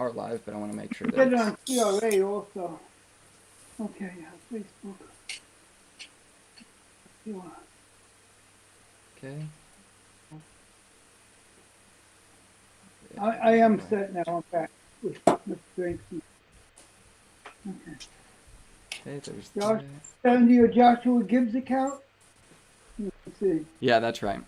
are live, but I want to make sure Get it that on CRA also. Okay, Facebook. okay. I am set now. I'm back with drinks. Okay. Okay, there's Josh, that. send to your Joshua Gibbs account. Let's see. Yeah, that's right.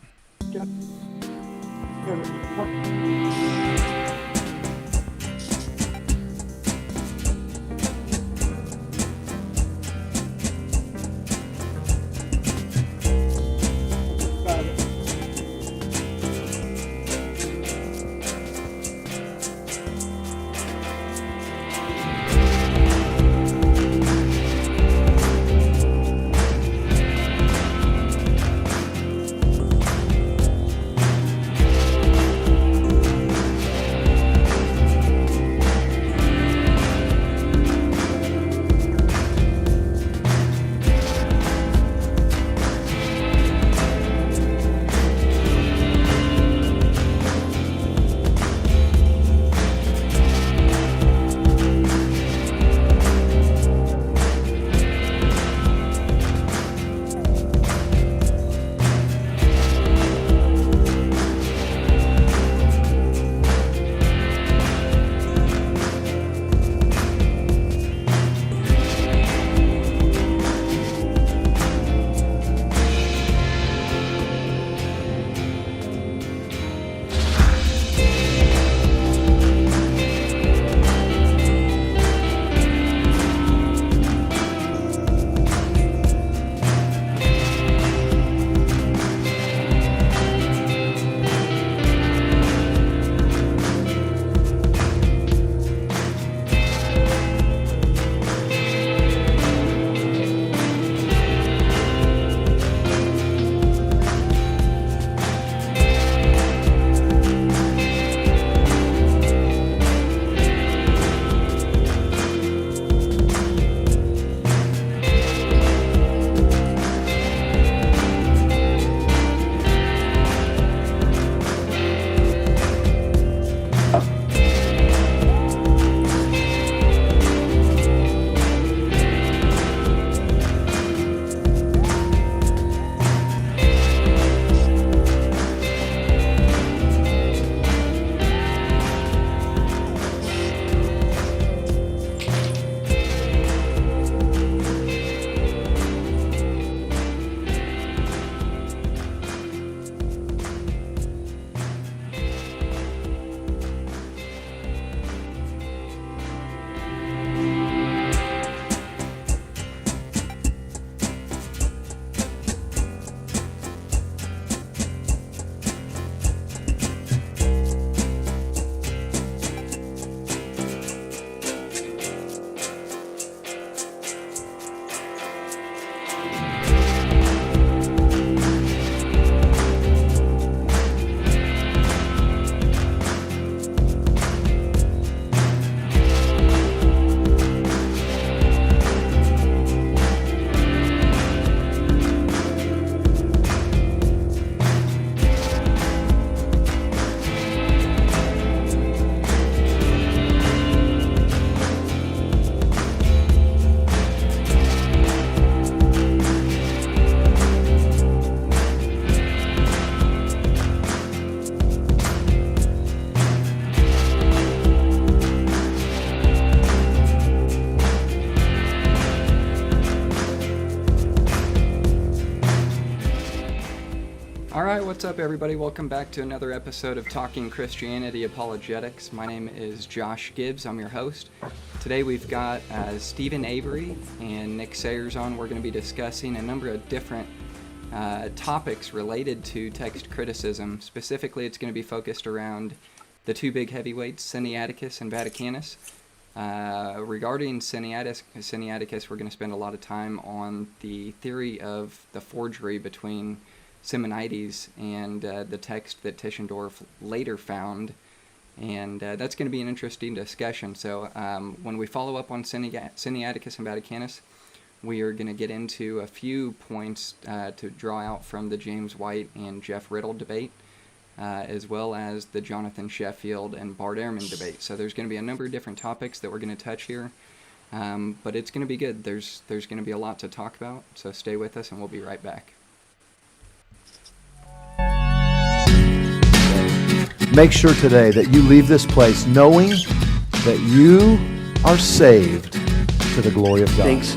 Alright, what's up everybody? Welcome back to another episode of Talking Christianity Apologetics. My name is Josh Gibbs, I'm your host. Today we've got Stephen Avery and Nick Sayers on. We're going to be discussing a number of different topics related to text criticism. Specifically, it's going to be focused around the two big heavyweights, Siniaticus and Vaticanus. Regarding Siniaticus, we're going to spend a lot of time on the theory of the forgery between Simonides and the text that Tischendorf later found, and that's going to be an interesting discussion. So when we follow up on Siniaticus and Vaticanus, we are going to get into a few points to draw out from the James White and Jeff Riddle debate. as well as the Jonathan Sheffield and Bart Erhman debate. So there's going to be a number of different topics that we're going to touch here, but it's going to be good. There's going to be a lot to talk about, so stay with us and we'll be right back. Make sure today that you leave this place knowing that you are saved to the glory of God. Thinks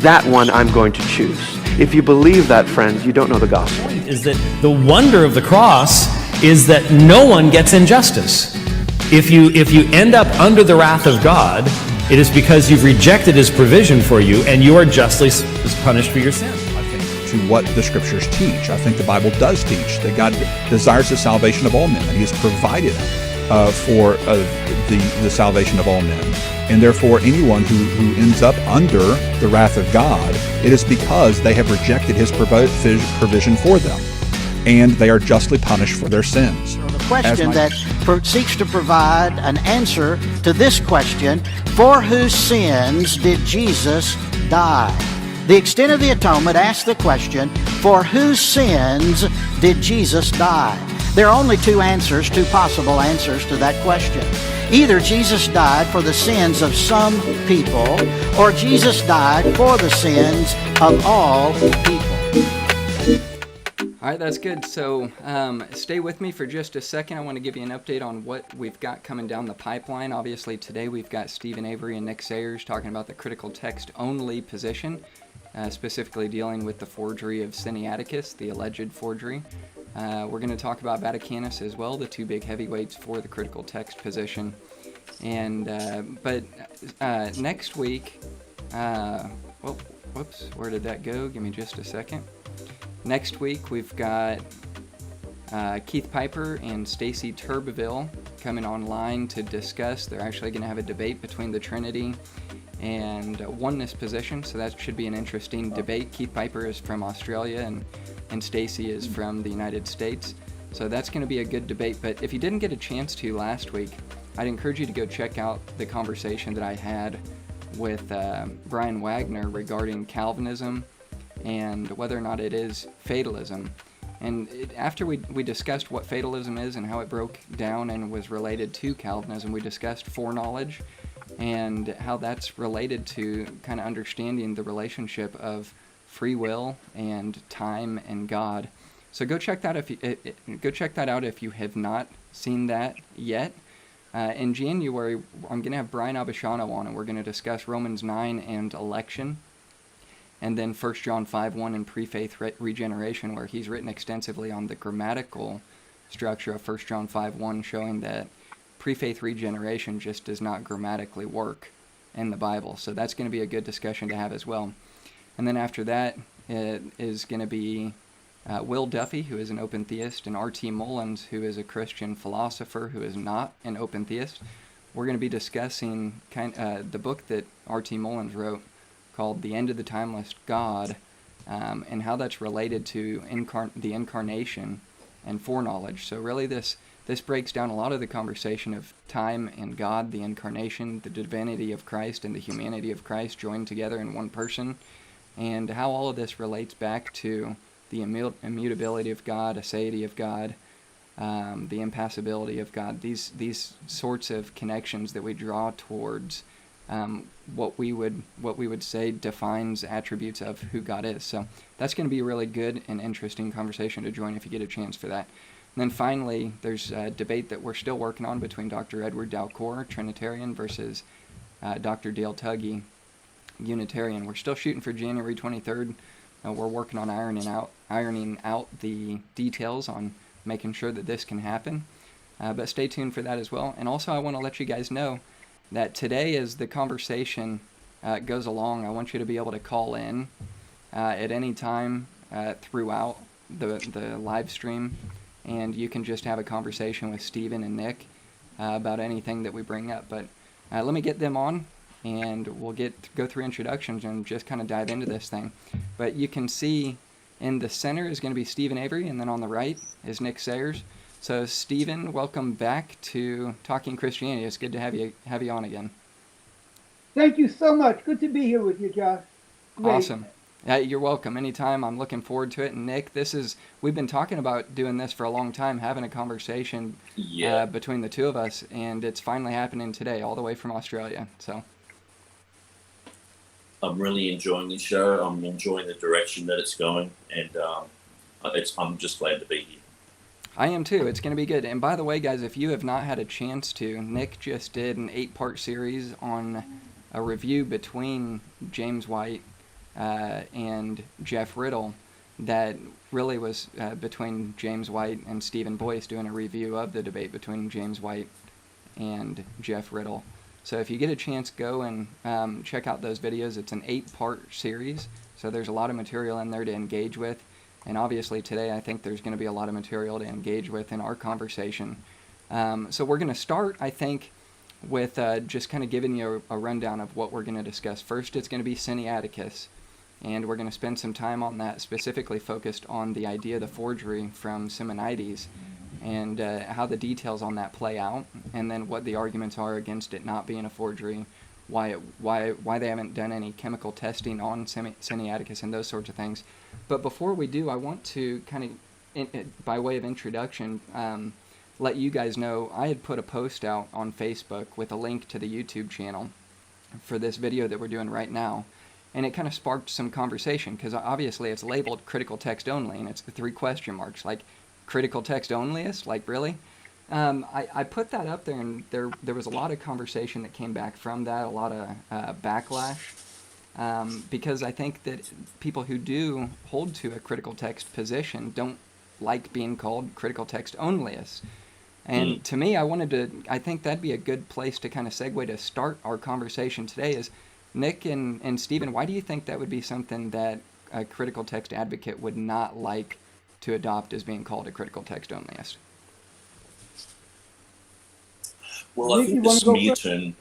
that one I'm going to choose. If you believe that, friends, you don't know the gospel. Is that the wonder of the cross is that no one gets injustice. If you end up under the wrath of God, it is because you've rejected his provision for you and you are justly punished for your sin. To what the scriptures teach. I think the Bible does teach that God desires the salvation of all men, and he has provided for the salvation of all men. And therefore, anyone who ends up under the wrath of God, it is because they have rejected his provision for them, and they are justly punished for their sins. The question that seeks to provide an answer to this question: for whose sins did Jesus die? The extent of the atonement asks the question, for whose sins did Jesus die? There are only two possible answers to that question. Either Jesus died for the sins of some people, or Jesus died for the sins of all people. All right, that's good. So stay with me for just a second. I want to give you an update on what we've got coming down the pipeline. Obviously, today we've got Stephen Avery and Nick Sayers talking about the critical text only position, specifically dealing with the forgery of Siniaticus, the alleged forgery. We're going to talk about Vaticanus as well, the two big heavyweights for the critical text position. And but next week, whoops, where did that go? Give me just a second. Next week we've got Keith Piper and Stacy Turbeville coming online to discuss. They're actually going to have a debate between the Trinity and oneness position, so that should be an interesting debate. Keith Piper is from Australia and Stacy is from the United States, so that's going to be a good debate. But if you didn't get a chance to last week, I'd encourage you to go check out the conversation that I had with Brian Wagner regarding Calvinism and whether or not it is fatalism. And after we discussed what fatalism is and how it broke down and was related to Calvinism, we discussed foreknowledge and how that's related to kind of understanding the relationship of free will and time and God. So go check that out if you have not seen that yet. In January, I'm going to have Brian Abishano on, and we're going to discuss Romans 9 and election, and then 1 John 5:1 and pre-faith regeneration, where he's written extensively on the grammatical structure of 1 John 5:1, showing that pre-faith regeneration just does not grammatically work in the Bible. So that's going to be a good discussion to have as well. And then after that, it is going to be Will Duffy, who is an open theist, and R.T. Mullins, who is a Christian philosopher who is not an open theist. We're going to be discussing the book that R.T. Mullins wrote called The End of the Timeless God, and how that's related to the incarnation and foreknowledge. So really this breaks down a lot of the conversation of time and God, the incarnation, the divinity of Christ, and the humanity of Christ joined together in one person, and how all of this relates back to the immutability of God, aseity of God, the impassibility of God, these sorts of connections that we draw towards what we would say defines attributes of who God is. So that's going to be a really good and interesting conversation to join if you get a chance for that. And then finally, there's a debate that we're still working on between Dr. Edward Dalcour, Trinitarian, versus Dr. Dale Tuggy, Unitarian. We're still shooting for January 23rd. We're working on ironing out the details on making sure that this can happen. But stay tuned for that as well. And also, I want to let you guys know that today, as the conversation goes along, I want you to be able to call in at any time throughout the live stream, and you can just have a conversation with Stephen and Nick about anything that we bring up. But let me get them on, and we'll go through introductions and just kind of dive into this thing. But you can see in the center is going to be Stephen Avery, and then on the right is Nick Sayers. So Stephen, welcome back to Talking Christianity. It's good to have you on again. Thank you so much. Good to be here with you, Josh. Great. Awesome. You're welcome. Anytime. I'm looking forward to it. And Nick, we've been talking about doing this for a long time, having a conversation between the two of us, and it's finally happening today, all the way from Australia. So I'm really enjoying the show. I'm enjoying the direction that it's going, and I'm just glad to be here. I am too. It's going to be good. And by the way, guys, if you have not had a chance to, Nick just did an 8-part series on a review between James White and Jeff Riddle that really was between James White and Stephen Boyce, doing a review of the debate between James White and Jeff Riddle. So if you get a chance, go and check out those videos. It's an 8-part series, so there's a lot of material in there to engage with. And obviously today I think there's going to be a lot of material to engage with in our conversation. So we're going to start, I think, with just kind of giving you a rundown of what we're going to discuss. First, it's going to be Siniaticus, and we're going to spend some time on that, specifically focused on the idea of the forgery from Simonides and how the details on that play out, and then what the arguments are against it not being a forgery, why they haven't done any chemical testing on Siniaticus and those sorts of things. But before we do, I want to kind of, by way of introduction, let you guys know I had put a post out on Facebook with a link to the YouTube channel for this video that we're doing right now. And it kind of sparked some conversation, because obviously it's labeled critical text only, and it's the 3 question marks, like critical text onlyist, like really? I put that up there, and there was a lot of conversation that came back from that, a lot of backlash. Because I think that people who do hold to a critical text position don't like being called critical text onlyists. And to me, I think that'd be a good place to kind of segue to start our conversation today is, Nick and Stephen, why do you think that would be something that a critical text advocate would not like to adopt as being called a critical text onlyist? Well, I think the smear term,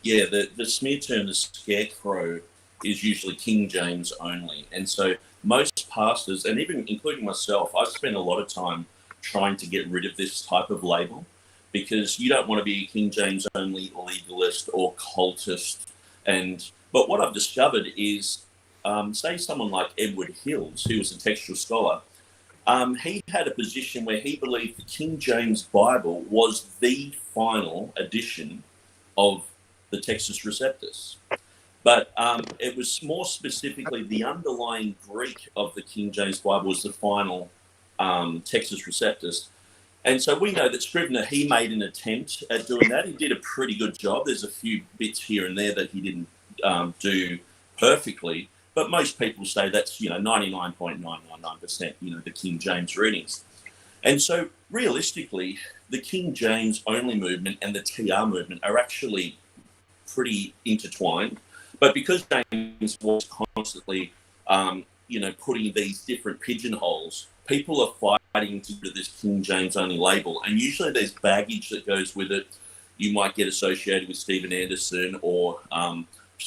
the smear term, the scarecrow, is usually King James only. And so most pastors, and even including myself, I've spent a lot of time trying to get rid of this type of label, because you don't want to be a King James only legalist or cultist. But what I've discovered is, say someone like Edward Hills, who was a textual scholar, he had a position where he believed the King James Bible was the final edition of the Textus Receptus. But it was more specifically the underlying Greek of the King James Bible was the final Textus Receptus. And so we know that Scrivener, he made an attempt at doing that. He did a pretty good job. There's a few bits here and there that he didn't do perfectly. But most people say that's, 99.999%, the King James readings. And so realistically, the King James only movement and the TR movement are actually pretty intertwined. But because James was constantly, putting these different pigeonholes, people are fighting to do this King James only label. And usually there's baggage that goes with it. You might get associated with Stephen Anderson or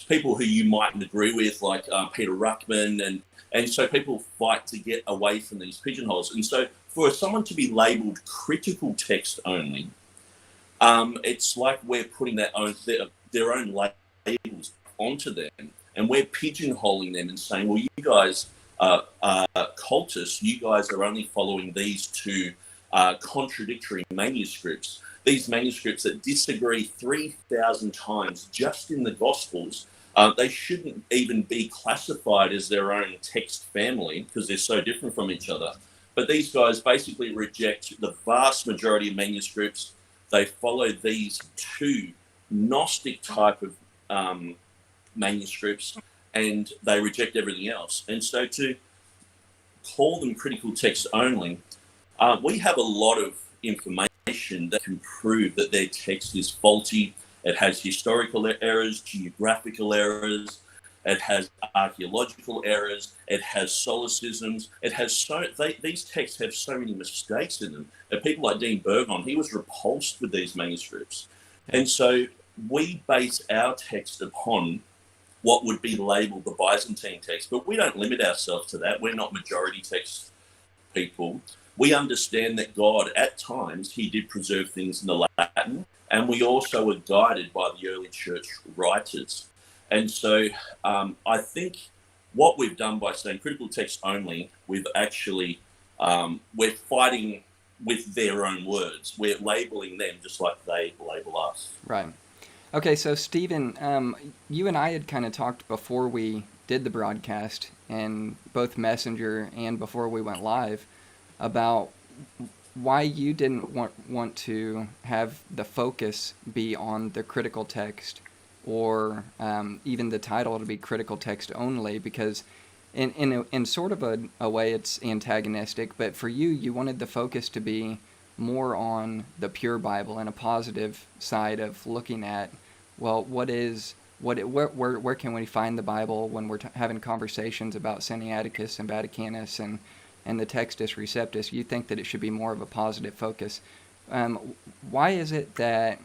people who you mightn't agree with, like Peter Ruckman. And so people fight to get away from these pigeonholes. And so for someone to be labeled critical text only, it's like we're putting their own labels onto them, and we're pigeonholing them and saying, well, you guys are cultists, you guys are only following these 2 contradictory manuscripts, these manuscripts that disagree 3,000 times just in the Gospels. They shouldn't even be classified as their own text family because they're so different from each other. But these guys basically reject the vast majority of manuscripts. They follow these 2 Gnostic type of manuscripts, and they reject everything else. And so to call them critical text only, we have a lot of information that can prove that their text is faulty. It has historical errors, geographical errors, it has archaeological errors, it has solecisms, these texts have so many mistakes in them. And people like Dean Burgon, he was repulsed with these manuscripts. And so we base our text upon what would be labeled the Byzantine text, but we don't limit ourselves to that. We're not majority text people. We understand that God, at times, he did preserve things in the Latin, and we also were guided by the early church writers. And so I think what we've done by saying critical text only, we've actually, we're fighting with their own words. We're labeling them just like they label us. Right. Okay, so Stephen, you and I had kind of talked before we did the broadcast, and both Messenger and before we went live, about why you didn't want to have the focus be on the critical text, or even the title to be critical text only, because in sort of a way it's antagonistic, but for you, you wanted the focus to be more on the pure Bible and a positive side of looking at, well, where can we find the Bible when we're having conversations about Siniaticus and Vaticanus and the Textus Receptus. You think that it should be more of a positive focus. Why is it that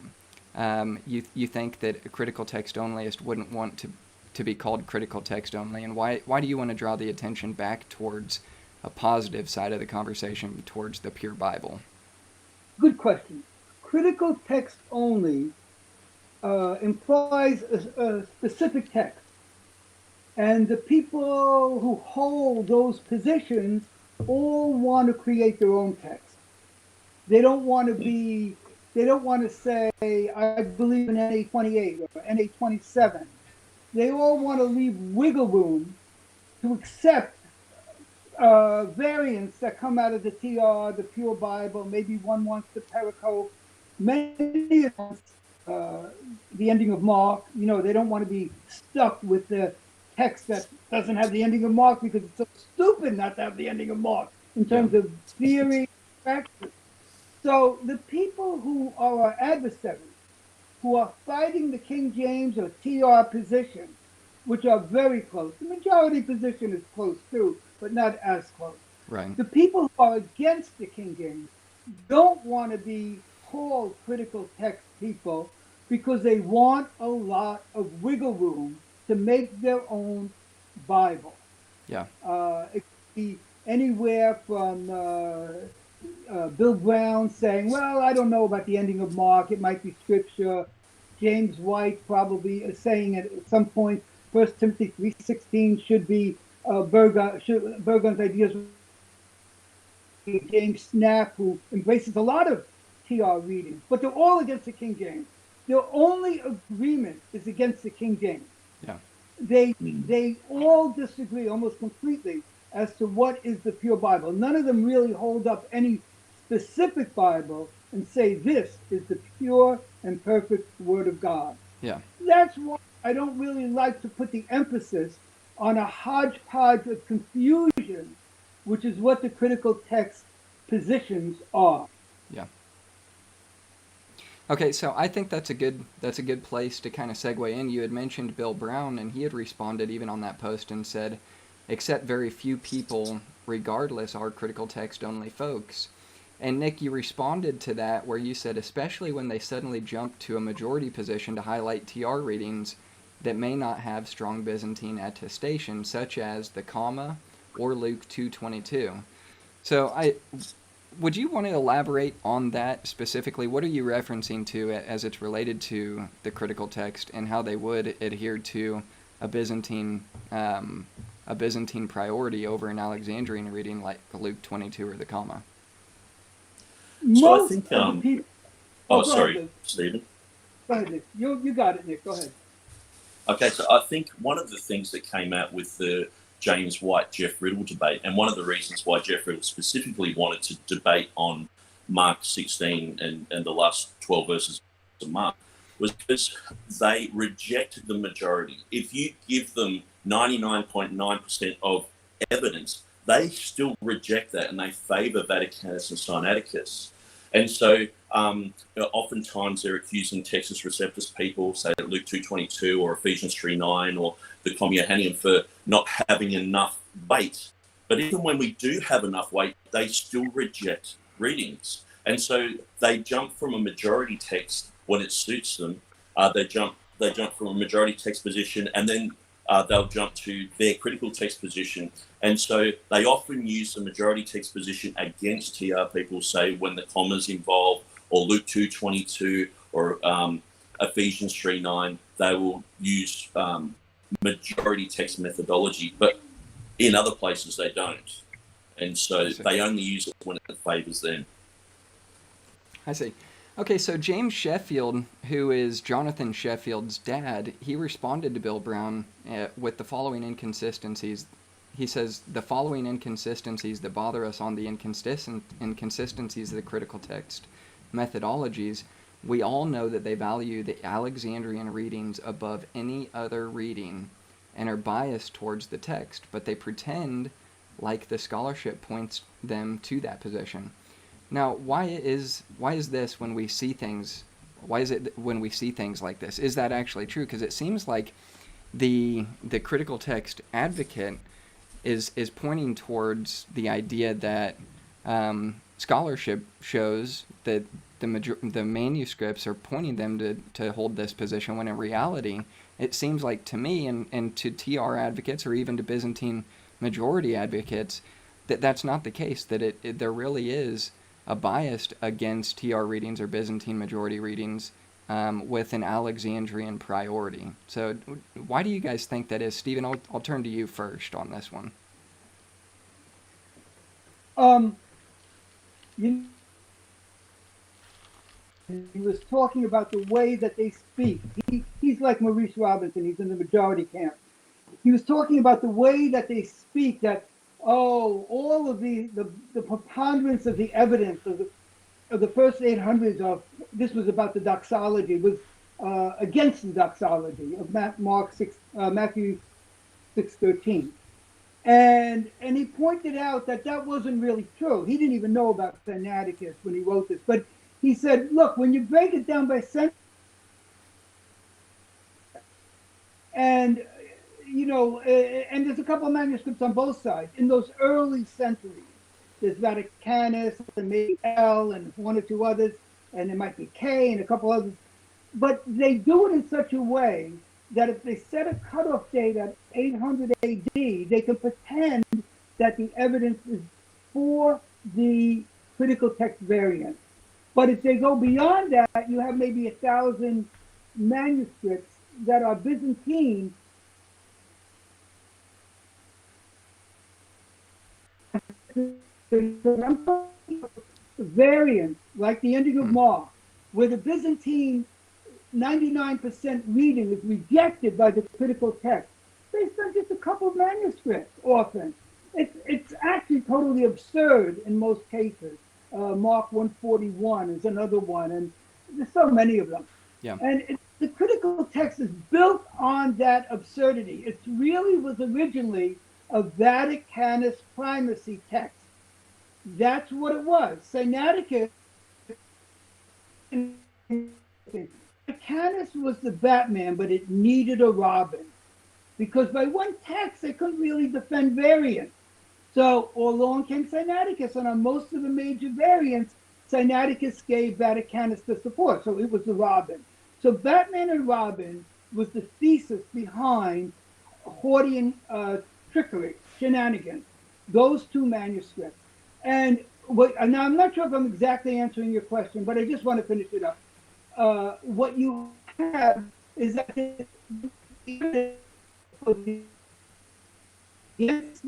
you think that a critical text onlyist wouldn't want to be called critical text only, and why do you want to draw the attention back towards a positive side of the conversation, towards the pure Bible? Good question. Critical text only implies a specific text. And the people who hold those positions all want to create their own text. They don't want to say, I believe in NA 28 or NA 27. They all want to leave wiggle room to accept variants that come out of the TR, the Pure Bible. Maybe one wants the Pericope. Many wants the ending of Mark. They don't want to be stuck with the text that doesn't have the ending of Mark, because it's so stupid not to have the ending of Mark in terms of theory, practice. So the people who are our adversaries, who are fighting the King James or TR position, which are very close. The majority position is close too, but not as close. Right. The people who are against the King James don't want to be called critical text people, because they want a lot of wiggle room to make their own Bible. Yeah. It could be anywhere from Bill Brown saying, well, I don't know about the ending of Mark. It might be scripture. James White probably is saying at some point, 1 Timothy 3:16 should be Burgon's ideas. James Snap, who embraces a lot of TR reading, but they're all against the King James. Their only agreement is against the King James. Yeah. They all disagree almost completely as to what is the pure Bible. None of them really hold up any specific Bible and say this is the pure and perfect Word of God. Yeah. That's why I don't really like to put the emphasis on a hodgepodge of confusion, which is what the critical text positions are. Yeah. Okay, so I think that's a good place to kind of segue in. You had mentioned Bill Brown, and he had responded even on that post and said, except very few people, regardless, are critical text only folks. And Nick, you responded to that where you said, especially when they suddenly jump to a majority position to highlight TR readings that may not have strong Byzantine attestation, such as the comma or Luke 2:22. So would you want to elaborate on that specifically? What are you referencing to as it's related to the critical text, and how they would adhere to a Byzantine priority over an Alexandrian reading like Luke 22 or the comma? So I think. People, sorry, Stephen. Go ahead, Nick. You got it, Nick. Go ahead. Okay, so I think one of the things that came out with the James White-Jeff Riddle debate, and one of the reasons why Jeff Riddle specifically wanted to debate on Mark 16 and the last 12 verses of Mark, was because they rejected the majority. If you give them 99.9% of evidence, they still reject that, and they favour Vaticanus and Siniaticus. And so oftentimes they're accusing Textus Receptus people, say Luke 2:22 or Ephesians 3:9 or the Comma Johanneum, for not having enough weight. But even when we do have enough weight, they still reject readings. And so they jump from a majority text when it suits them. They jump from a majority text position, and then they'll jump to their critical text position. And so they often use the majority text position against TR people, say when the comma's involved, or Luke 2:22 or Ephesians 3:9. They will use majority text methodology. But In other places, they don't. And so they only use it when it favors them. I see. Okay, so James Sheffield, who is Jonathan Sheffield's dad, he responded to Bill Brown with the following inconsistencies. He says, the following inconsistencies that bother us on the inconsistencies of the critical text methodologies, we all know that they value the Alexandrian readings above any other reading and are biased towards the text, but they pretend like the scholarship points them to that position. Now, why is this when we see things? Why is it when we see things like this? Is that actually true? Because it seems like the critical text advocate is pointing towards the idea that scholarship shows that the manuscripts are pointing them to hold this position, when in reality, it seems like to me and to TR advocates or even to Byzantine majority advocates that that's not the case, that there really is a bias against TR readings or Byzantine majority readings with an Alexandrian priority. So why do you guys think that is? Stephen, I'll turn to you first on this one. He was talking about the way that they speak. He's like Maurice Robinson. He's in the majority camp. He was talking about the way that they speak, that, all of the preponderance of the evidence of the first 800s this was about the doxology, was against the doxology of Matthew 6:13. And he pointed out that wasn't really true. He didn't even know about Siniaticus when he wrote this. But he said, look, when you break it down by century, and and there's a couple of manuscripts on both sides. In those early centuries, there's Vaticanus and maybe L and one or two others, and there might be K and a couple others. But they do it in such a way that if they set a cutoff date at 800 AD, they can pretend that the evidence is for the critical text variant. But if they go beyond that, you have maybe 1,000 manuscripts that are Byzantine. Variants, like the ending of Mark, where the Byzantine 99% reading is rejected by the critical text based on just a couple of manuscripts often. It's actually totally absurd in most cases. Mark 141 is another one, and there's so many of them. Yeah. And the critical text is built on that absurdity. It really was originally a Vaticanus primacy text. That's what it was. Siniaticus, Vaticanus was the Batman, but it needed a Robin. Because by one text, they couldn't really defend variants. So along came Siniaticus, and on most of the major variants, Siniaticus gave Vaticanus the support. So it was the Robin. So Batman and Robin was the thesis behind Hortian trickery, shenanigans, those two manuscripts. And now I'm not sure if I'm exactly answering your question, but I just want to finish it up. What you have is that in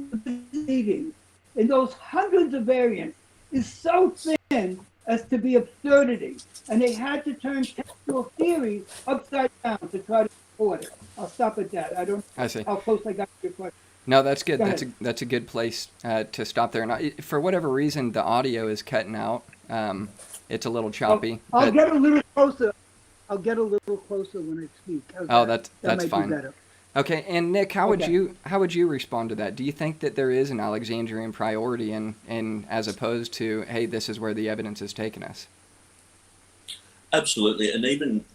those hundreds of variants is so thin as to be absurdity. And they had to turn textual theories upside down to try to support it. I'll stop at that. I see how close I got to your question. No, that's good. That's a good place to stop there. And for whatever reason, the audio is cutting out. It's a little choppy. I'll get a little closer. I'll get a little closer when I speak. That's fine. Okay, and Nick, how would you respond to that? Do you think that there is an Alexandrian priority, in as opposed to, hey, this is where the evidence has taken us? Absolutely, and even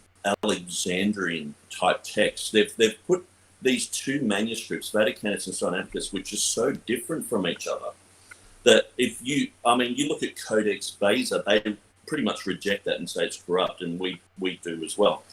Alexandrian type texts, they've put these two manuscripts, Vaticanus and Siniaticus, which are so different from each other, that if you look at Codex Beza, they pretty much reject that and say it's corrupt, and we do as well.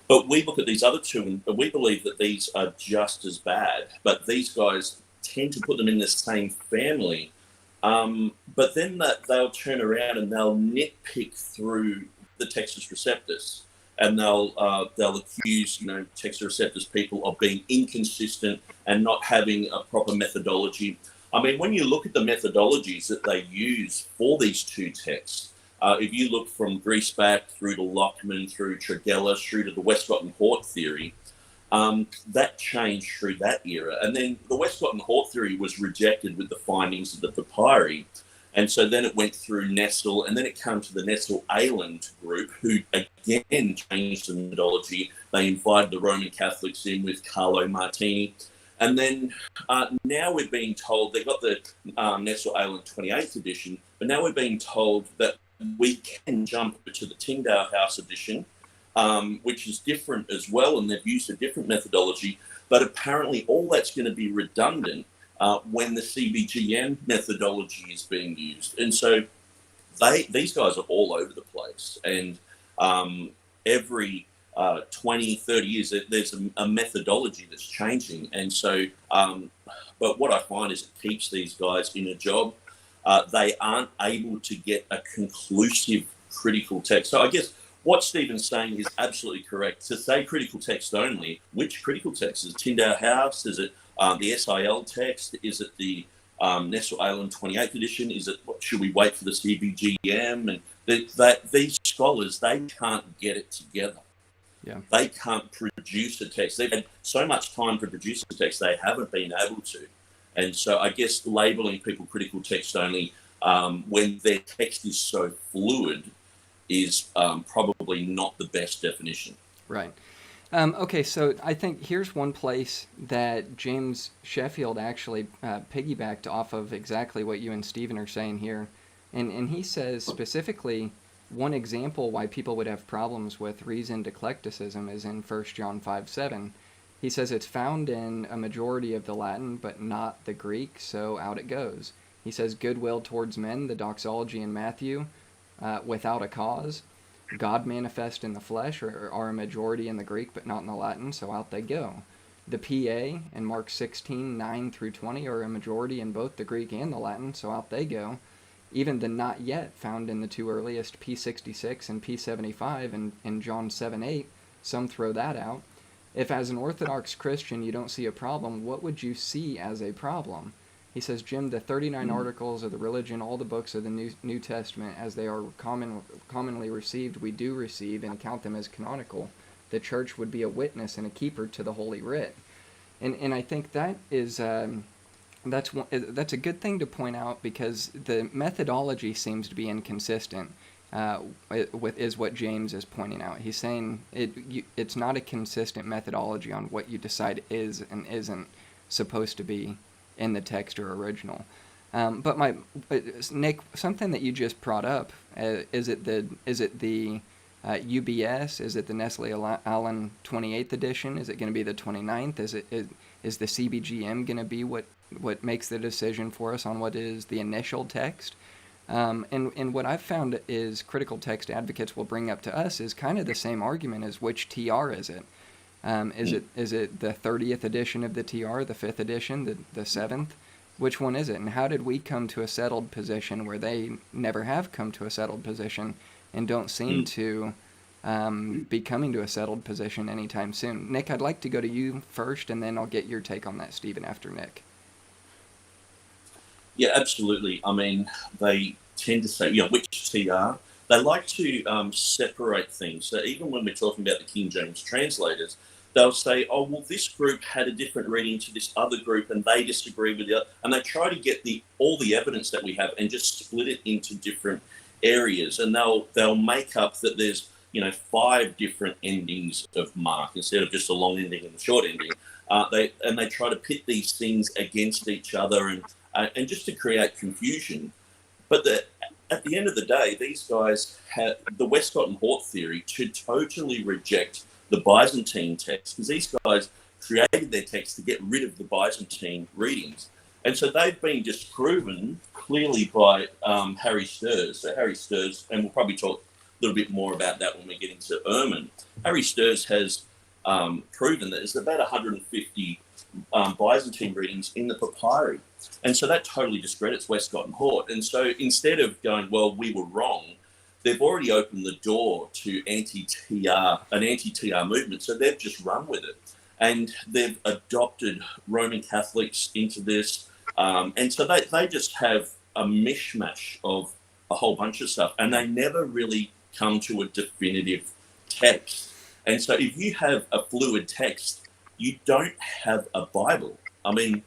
But we look at these other two, and we believe that these are just as bad, but these guys tend to put them in the same family. But then they'll turn around and they'll nitpick through the Textus Receptus and they'll accuse text receptors people of being inconsistent and not having a proper methodology. I mean, when you look at the methodologies that they use for these two texts, if you look from Griesbach through to Lockman, through Tregella, through to the Westcott and Hort theory, that changed through that era. And then the Westcott and Hort theory was rejected with the findings of the papyri. And so then it went through Nestle, and then it came to the Nestle-Aland group, who again changed the methodology. They invited the Roman Catholics in with Carlo Martini. And then now we're being told, they got the Nestle-Aland 28th edition, but now we're being told that we can jump to the Tyndale House edition, which is different as well, and they've used a different methodology. But apparently all that's going to be redundant when the CBGM methodology is being used. And so these guys are all over the place. And every 20, 30 years, there's a methodology that's changing. And so, but what I find is it keeps these guys in a job. They aren't able to get a conclusive critical text. So I guess what Stephen's saying is absolutely correct. To say critical text only, which critical text? Is it Tyndale House? Is it the SIL text? Is it the Nestle-Aland 28th edition? Is it, should we wait for the CBGM? And these scholars, they can't get it together. Yeah. They can't produce a text. They've had so much time to produce a text, they haven't been able to. And so I guess labeling people critical text only when their text is so fluid is probably not the best definition. Right. Okay, so I think here's one place that James Sheffield actually piggybacked off of exactly what you and Stephen are saying here. And he says specifically, one example why people would have problems with reasoned eclecticism is in 1 John 5:7. He says it's found in a majority of the Latin, but not the Greek, so out it goes. He says goodwill towards men, the doxology in Matthew, without a cause. God manifest in the flesh are a majority in the Greek, but not in the Latin, so out they go. The PA in Mark 16:9-20 are a majority in both the Greek and the Latin, so out they go. Even the not yet found in the two earliest, P66 and P75 in John 7:8, some throw that out. If as an Orthodox Christian you don't see a problem, what would you see as a problem? He says, Jim, the 39 articles of the religion, all the books of the New Testament, as they are commonly received, we do receive and count them as canonical. The church would be a witness and a keeper to the Holy Writ. And I think that is that's a good thing to point out, because the methodology seems to be inconsistent. Is what James is pointing out. He's saying it's not a consistent methodology on what you decide is and isn't supposed to be in the text or original. But Nick, something that you just brought up, is it the UBS? Is it the Nestle-Aland 28th edition? Is it going to be the 29th? Is the CBGM going to be what makes the decision for us on what is the initial text? And what I've found is critical text advocates will bring up to us is kind of the same argument as which TR is it? Is it the 30th edition of the TR, the 5th edition, the 7th? Which one is it? And how did we come to a settled position where they never have come to a settled position and don't seem to be coming to a settled position anytime soon? Nick, I'd like to go to you first, and then I'll get your take on that, Stephen, after Nick. Yeah, absolutely. I mean, they tend to say, which TR? They like to separate things. So even when we're talking about the King James translators, they'll say, oh, well, this group had a different reading to this other group and they disagree with the other. And they try to get all the evidence that we have and just split it into different areas. And they'll make up that there's, 5 different endings of Mark instead of just a long ending and a short ending. They try to pit these things against each other and just to create confusion. But at the end of the day, these guys had the Westcott and Hort theory to totally reject the Byzantine text, because these guys created their text to get rid of the Byzantine readings. And so they've been disproven clearly by Harry Sturz. So Harry Sturz, and we'll probably talk a little bit more about that when we get into Erhman. Harry Sturz has proven that there's about 150 Byzantine readings in the papyri. And so that totally discredits Westcott and Hort. And so instead of going, well, we were wrong, they've already opened the door to an anti-TR movement, so they've just run with it. And they've adopted Roman Catholics into this. And so they just have a mishmash of a whole bunch of stuff, and they never really come to a definitive text. And so if you have a fluid text, you don't have a Bible. I mean,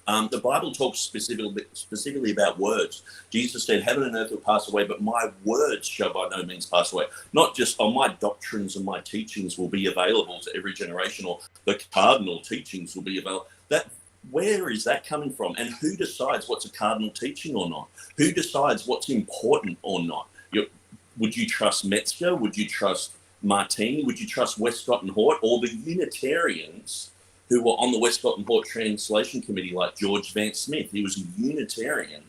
the Bible talks specifically about words. Jesus said, heaven and earth will pass away, but my words shall by no means pass away. Not just, my doctrines and my teachings will be available to every generation, or the cardinal teachings will be available. Where is that coming from? And who decides what's a cardinal teaching or not? Who decides what's important or not? Would you trust Metzger? Would you trust Martini? Would you trust Westcott and Hort? Or the Unitarians who were on the Westcott and Hort Translation Committee, like George Vance Smith? He was a Unitarian.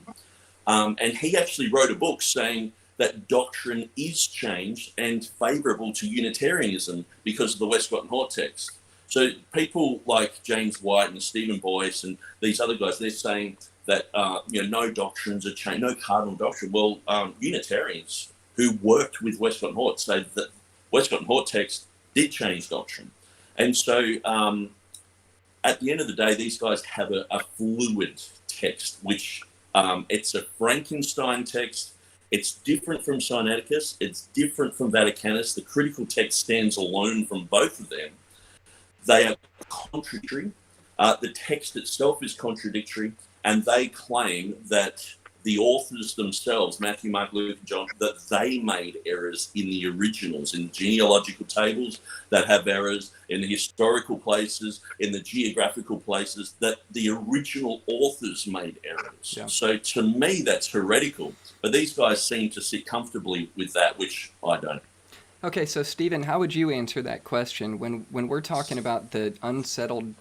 And he actually wrote a book saying that doctrine is changed and favourable to Unitarianism because of the Westcott and Hort text. So people like James White and Stephen Boyce and these other guys, they're saying that no doctrines are changed, no cardinal doctrine. Well, Unitarians who worked with Westcott and Hort say that Westcott and Hort text did change doctrine. And so at the end of the day, these guys have a fluid text, which it's a Frankenstein text. It's different from Siniaticus. It's different from Vaticanus. The critical text stands alone from both of them. They are contradictory. The text itself is contradictory, and they claim that the authors themselves, Matthew, Mark, Luke, and John, that they made errors in the originals, in genealogical tables that have errors, in the historical places, in the geographical places, that the original authors made errors. Yeah. So to me, that's heretical. But these guys seem to sit comfortably with that, which I don't. Okay, so Stephen, how would you answer that question when we're talking about the unsettled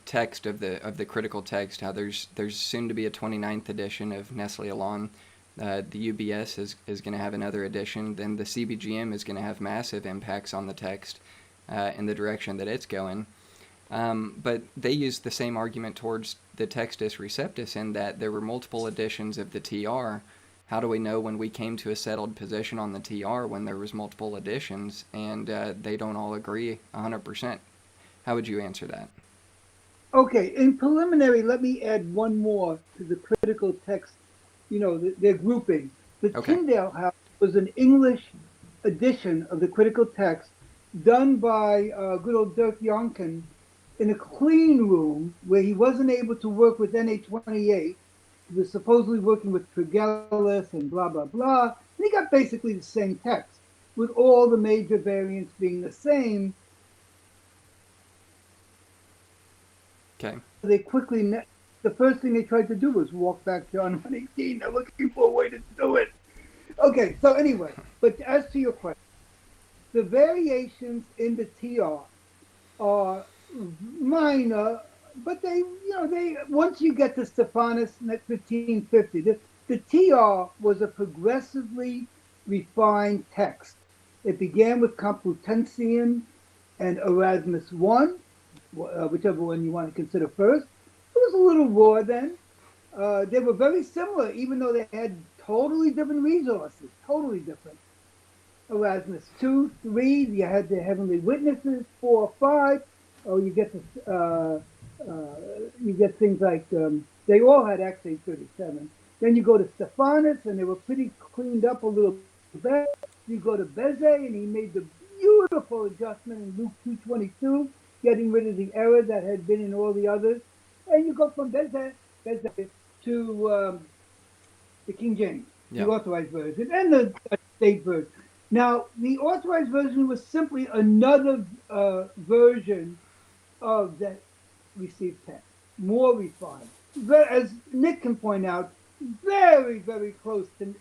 text of the critical text? How there's soon to be a 29th edition of Nestle Aland. The UBS is going to have another edition. Then the CBGM is going to have massive impacts on the text in the direction that it's going. But they use the same argument towards the Textus Receptus in that there were multiple editions of the TR. How do we know when we came to a settled position on the TR when there was multiple editions and they don't all agree 100%? How would you answer that? Okay, in preliminary, let me add one more to the critical text, their grouping. The Tyndale House was an English edition of the critical text done by good old Dirk Jonken in a clean room where he wasn't able to work with NA28. He was supposedly working with Tregellus and blah, blah, blah. And he got basically the same text, with all the major variants being the same. Okay. They quickly, the first thing they tried to do was walk back John 1:18. They're looking for a way to do it. Okay, so anyway, but as to your question, the variations in the TR are minor, but they once you get to Stephanus 1550, the TR was a progressively refined text. It began with Complutensian and Erasmus I, whichever one you want to consider first. It was a little raw then. They were very similar, even though they had totally different resources, totally different. Erasmus 2, 3, you had the Heavenly Witnesses, 4, 5. Oh, you get things like, they all had Acts 8:37. Then you go to Stephanus, and they were pretty cleaned up a little bit. You go to Beze, and he made the beautiful adjustment in Luke 2:22, getting rid of the error that had been in all the others. And you go from Beze to the King James, the authorized version, and the state version. Now, the authorized version was simply another version of that received text, more refined. But as Nick can point out, very, very close to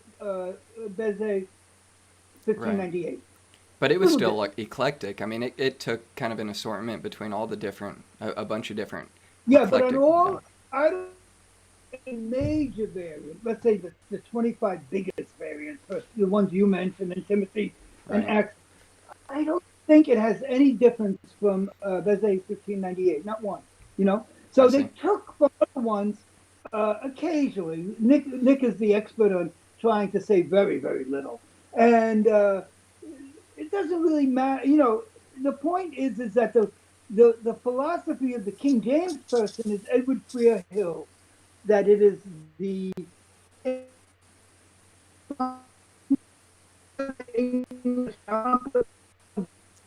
Beze 1598. Right. But it was still like eclectic. I mean, it took kind of an assortment between all the different, a bunch of different. Yeah, but on all, I don't a major variant, let's say the 25 biggest variants, the ones you mentioned in Timothy and Acts, I don't think it has any difference from Beze 1598, not one, So they took from other ones occasionally. Nick is the expert on trying to say very, very little. And it doesn't really matter. The point is that the philosophy of the King James person is Edward Freer Hill, that it is the English of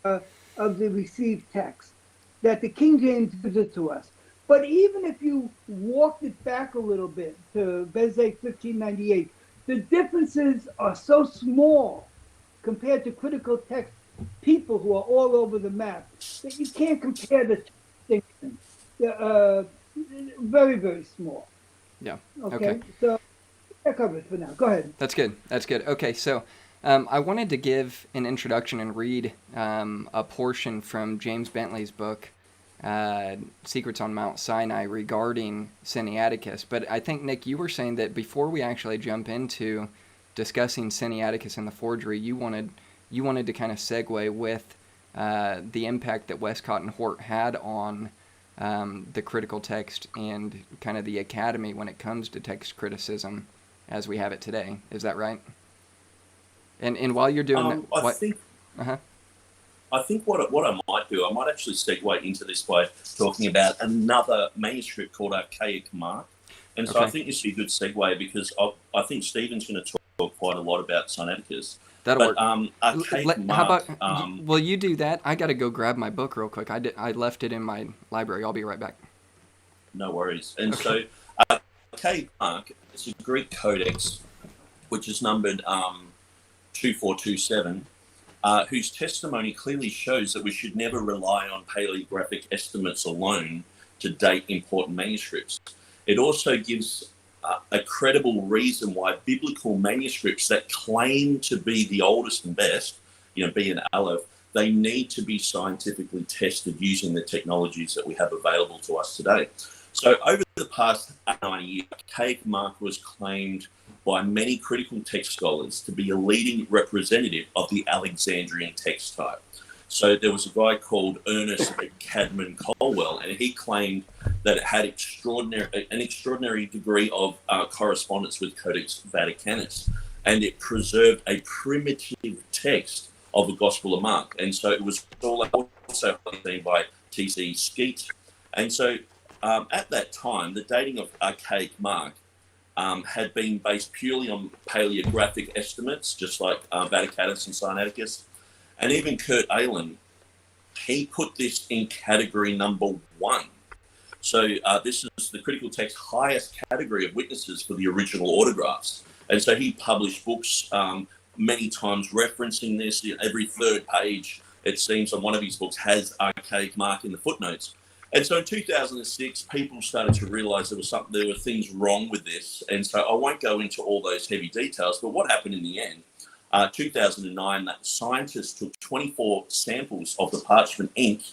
the received text, that the King James gives it to us. But even if you walked it back a little bit to Bezek 1598, the differences are so small compared to critical text people who are all over the map that you can't compare the distinctions. Very, very small. Yeah. Okay. So that covers for now. Go ahead. That's good. That's good. Okay, so I wanted to give an introduction and read a portion from James Bentley's book, Secrets on Mount Sinai, regarding Siniaticus. But I think, Nick, you were saying that before we actually jump into discussing Siniaticus and the forgery, you wanted to kind of segue with the impact that Westcott and Hort had on the critical text and kind of the academy when it comes to text criticism as we have it today. Is that right? And while you're doing that, I think what I might do, I might actually segue into this by talking about another manuscript called Archaic Mark. And so I think this would be a good segue because I think Stephen's going to talk quite a lot about Siniaticus. That'll work. Archaic Mark, how about, will you do that? I got to go grab my book real quick. I left it in my library. I'll be right back. No worries. And so Archaic Mark, it's a Greek codex, which is numbered 2427, whose testimony clearly shows that we should never rely on paleographic estimates alone to date important manuscripts. It also gives a credible reason why biblical manuscripts that claim to be the oldest and best, B and Aleph, they need to be scientifically tested using the technologies that we have available to us today. So over the past 90 years, Archaic Mark was claimed by many critical text scholars to be a leading representative of the Alexandrian text type. So there was a guy called Ernest Cadman Colwell, and he claimed that it had an extraordinary degree of correspondence with Codex Vaticanus, and it preserved a primitive text of the Gospel of Mark. And so it was also seen by T.C. Skeet. And so at that time, the dating of Archaic Mark had been based purely on paleographic estimates, just like Vaticanus and Siniaticus. And even Kurt Aland, he put this in category number 1. So this is the critical text highest category of witnesses for the original autographs. And so he published books many times referencing this. Every third page, it seems, on one of his books has Archaic Mark in the footnotes. And so in 2006, people started to realize there were things wrong with this. And so I won't go into all those heavy details, but what happened in the end, 2009, that scientists took 24 samples of the parchment ink,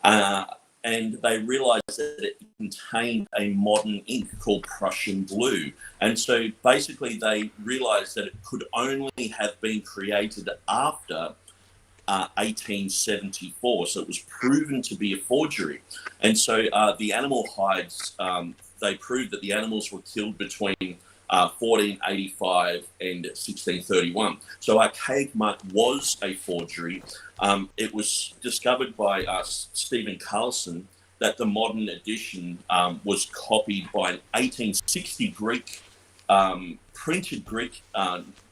and they realized that it contained a modern ink called Prussian blue. And so basically they realized that it could only have been created after 1874, so it was proven to be a forgery. And so the animal hides, they proved that the animals were killed between 1485 and 1631. So Archaic Mark was a forgery. It was discovered by Stephen Carlson that the modern edition was copied by an 1860 Greek, printed Greek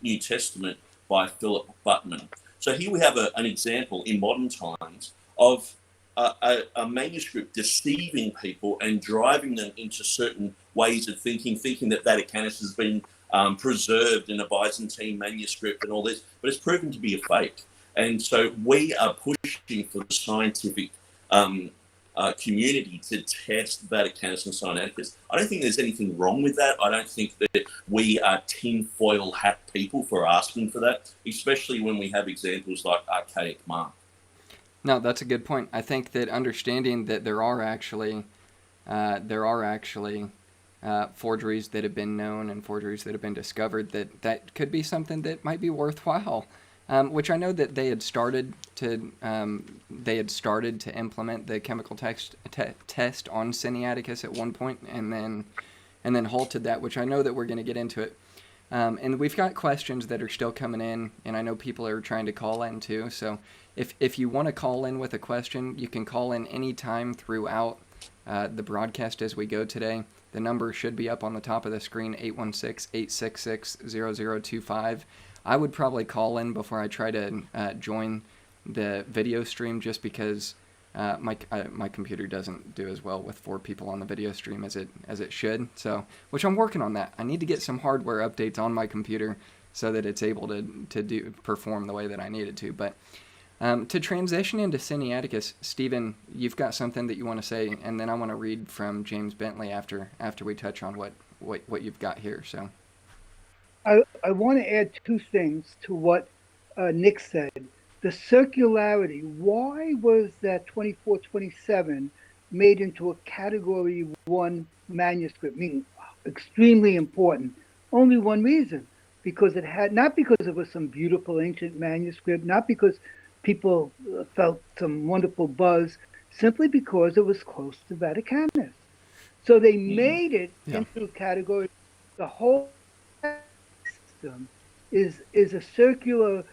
New Testament by Philip Buttman. So here we have an example in modern times of a manuscript deceiving people and driving them into certain ways of thinking that Vaticanus has been preserved in a Byzantine manuscript and all this, but it's proven to be a fake. And so we are pushing for the scientific community to test Vaticanus and Siniaticus. I don't think there's anything wrong with that. I don't think that we are tinfoil hat people for asking for that, especially when we have examples like Archaic Mark. No, that's a good point. I think that understanding that there are actually forgeries that have been known and forgeries that have been discovered, that could be something that might be worthwhile. Which I know that they had started to implement the chemical test on Siniaticus at one point, and then halted that, which I know that we're going to get into it. And we've got questions that are still coming in, and I know people are trying to call in too. So if you want to call in with a question, you can call in anytime throughout the broadcast as we go today. The number should be up on the top of the screen, 816-866-0025. I would probably call in before I try to join the video stream, just because my computer doesn't do as well with 4 people on the video stream as it should. So, which I'm working on that. I need to get some hardware updates on my computer so that it's able to perform the way that I need it to. But to transition into Siniaticus, Stephen, you've got something that you want to say, and then I want to read from James Bentley after we touch on what you've got here. So, I want to add 2 things to what Nick said. The circularity. Why was that 2427 made into a Category 1 manuscript? Meaning extremely important. Only one reason: because not because it was some beautiful ancient manuscript, not because people felt some wonderful buzz, simply because it was close to Vaticanus. So they made it into a category. The whole system is a circular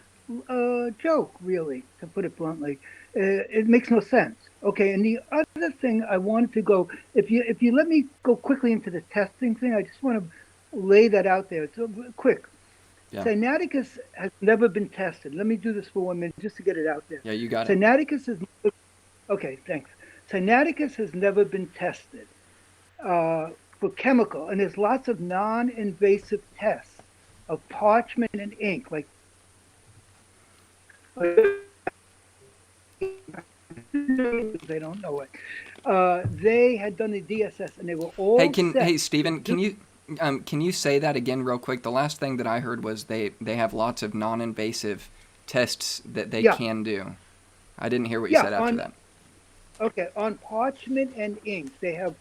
joke, really, to put it bluntly. It makes no sense. Okay, and the other thing I wanted to go, if you let me go quickly into the testing thing, I just want to lay that out there. It's quick. yeah, Siniaticus has never been tested. Let me do this for 1 minute just to get it out there. yeah, you got it. Siniaticus is okay. Thanks. Siniaticus has never been tested for chemical, and there's lots of non-invasive tests of parchment and ink, like they don't know it. They had done the DSS, and they were all. Hey, Stephen, can you say that again real quick? The last thing that I heard was they have lots of non-invasive tests that they can do. I didn't hear what you said after that. Okay, on parchment and ink, they have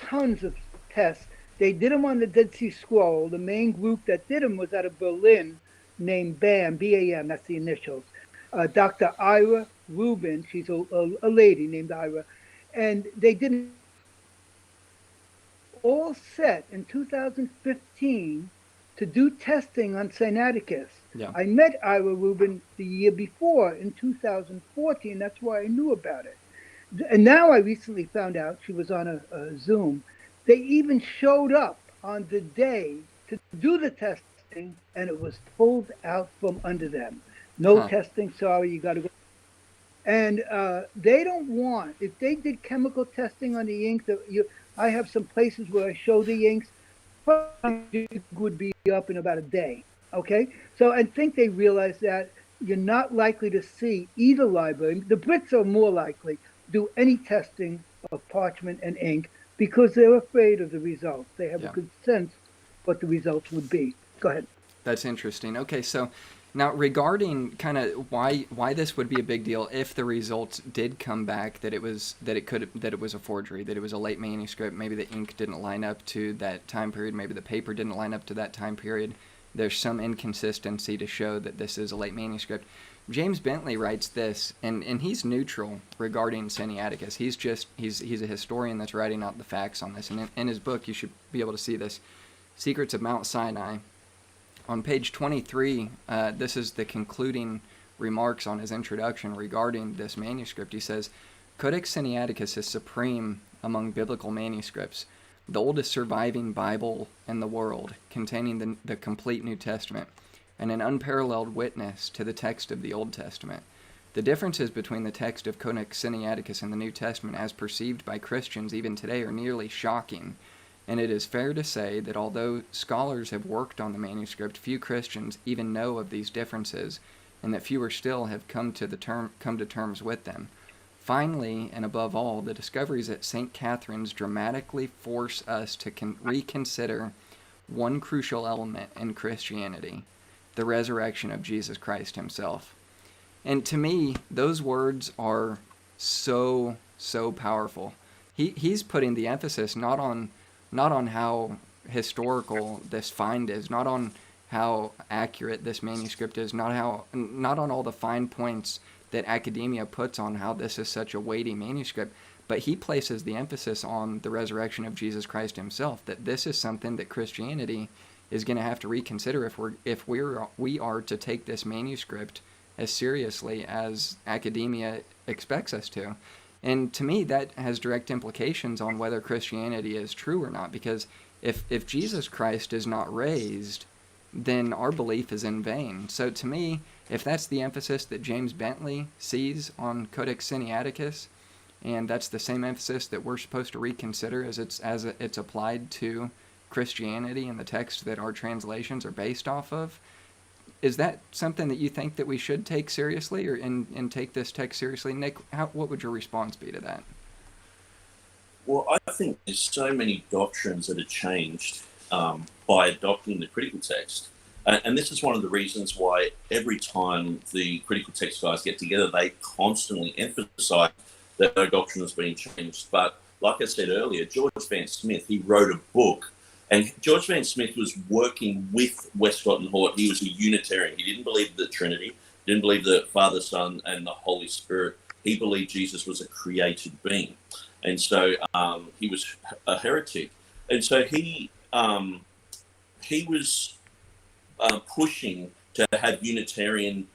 tons of tests. They did them on the Dead Sea Scroll. The main group that did them was out of Berlin, named BAM, B-A-M, that's the initials. Dr. Ira Rubin, she's a lady named Ira, and they did all set in 2015 to do testing on Siniaticus. Yeah. I met Ira Rubin the year before in 2014. That's why I knew about it. And now I recently found out, she was on a Zoom, they even showed up on the day to do the testing, and it was pulled out from under them. No testing, sorry, you got to go. And they don't want, if they did chemical testing on the ink, I have some places where I show the inks, would be up in about a day, okay? So I think they realize that you're not likely to see either library. The Brits are more likely do any testing of parchment and ink because they're afraid of the results. They have a good sense what the results would be. Go ahead. That's interesting. Okay, so now regarding kind of why this would be a big deal if the results did come back that it was a forgery, that it was a late manuscript, maybe the ink didn't line up to that time period, maybe the paper didn't line up to that time period. There's some inconsistency to show that this is a late manuscript. James Bentley writes this, and he's neutral regarding Siniaticus. He's a historian that's writing out the facts on this. And in his book, you should be able to see this, Secrets of Mount Sinai. On page 23, this is the concluding remarks on his introduction regarding this manuscript. He says, Codex Siniaticus is supreme among biblical manuscripts, the oldest surviving Bible in the world, containing the complete New Testament, and an unparalleled witness to the text of the Old Testament. The differences between the text of Codex Siniaticus and the New Testament as perceived by Christians even today are nearly shocking, and it is fair to say that although scholars have worked on the manuscript, few Christians even know of these differences, and that fewer still have come to terms with them. Finally, and above all, the discoveries at St. Catherine's dramatically force us to reconsider one crucial element in Christianity, the resurrection of Jesus Christ himself. And to me, those words are so powerful. He's putting the emphasis not on how historical this find is, not on how accurate this manuscript is, not on all the fine points that academia puts on how this is such a weighty manuscript, but he places the emphasis on the resurrection of Jesus Christ himself, that this is something that Christianity is going to have to reconsider if we are to take this manuscript as seriously as academia expects us to. And to me, that has direct implications on whether Christianity is true or not, because if Jesus Christ is not raised, then our belief is in vain. So to me, if that's the emphasis that James Bentley sees on Codex Siniaticus, and that's the same emphasis that we're supposed to reconsider as it's applied to Christianity and the text that our translations are based off of, is that something that you think that we should take seriously, or and take this text seriously? Nick, what would your response be to that? Well, I think there's so many doctrines that are changed by adopting the critical text. And this is one of the reasons why every time the critical text guys get together, they constantly emphasize that no doctrine has been changed. But like I said earlier, George Van Smith, he wrote a book, and George Van Smith was working with Westcott and Hort. He was a Unitarian. He didn't believe the Trinity, didn't believe the Father, Son, and the Holy Spirit. He believed Jesus was a created being. And so he was a heretic. And so he was pushing to have Unitarian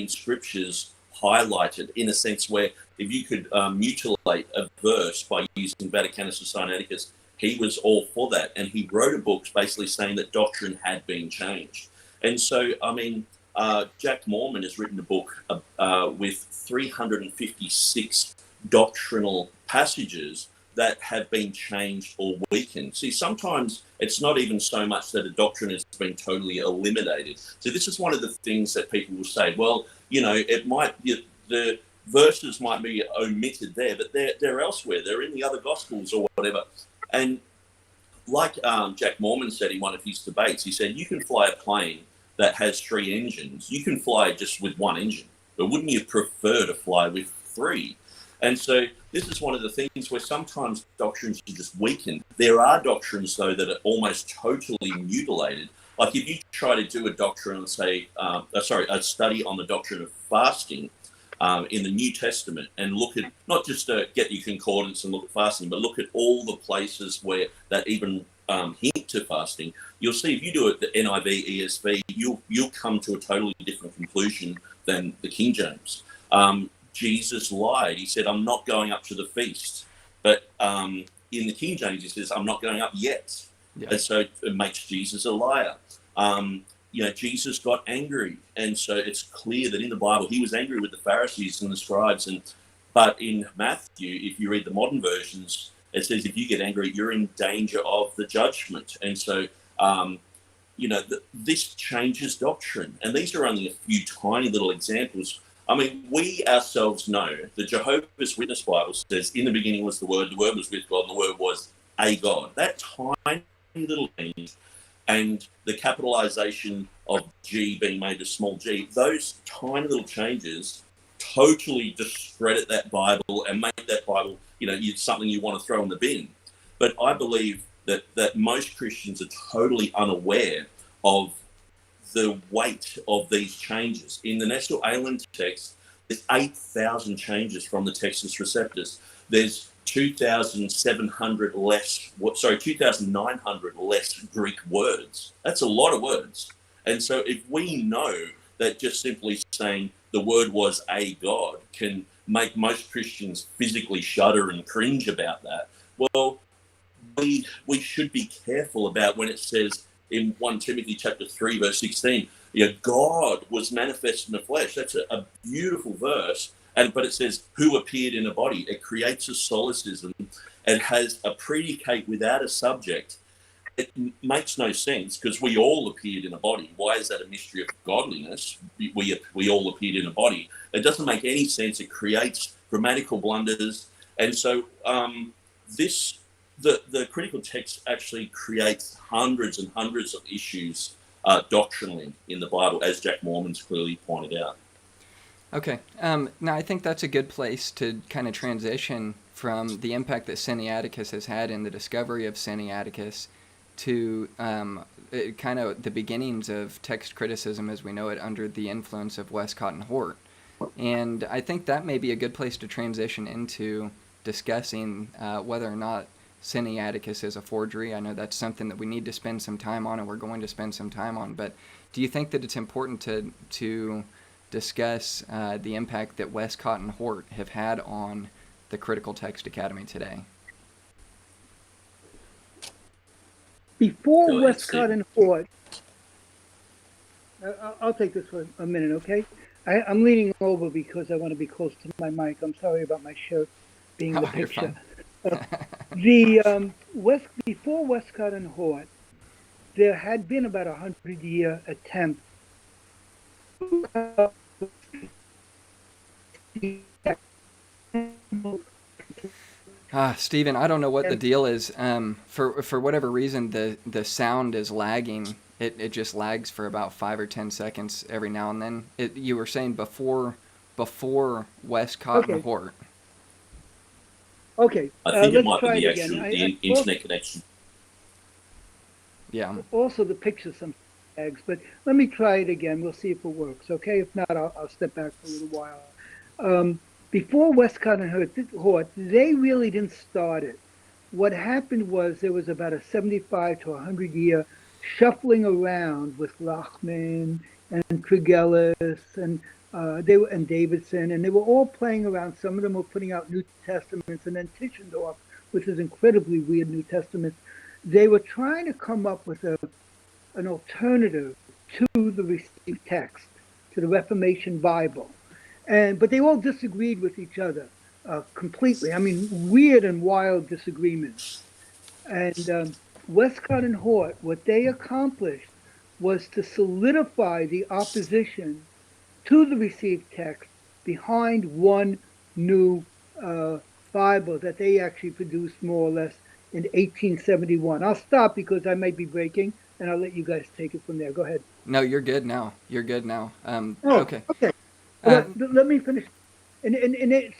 scriptures highlighted, in a sense where if you could mutilate a verse by using Vaticanus or Siniaticus, he was all for that. And he wrote a book basically saying that doctrine had been changed. And so, I mean, Jack Mormon has written a book with 356 doctrinal passages that have been changed or weakened. See, sometimes it's not even so much that a doctrine has been totally eliminated. So this is one of the things that people will say, well, you know, it might, the verses might be omitted there, but they're elsewhere. They're in the other Gospels or whatever. And like Jack Mormon said in one of his debates, he said, you can fly a plane that has 3 engines. You can fly just with 1 engine, but wouldn't you prefer to fly with 3? And so this is one of the things where sometimes doctrines are just weakened. There are doctrines, though, that are almost totally mutilated. Like if you try to do a doctrine, say, a study on the doctrine of fasting in the New Testament, and look at, not just get your concordance and look at fasting, but look at all the places where that even hint to fasting, you'll see if you do it the NIV, ESV, you'll come to a totally different conclusion than the King James. Jesus lied. He said, I'm not going up to the feast. But in the King James, he says, I'm not going up yet. Yeah. And so it makes Jesus a liar. You know, Jesus got angry. And so it's clear that in the Bible, he was angry with the Pharisees and the scribes. But in Matthew, if you read the modern versions, it says if you get angry, you're in danger of the judgment. And so, you know, this changes doctrine. And these are only a few tiny little examples. I mean, we ourselves know the Jehovah's Witness Bible says, in the beginning was the Word was with God, and the Word was a God. That tiny little thing, and the capitalization of G being made a small g, those tiny little changes totally discredit that Bible and make that Bible, you know, something you want to throw in the bin. But I believe that most Christians are totally unaware of the weight of these changes. In the National Alien text, there's 8,000 changes from the Textus Receptus. There's 2,900 less Greek words. That's a lot of words. And so if we know that just simply saying the word was a God can make most Christians physically shudder and cringe about that, well, we should be careful about when it says in 1 Timothy chapter 3, verse 16, God was manifest in the flesh. That's a beautiful verse. But it says, who appeared in a body. It creates a solecism. It has a predicate without a subject. It makes no sense because we all appeared in a body. Why is that a mystery of godliness? We all appeared in a body. It doesn't make any sense. It creates grammatical blunders. And so the critical text actually creates hundreds and hundreds of issues doctrinally in the Bible, as Jack Mormon's clearly pointed out. Okay. Now, I think that's a good place to kind of transition from the impact that Siniaticus has had in the discovery of Siniaticus to kind of the beginnings of text criticism as we know it under the influence of Westcott and Hort. And I think that may be a good place to transition into discussing whether or not Siniaticus is a forgery. I know that's something that we need to spend some time on, and we're going to spend some time on. But do you think that it's important to discuss the impact that Westcott and Hort have had on the Critical Text Academy today? Before Go ahead, Westcott Steve. and Hort, I'll take this for a minute, okay? I'm leaning over because I want to be close to my mic. I'm sorry about my shirt being in the You're picture. fine. Before Westcott and Hort, there had been about 100-year attempt. Stephen, I don't know what the deal is. For whatever reason, the sound is lagging. It just lags for about 5 or 10 seconds every now and then. You were saying before Westcott and Hort. Okay, I think it let's might try be it the again. actual the internet connection. Yeah. Also, the picture some lags, but let me try it again. We'll see if it works, okay? If not, I'll step back for a little while. Before Westcott and Hort, they really didn't start it. What happened was there was about a 75 to 100-year shuffling around with Lachman and Tregelles and Davidson, and they were all playing around. Some of them were putting out New Testaments, and then Tischendorf, which is incredibly weird New Testament. They were trying to come up with an alternative to the received text, to the Reformation Bible. But they all disagreed with each other completely. I mean, weird and wild disagreements. And Westcott and Hort, what they accomplished was to solidify the opposition to the received text behind one new Bible that they actually produced more or less in 1871. I'll stop because I might be breaking, and I'll let you guys take it from there. Go ahead. No, you're good now. Okay. Okay. Let me finish.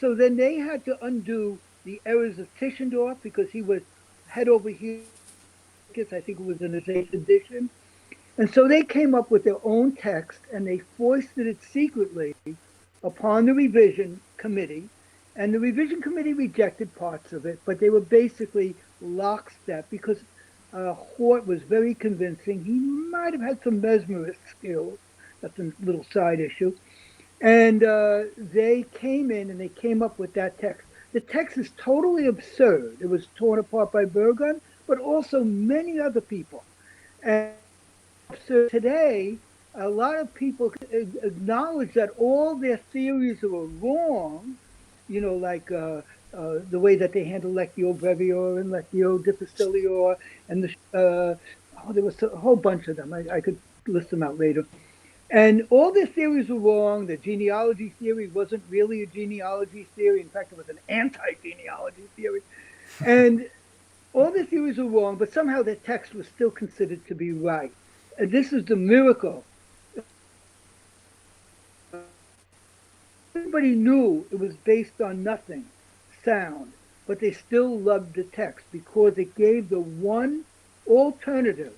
So then they had to undo the errors of Tischendorf because he was head over here. I think it was in his 8th edition. And so they came up with their own text, and they foisted it secretly upon the revision committee. And the revision committee rejected parts of it, but they were basically lockstep because Hort was very convincing. He might have had some mesmerist skills. That's a little side issue. And they came in and they came up with that text. The text is totally absurd. It was torn apart by Burgon, but also many other people. And so today, a lot of people acknowledge that all their theories were wrong, you know, like the way that they handle Lectio Brevior and Lectio Difficilior, and there was a whole bunch of them. I could list them out later. And all their theories were wrong. The genealogy theory wasn't really a genealogy theory. In fact, it was an anti-genealogy theory. And all the theories were wrong, but somehow the text was still considered to be right. And this is the miracle. Everybody knew it was based on nothing sound, but they still loved the text because it gave the one alternative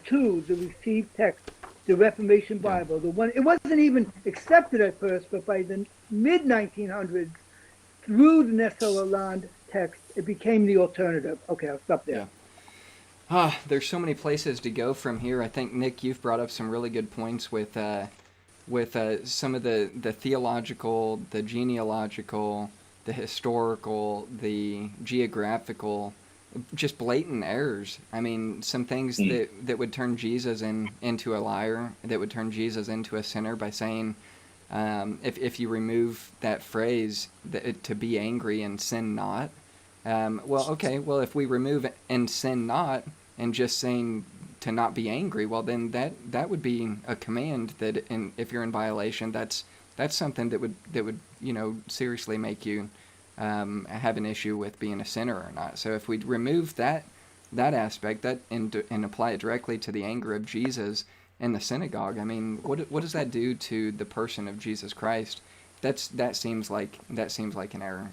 to the received text, the Reformation Bible. The one, it wasn't even accepted at first, but by the mid-1900s, through the Nestor-Lalande text, it became the alternative. Okay, I'll stop there. Yeah. There's so many places to go from here. I think, Nick, you've brought up some really good points with some of the theological, the genealogical, the historical, the geographical, just blatant errors. I mean, some things that would turn Jesus into a liar, that would turn Jesus into a sinner by saying, if you remove that phrase, to be angry and sin not, if we remove and sin not and just saying to not be angry, well, then that would be a command that, if you're in violation, that's something that would seriously make you have an issue with being a sinner or not. So if we remove that aspect and apply it directly to the anger of Jesus in the synagogue, I mean, what does that do to the person of Jesus Christ? That seems like an error.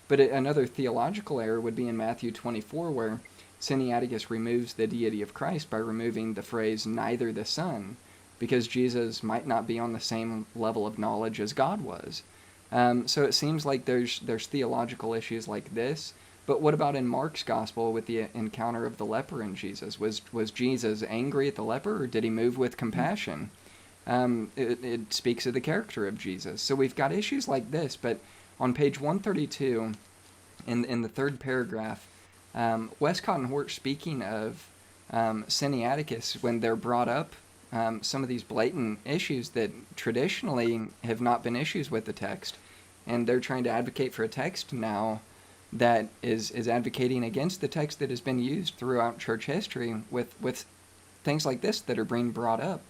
But another theological error would be in Matthew 24, where Siniaticus removes the deity of Christ by removing the phrase "neither the Son," because Jesus might not be on the same level of knowledge as God was. So it seems like there's theological issues like this But what about in Mark's gospel with the encounter of the leper and Jesus? Was Jesus angry at the leper, or did he move with compassion? It speaks of the character of Jesus. So we've got issues like this, but on page 132, in the third paragraph, Westcott and Hort, speaking of Siniaticus, when they're brought up some of these blatant issues that traditionally have not been issues with the text, and they're trying to advocate for a text now that is advocating against the text that has been used throughout church history with things like this that are being brought up.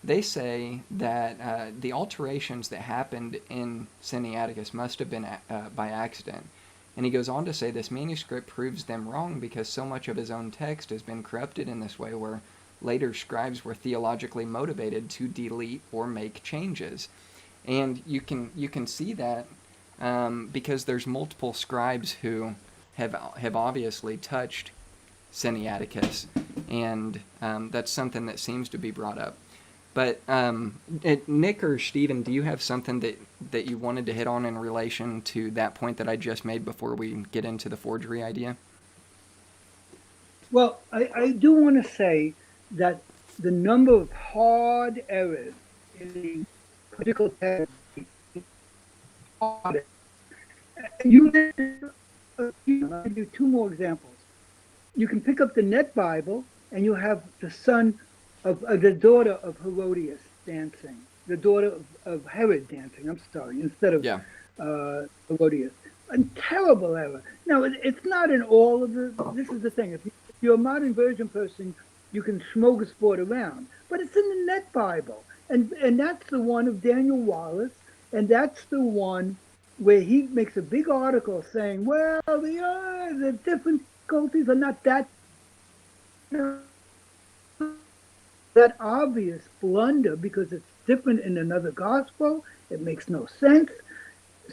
They say that the alterations that happened in Siniaticus must have been by accident. And he goes on to say this manuscript proves them wrong because so much of his own text has been corrupted in this way, where later scribes were theologically motivated to delete or make changes. And you can see that because there's multiple scribes who have obviously touched Siniaticus, and that's something that seems to be brought up. But Nick or Stephen, do you have something that you wanted to hit on in relation to that point that I just made before we get into the forgery idea? Well, I do want to say that the number of hard errors in the critical text is hard. You I'll give you two more examples. You can pick up the Net Bible, and you have the son of the daughter of Herodias dancing, the daughter of Herod dancing. I'm sorry, instead of Herodias. A terrible error. Now, it's not in all of the. This is the thing. If you're a modern version person, you can smorgasbord around, but it's in the Net Bible, and that's the one of Daniel Wallace, and that's the one where he makes a big article saying, well, the difficulties are not that obvious blunder because it's different in another gospel. It makes no sense.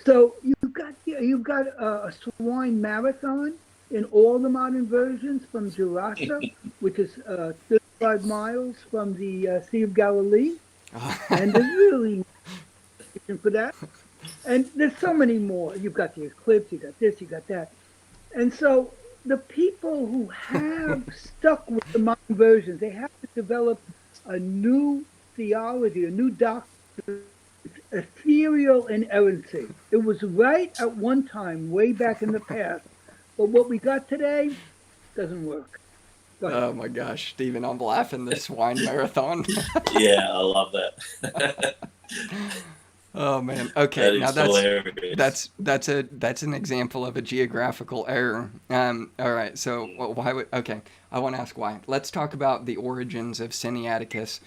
So you've got a swine marathon in all the modern versions from Gerasa, which is 35 miles from the Sea of Galilee, and there's really no reason for that. And there's so many more. You've got the Eclipse, you got this, you got that. And so the people who have stuck with the modern versions, they have to develop a new theology, a new doctrine, ethereal inerrancy. It was right at one time, way back in the past, but what we got today doesn't work. Oh my gosh, Stephen, I'm laughing this swine marathon. Yeah, I love that. Oh man. Okay, now hilarious. that's an example of a geographical error. All right. So why would? Okay, I want to ask why. Let's talk about the origins of Siniaticus,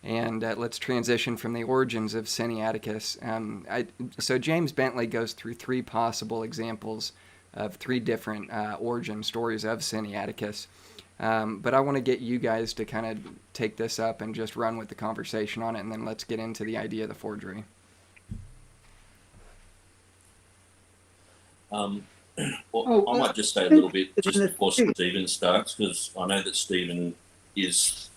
and let's transition from the origins of Siniaticus. So James Bentley goes through three possible examples of three different origin stories of Siniaticus. But I want to get you guys to kind of take this up and just run with the conversation on it, and then let's get into the idea of the forgery. I might just say a little bit just before Stephen starts, because I know that Stephen is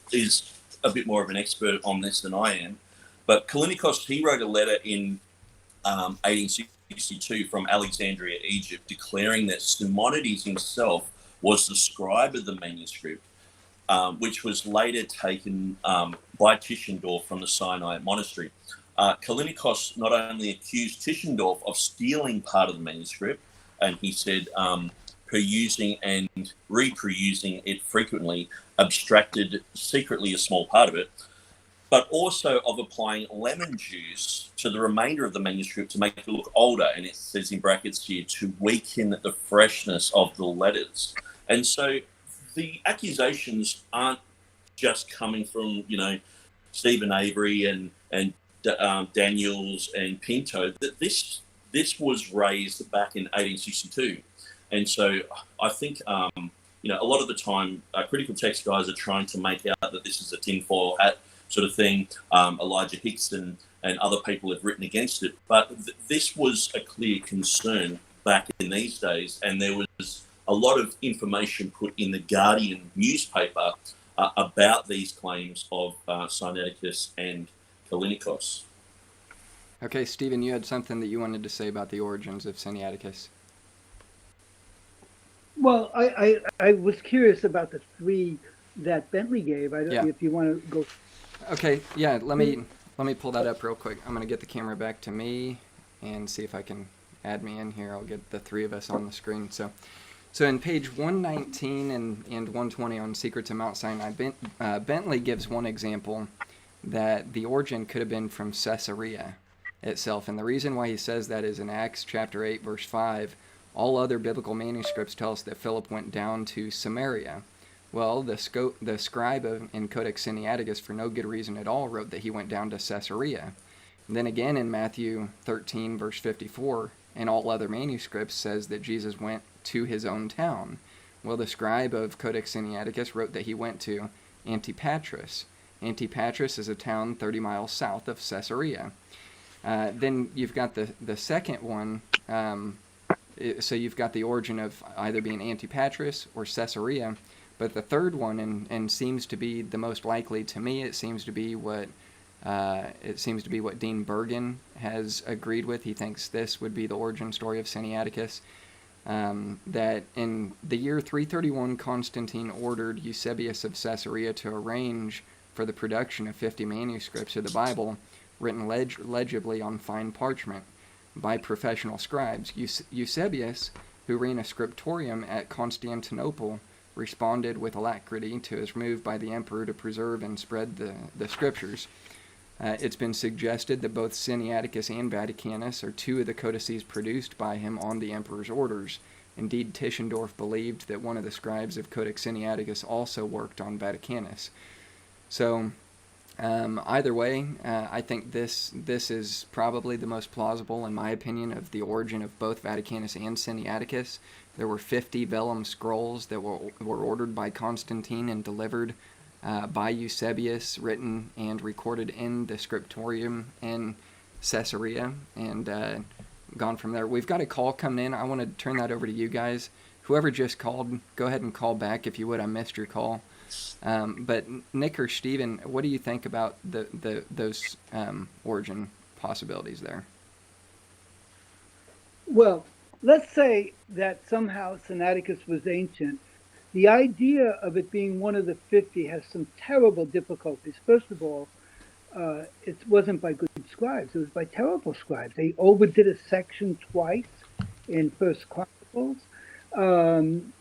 a bit more of an expert on this than I am. But Callinicos, he wrote a letter in 1862 from Alexandria, Egypt, declaring that Simonides himself was the scribe of the manuscript, which was later taken by Tischendorf from the Sinai monastery. Callinicos not only accused Tischendorf of stealing part of the manuscript, and he said perusing and reperusing it frequently abstracted secretly a small part of it, but also of applying lemon juice to the remainder of the manuscript to make it look older, and it says in brackets here, to weaken the freshness of the letters. And so the accusations aren't just coming from, Stephen Avery and Daniels and Pinto. That this was raised back in 1862. And so I think, a lot of the time, critical text guys are trying to make out that this is a tinfoil hat sort of thing. Elijah Hickson and other people have written against it. But this was a clear concern back in these days. And there was a lot of information put in the Guardian newspaper about these claims of Siniaticus and Callinicos. Okay, Stephen, you had something that you wanted to say about the origins of Siniaticus. Well, I was curious about the three that Bentley gave. I don't Yeah. if you want to go. Okay, yeah, let me pull that up real quick. I'm going to get the camera back to me and see if I can add me in here. I'll get the three of us on the screen. So in page 119 and 120 on Secrets of Mount Sinai, Bentley gives one example that the origin could have been from Caesarea itself. And the reason why he says that is in Acts chapter 8, verse 5, all other biblical manuscripts tell us that Philip went down to Samaria. Well, the scribe in Codex Siniaticus, for no good reason at all, wrote that he went down to Caesarea. And then again in Matthew 13, verse 54, and all other manuscripts says that Jesus went to his own town. Well, the scribe of Codex Siniaticus wrote that he went to Antipatris. Antipatris is a town 30 miles south of Caesarea. Then you've got the second one. So you've got the origin of either being Antipatris or Caesarea. But the third one, and seems to be the most likely to me, it seems to be what Dean Bergen has agreed with. He thinks this would be the origin story of Siniaticus. That in the year 331, Constantine ordered Eusebius of Caesarea to arrange for the production of 50 manuscripts of the Bible, written legibly on fine parchment by professional scribes. Eusebius, who ran a scriptorium at Constantinople, responded with alacrity to his move by the emperor to preserve and spread the scriptures. It's been suggested that both Siniaticus and Vaticanus are two of the codices produced by him on the emperor's orders. Indeed, Tischendorf believed that one of the scribes of Codex Siniaticus also worked on Vaticanus. So, either way, I think this is probably the most plausible, in my opinion, of the origin of both Vaticanus and Siniaticus. There were 50 vellum scrolls that were ordered by Constantine and delivered by Eusebius, written and recorded in the scriptorium in Caesarea, and gone from there. We've got a call coming in. I want to turn that over to you guys. Whoever just called, go ahead and call back if you would. I missed your call. But Nick or Steven, what do you think about those origin possibilities there? Well, let's say that somehow Siniaticus was ancient. The idea of it being one of the 50 has some terrible difficulties. First of all, it wasn't by good scribes. It was by terrible scribes. They overdid a section twice in First Chronicles.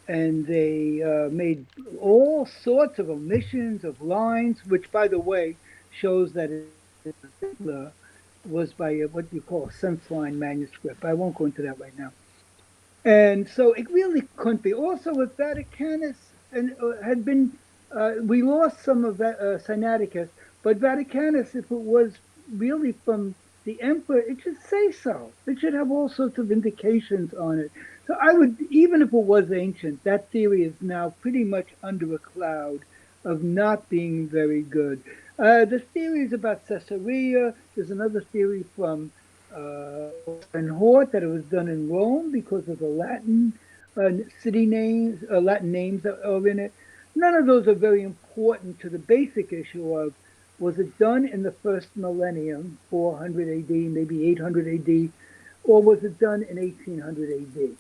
And they made all sorts of omissions of lines, which, by the way, shows that it was by what you call a sense line manuscript. I won't go into that right now. And so it really couldn't be. Also, if Vaticanus had been, we lost some of Siniaticus, but Vaticanus, if it was really from the emperor, it should say so. It should have all sorts of indications on it. So I would, even if it was ancient, that theory is now pretty much under a cloud of not being very good. The theories about Caesarea, there's another theory from Hort that it was done in Rome because of the Latin city names, Latin names that are in it. None of those are very important to the basic issue of, was it done in the first millennium, 400 AD, maybe 800 AD, or was it done in 1800 AD?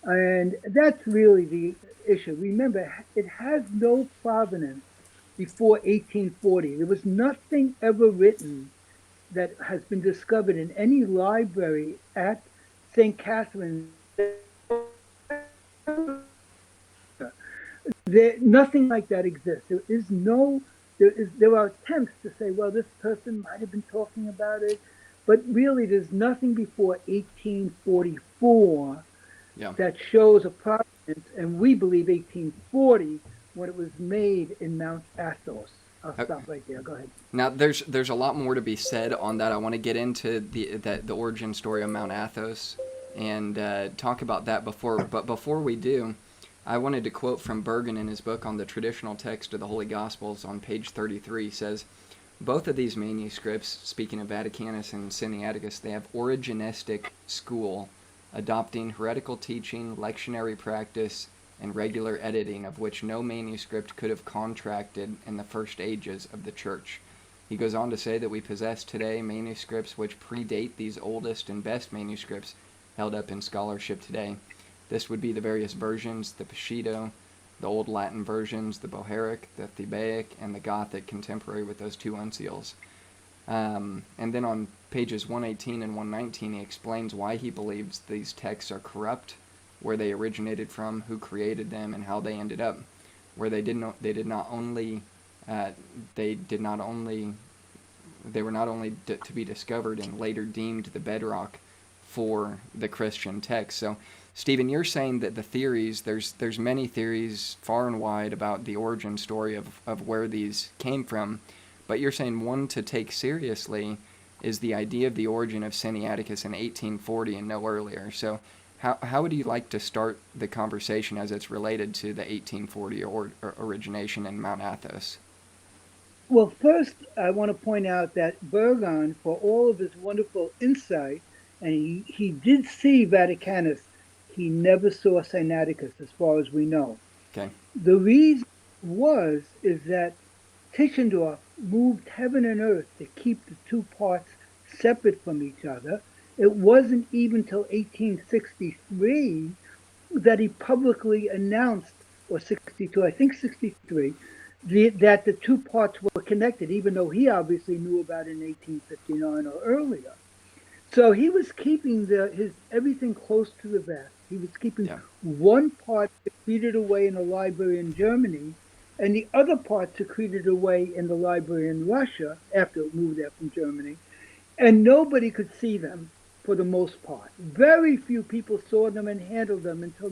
And that's really the issue. Remember, it has no provenance before 1840. There was nothing ever written that has been discovered in any library at St. Catherine. Nothing like that exists. There are attempts to say, well, this person might have been talking about it, but really there's nothing before 1844 that shows a provenance, and we believe 1840 when it was made in Mount Athos. I'll stop right there. Go ahead. Now, there's a lot more to be said on that. I want to get into the origin story of Mount Athos and talk about that before. But before we do, I wanted to quote from Bergen in his book on the traditional text of the Holy Gospels on page 33. He says, both of these manuscripts, speaking of Vaticanus and Siniaticus, they have originistic school, adopting heretical teaching, lectionary practice, and regular editing, of which no manuscript could have contracted in the first ages of the Church. He goes on to say that we possess today manuscripts which predate these oldest and best manuscripts held up in scholarship today. This would be the various versions, the Peshitta, the Old Latin versions, the Bohairic, the Thebaic, and the Gothic contemporary with those two uncials. And then on pages 118 and 119, he explains why he believes these texts are corrupt, where they originated from, who created them, and how they ended up where they were not only to be discovered and later deemed the bedrock for the Christian text. So, Stephen, you're saying that the theories, there's many theories far and wide about the origin story of where these came from, but you're saying one to take seriously is the idea of the origin of Siniaticus in 1840 and no earlier. So how would you like to start the conversation as it's related to the 1840 origination in Mount Athos? Well, first, I want to point out that Erhman, for all of his wonderful insight, and he did see Vaticanus, he never saw Siniaticus, as far as we know. Okay. The reason is that Tischendorf moved heaven and earth to keep the two parts separate from each other. It wasn't even till 1863 that he publicly announced, or 62, I think 63, that the two parts were connected, even though he obviously knew about it in 1859 or earlier. So he was keeping his everything close to the vest. He was keeping one part secreted away in a library in Germany, and the other part secreted away in the library in Russia after it moved there from Germany. And nobody could see them for the most part. Very few people saw them and handled them until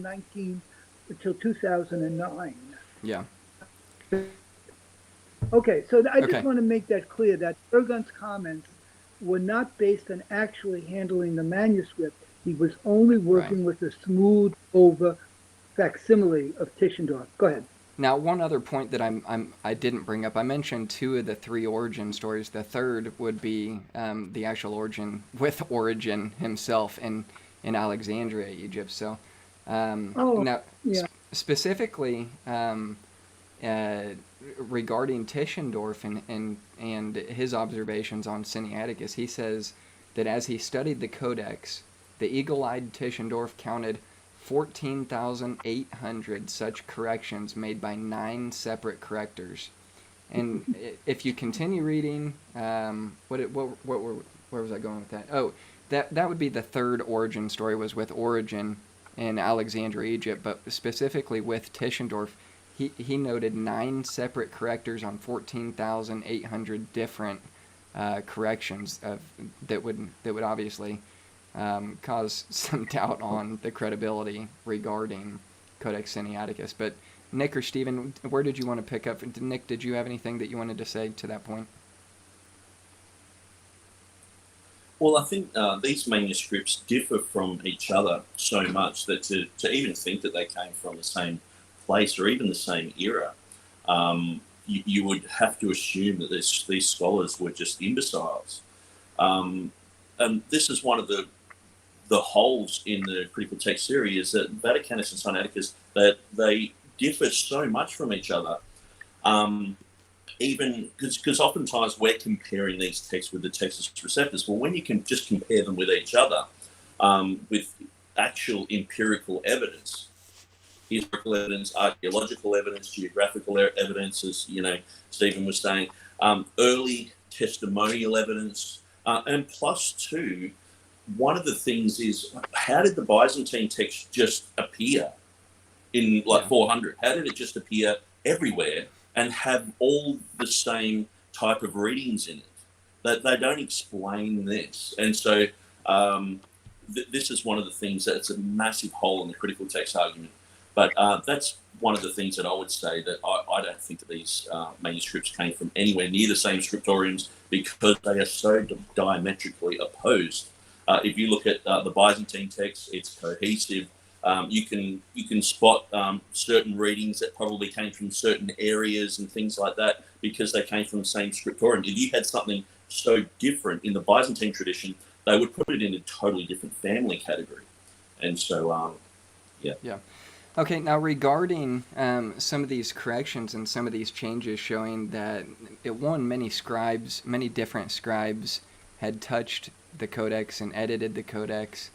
2009. Yeah. Okay, so I just want to make that clear, that Erhman's comments were not based on actually handling the manuscript. He was only working with a smooth over facsimile of Tischendorf. Go ahead. Now, one other point that I didn't bring up, I mentioned two of the three origin stories. The third would be the actual origin with Origen himself in Alexandria, Egypt. So specifically regarding Tischendorf and his observations on Siniaticus, he says that as he studied the Codex, the eagle-eyed Tischendorf counted 14,800 such corrections made by 9 separate correctors. And if you continue reading, where was I going with that? Oh, that would be the third origin story, was with Origen in Alexandria, Egypt, but specifically with Tischendorf, he noted 9 separate correctors on 14,800 different corrections that would obviously cause some doubt on the credibility regarding Codex Siniaticus. But Nick or Stephen, where did you want to pick up? Nick, did you have anything that you wanted to say to that point? Well, I think these manuscripts differ from each other so much that to even think that they came from the same place or even the same era, you would have to assume that these scholars were just imbeciles. And this is one of the holes in the critical text theory, is that Vaticanus and Siniaticus, that they differ so much from each other. Even because oftentimes we're comparing these texts with the Textus Receptus. Well, when you can just compare them with each other, with actual empirical evidence, historical evidence, archaeological evidence, geographical evidence, as Stephen was saying, early testimonial evidence, and plus two, one of the things is, how did the Byzantine text just appear in 400? How did it just appear everywhere and have all the same type of readings in it? That they don't explain this. And so this is one of the things that's a massive hole in the critical text argument. But that's one of the things that I would say, that I don't think that these manuscripts came from anywhere near the same scriptoriums, because they are so diametrically opposed. If you look at the Byzantine text, it's cohesive. You can spot certain readings that probably came from certain areas and things like that, because they came from the same scriptorium. If you had something so different in the Byzantine tradition, they would put it in a totally different family category. And so, Yeah. Okay, now regarding some of these corrections and some of these changes, showing that many different scribes had touched the Codex and edited the Codex.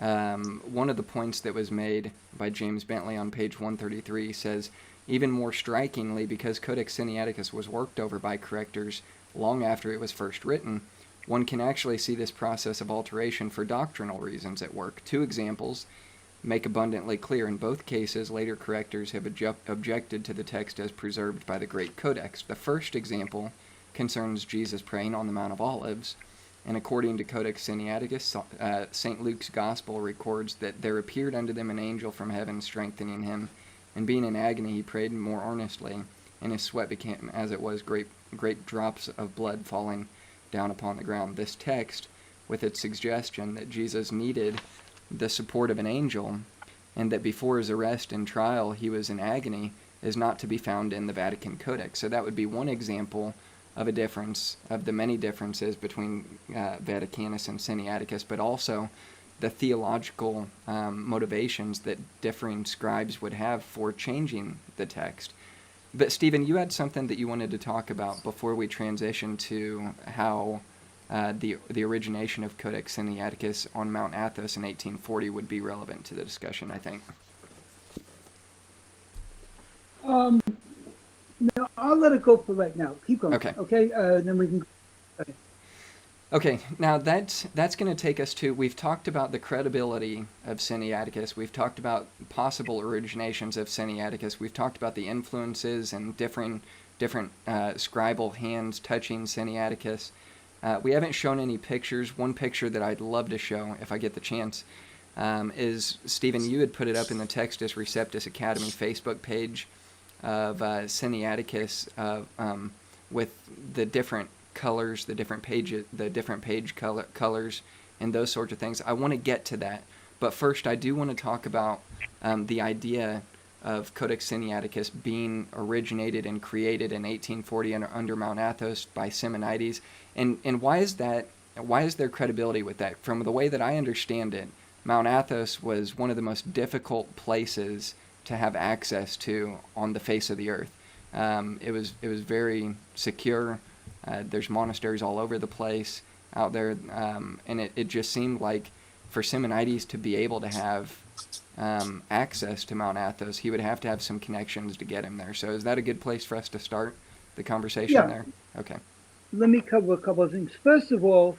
one of the points that was made by James Bentley on page 133 says, even more strikingly, because Codex Siniaticus was worked over by correctors long after it was first written, one can actually see this process of alteration for doctrinal reasons at work. Two examples make abundantly clear. In both cases, later correctors have objected to the text as preserved by the Great Codex. The first example concerns Jesus praying on the Mount of Olives, and according to Codex Siniaticus, St. Luke's Gospel records that there appeared unto them an angel from heaven strengthening him, and being in agony he prayed more earnestly, and his sweat became, as it was, great drops of blood falling down upon the ground. This text, with its suggestion that Jesus needed the support of an angel, and that before his arrest and trial he was in agony, is not to be found in the Vatican Codex. So that would be one example of a difference, of the many differences between Vaticanus and Siniaticus, but also the theological motivations that differing scribes would have for changing the text. But Stephen, you had something that you wanted to talk about before we transition to how the origination of Codex Siniaticus on Mount Athos in 1840 would be relevant to the discussion, I think. No, I'll let it go for right now. Keep going. Okay. Okay. Then we can. Okay. Okay, now that's going to take us to, we've talked about the credibility of Siniaticus, we've talked about possible originations of Siniaticus, we've talked about the influences and different scribal hands touching Siniaticus. We haven't shown any pictures. One picture that I'd love to show, if I get the chance, is, Stephen, you had put it up in the Textus Receptus Academy Facebook page of Siniaticus with the different colors, the different page colors, and those sorts of things. I want to get to that, but first I do want to talk about the idea of Codex Siniaticus being originated and created in 1840 under Mount Athos by Simonides, and why is there credibility with that? From the way that I understand it, Mount Athos was one of the most difficult places to have access to on the face of the earth. It was very secure. There's monasteries all over the place out there, and it just seemed like for Simonides to be able to have access to Mount Athos, he would have to have some connections to get him there. So is that a good place for us to start the conversation there? Okay. Let me cover a couple of things. First of all,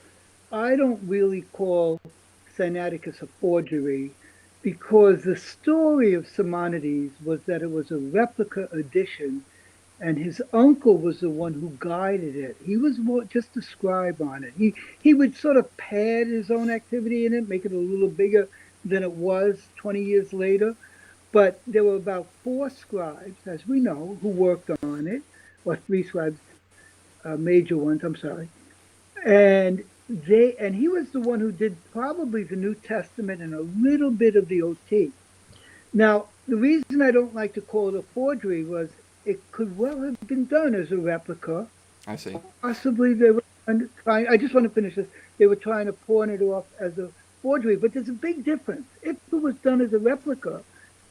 I don't really call Siniaticus a forgery, because the story of Simonides was that it was a replica edition, and his uncle was the one who guided it. He was more just a scribe on it. He would sort of pad his own activity in it, make it a little bigger than it was 20 years later. But there were about 4 scribes, as we know, who worked on it, or 3 scribes, major ones, I'm sorry. And he was the one who did probably the New Testament and a little bit of the OT. Now, the reason I don't like to call it a forgery was it could well have been done as a replica. I see. Possibly they were trying, I just want to finish this, they were trying to pawn it off as a forgery, but there's a big difference. If it was done as a replica,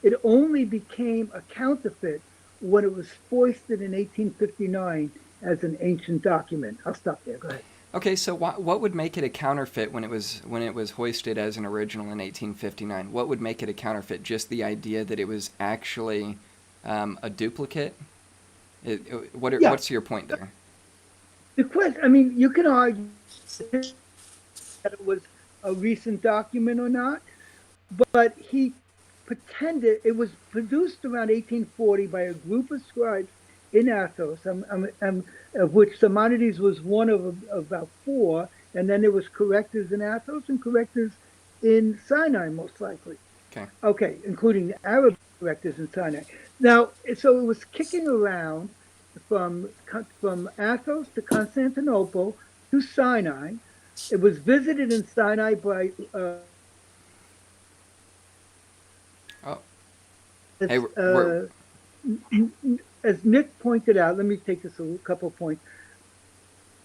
it only became a counterfeit when it was foisted in 1859 as an ancient document. I'll stop there, go ahead. Okay, so what would make it a counterfeit when it was hoisted as an original in 1859? What would make it a counterfeit? Just the idea that it was actually a duplicate? What's your point there? The question, I mean, you can argue that it was a recent document or not, but he pretended it was produced around 1840 by a group of scribes in Athos, of which Simonides was one of about 4, and then there was correctors in Athos and correctors in Sinai, most likely. Okay, including the Arab correctors in Sinai. Now, so it was kicking around from Athos to Constantinople to Sinai. It was visited in Sinai by as Nick pointed out, let me take this a couple of points.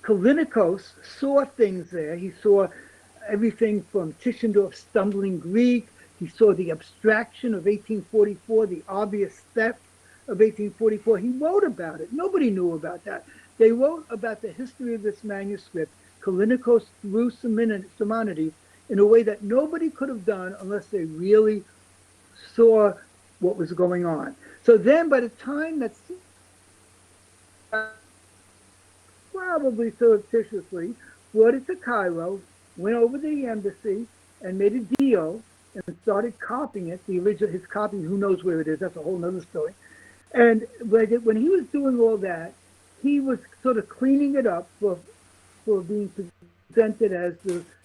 Callinicos saw things there. He saw everything from Tischendorf's stumbling Greek. He saw the abstraction of 1844, the obvious theft of 1844. He wrote about it. Nobody knew about that. They wrote about the history of this manuscript. Callinicos, through Simonides, in a way that nobody could have done unless they really saw what was going on. So then by the time that probably surreptitiously brought it to Cairo, went over to the embassy and made a deal and started copying it, the original, his copy, who knows where it is, that's a whole nother story. And when he was doing all that, he was sort of cleaning it up for being presented as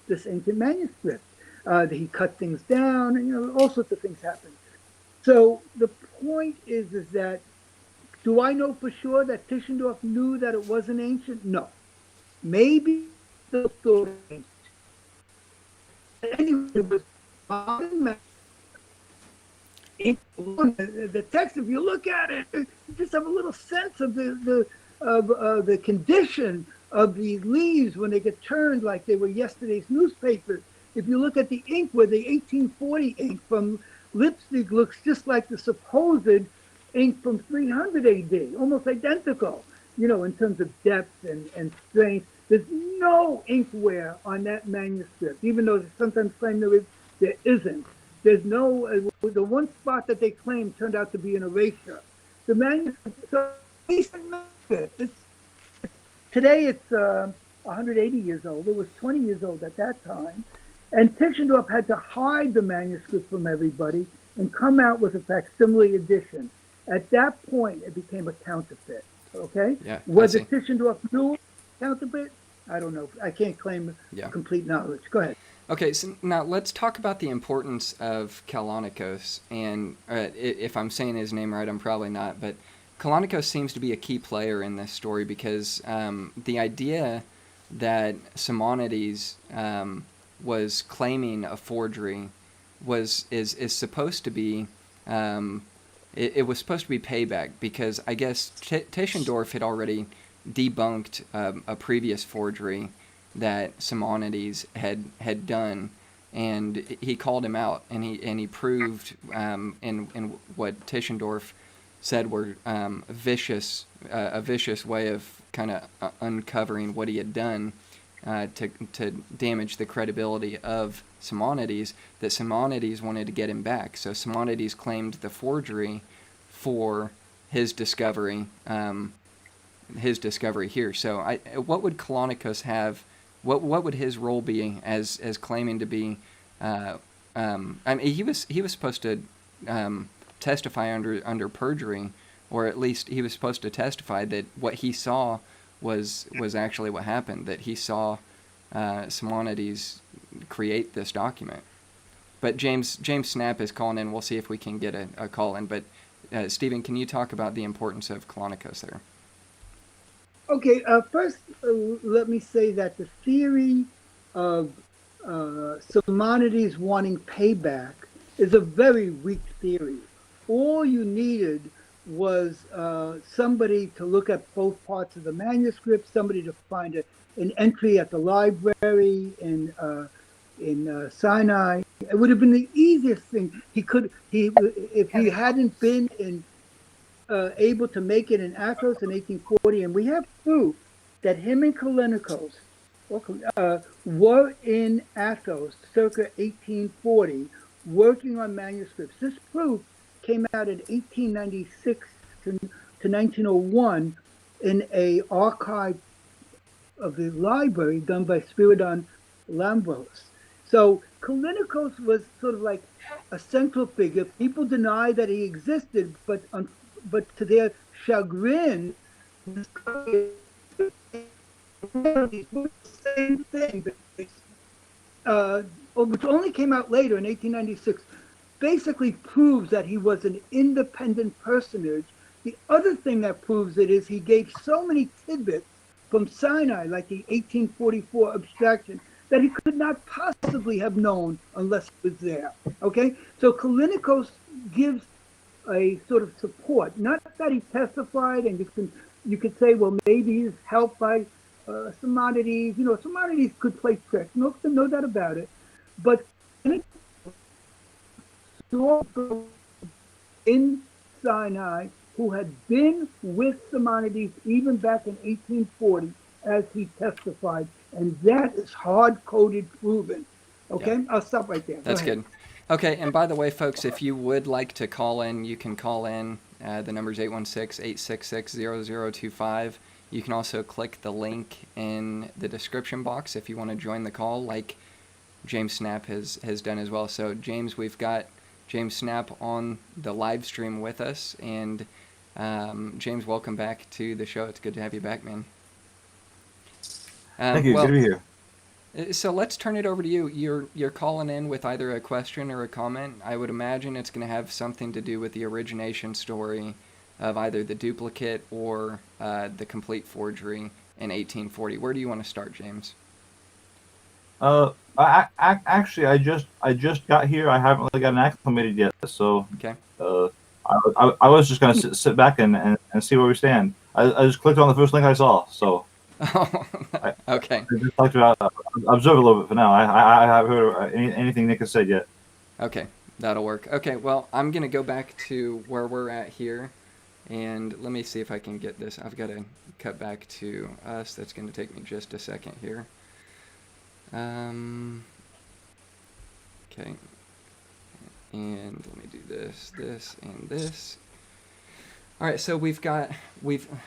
this ancient manuscript. He cut things down, and all sorts of things happened. So the point is that, do I know for sure that Tischendorf knew that it wasn't ancient? No. Maybe the story ancient. Anyway, it was modern. The text, if you look at it, you just have a little sense of the condition of the leaves when they get turned like they were yesterday's newspapers. If you look at the ink, where the 1840 ink from Lipstick looks just like the supposed ink from 300 AD, almost identical, in terms of depth and strength. There's no inkware on that manuscript, even though they sometimes claim there isn't. There's no, the one spot that they claim turned out to be an erasure. The manuscript, today it's 180 years old. It was 20 years old at that time. And Tischendorf had to hide the manuscript from everybody and come out with a facsimile edition. At that point, it became a counterfeit. Okay? Yeah, Was it Tischendorf knew counterfeit? I don't know. I can't claim complete knowledge. Go ahead. Okay, so now let's talk about the importance of Calonicos. And if I'm saying his name right, I'm probably not. But Calonicos seems to be a key player in this story because the idea that Simonides was claiming a forgery is supposed to be it was supposed to be payback, because I guess Tischendorf had already debunked a previous forgery that Simonides had done, and he called him out, and he proved in what Tischendorf said were a vicious way of kind of uncovering what he had done to damage the credibility of Simonides, that Simonides wanted to get him back. So Simonides claimed the forgery for his discovery here. So what would Calonicos have? What would his role be as claiming to be? I mean, he was supposed to testify under perjury, or at least he was supposed to testify that what he saw was actually what happened, that he saw Simonides create this document. But James Snap is calling in. We'll see if we can get a call in. But Stephen, can you talk about the importance of Calonicos there? Okay, first let me say that the theory of Simonides wanting payback is a very weak theory. All you needed was somebody to look at both parts of the manuscript, somebody to find an entry at the library in Sinai. It would have been the easiest thing. If he hadn't been able to make it in Athos in 1840, and we have proof that him and Calonicos were in Athos circa 1840 working on manuscripts. This proof came out in 1896 to 1901 in a archive of the library done by Spiridon Lambros. So Calonicos was sort of like a central figure. People deny that he existed, but to their chagrin, the same thing, which only came out later in 1896, basically proves that he was an independent personage. The other thing that proves it is he gave so many tidbits from Sinai, like the 1844 abstraction, that he could not possibly have known unless he was there. Okay? So Calonicos gives a sort of support. Not that he testified, and you could say, well, maybe he's helped by Simonides. Simonides could play tricks. No doubt about it. But in Sinai, who had been with Simonides even back in 1840, as he testified, and that is hard-coded proven. Okay, Yeah. I'll stop right there. That's Go ahead. good. Okay, and by the way, folks, if you would like to call in, you can call in. The number is 816-866-0025. You can also click the link in the description box if you want to join the call, like James Snap has done as well. So, James, we've got James Snap on the live stream with us. And, James, welcome back to the show. It's good to have you back, man. Thank you. Well, Good to be here. so let's turn it over to you. You're calling in with either a question or a comment. I would imagine it's going to have something to do with the origination story of either the duplicate or the complete forgery in 1840. Where do you want to start, James? Actually, I just got here. I haven't really gotten acclimated yet, so Okay. I was just gonna sit back and see where we stand. I just clicked on the first link I saw, so. Okay. I just like to observe a little bit for now. I haven't heard anything Nick has said yet. Okay, that'll work. Okay, well, I'm going to go back to where we're at here, and let me see if I can get this. I've got to cut back to us. That's going to take me just a second here. Okay, and let me do this, and this. All right, so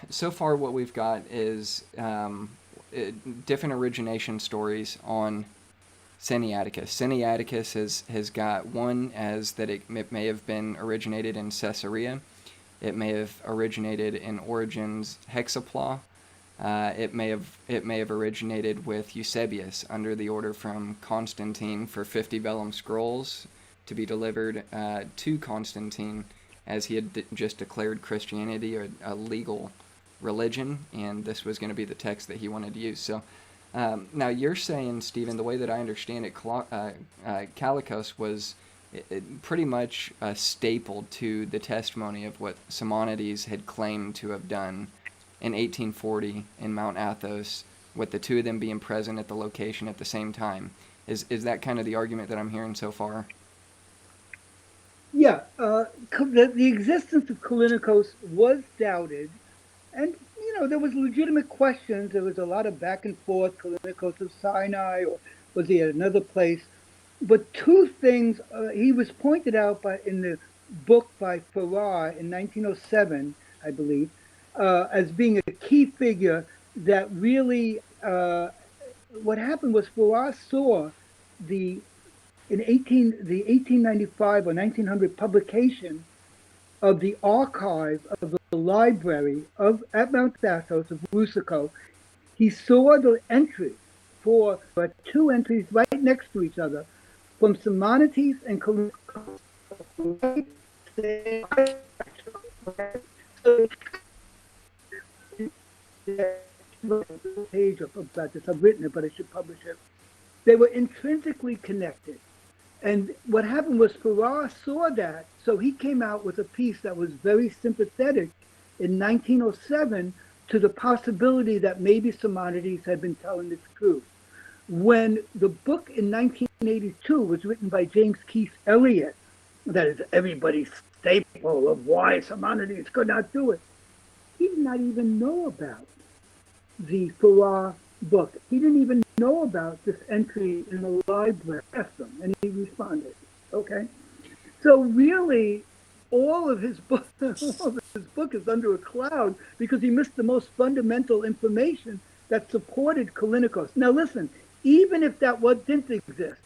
so far what we've got is different origination stories on Siniaticus. Siniaticus has got one as that it may have been originated in Caesarea. It may have originated in Origen's Hexapla. It may have originated with Eusebius under the order from Constantine for 50 vellum scrolls to be delivered to Constantine, as he had just declared Christianity a legal religion, and this was going to be the text that he wanted to use. So now you're saying, Stephen, the way that I understand it, Calicos was pretty much stapled to the testimony of what Simonides had claimed to have done in 1840 in Mount Athos, with the two of them being present at the location at the same time. Is that kind of the argument that I'm hearing so far? Yeah, the existence of Callinicos was doubted, and there was legitimate questions. There was a lot of back and forth. Callinicos of Sinai, or was he at another place? But two things he was pointed out in the book by Farrar in 1907, I believe, as being a key figure that really. What happened was Farrar saw the 1895 or 1900 publication of the archive of the library at Mount Athos of Rusico. He saw the entries for two entries right next to each other from Simonides and Callinicos. Page about this. I've written it, but I should publish it. They were intrinsically connected. And what happened was Farrar saw that, so he came out with a piece that was very sympathetic in 1907 to the possibility that maybe Simonides had been telling the truth. When the book in 1982 was written by James Keith Elliott, that is everybody's staple of why Simonides could not do it, he did not even know about the Farrar book. He didn't even know about this entry in the library. I asked him, and he responded. Okay, so really, all of his book is under a cloud because he missed the most fundamental information that supported Callinicos. Now, listen, even if that didn't exist,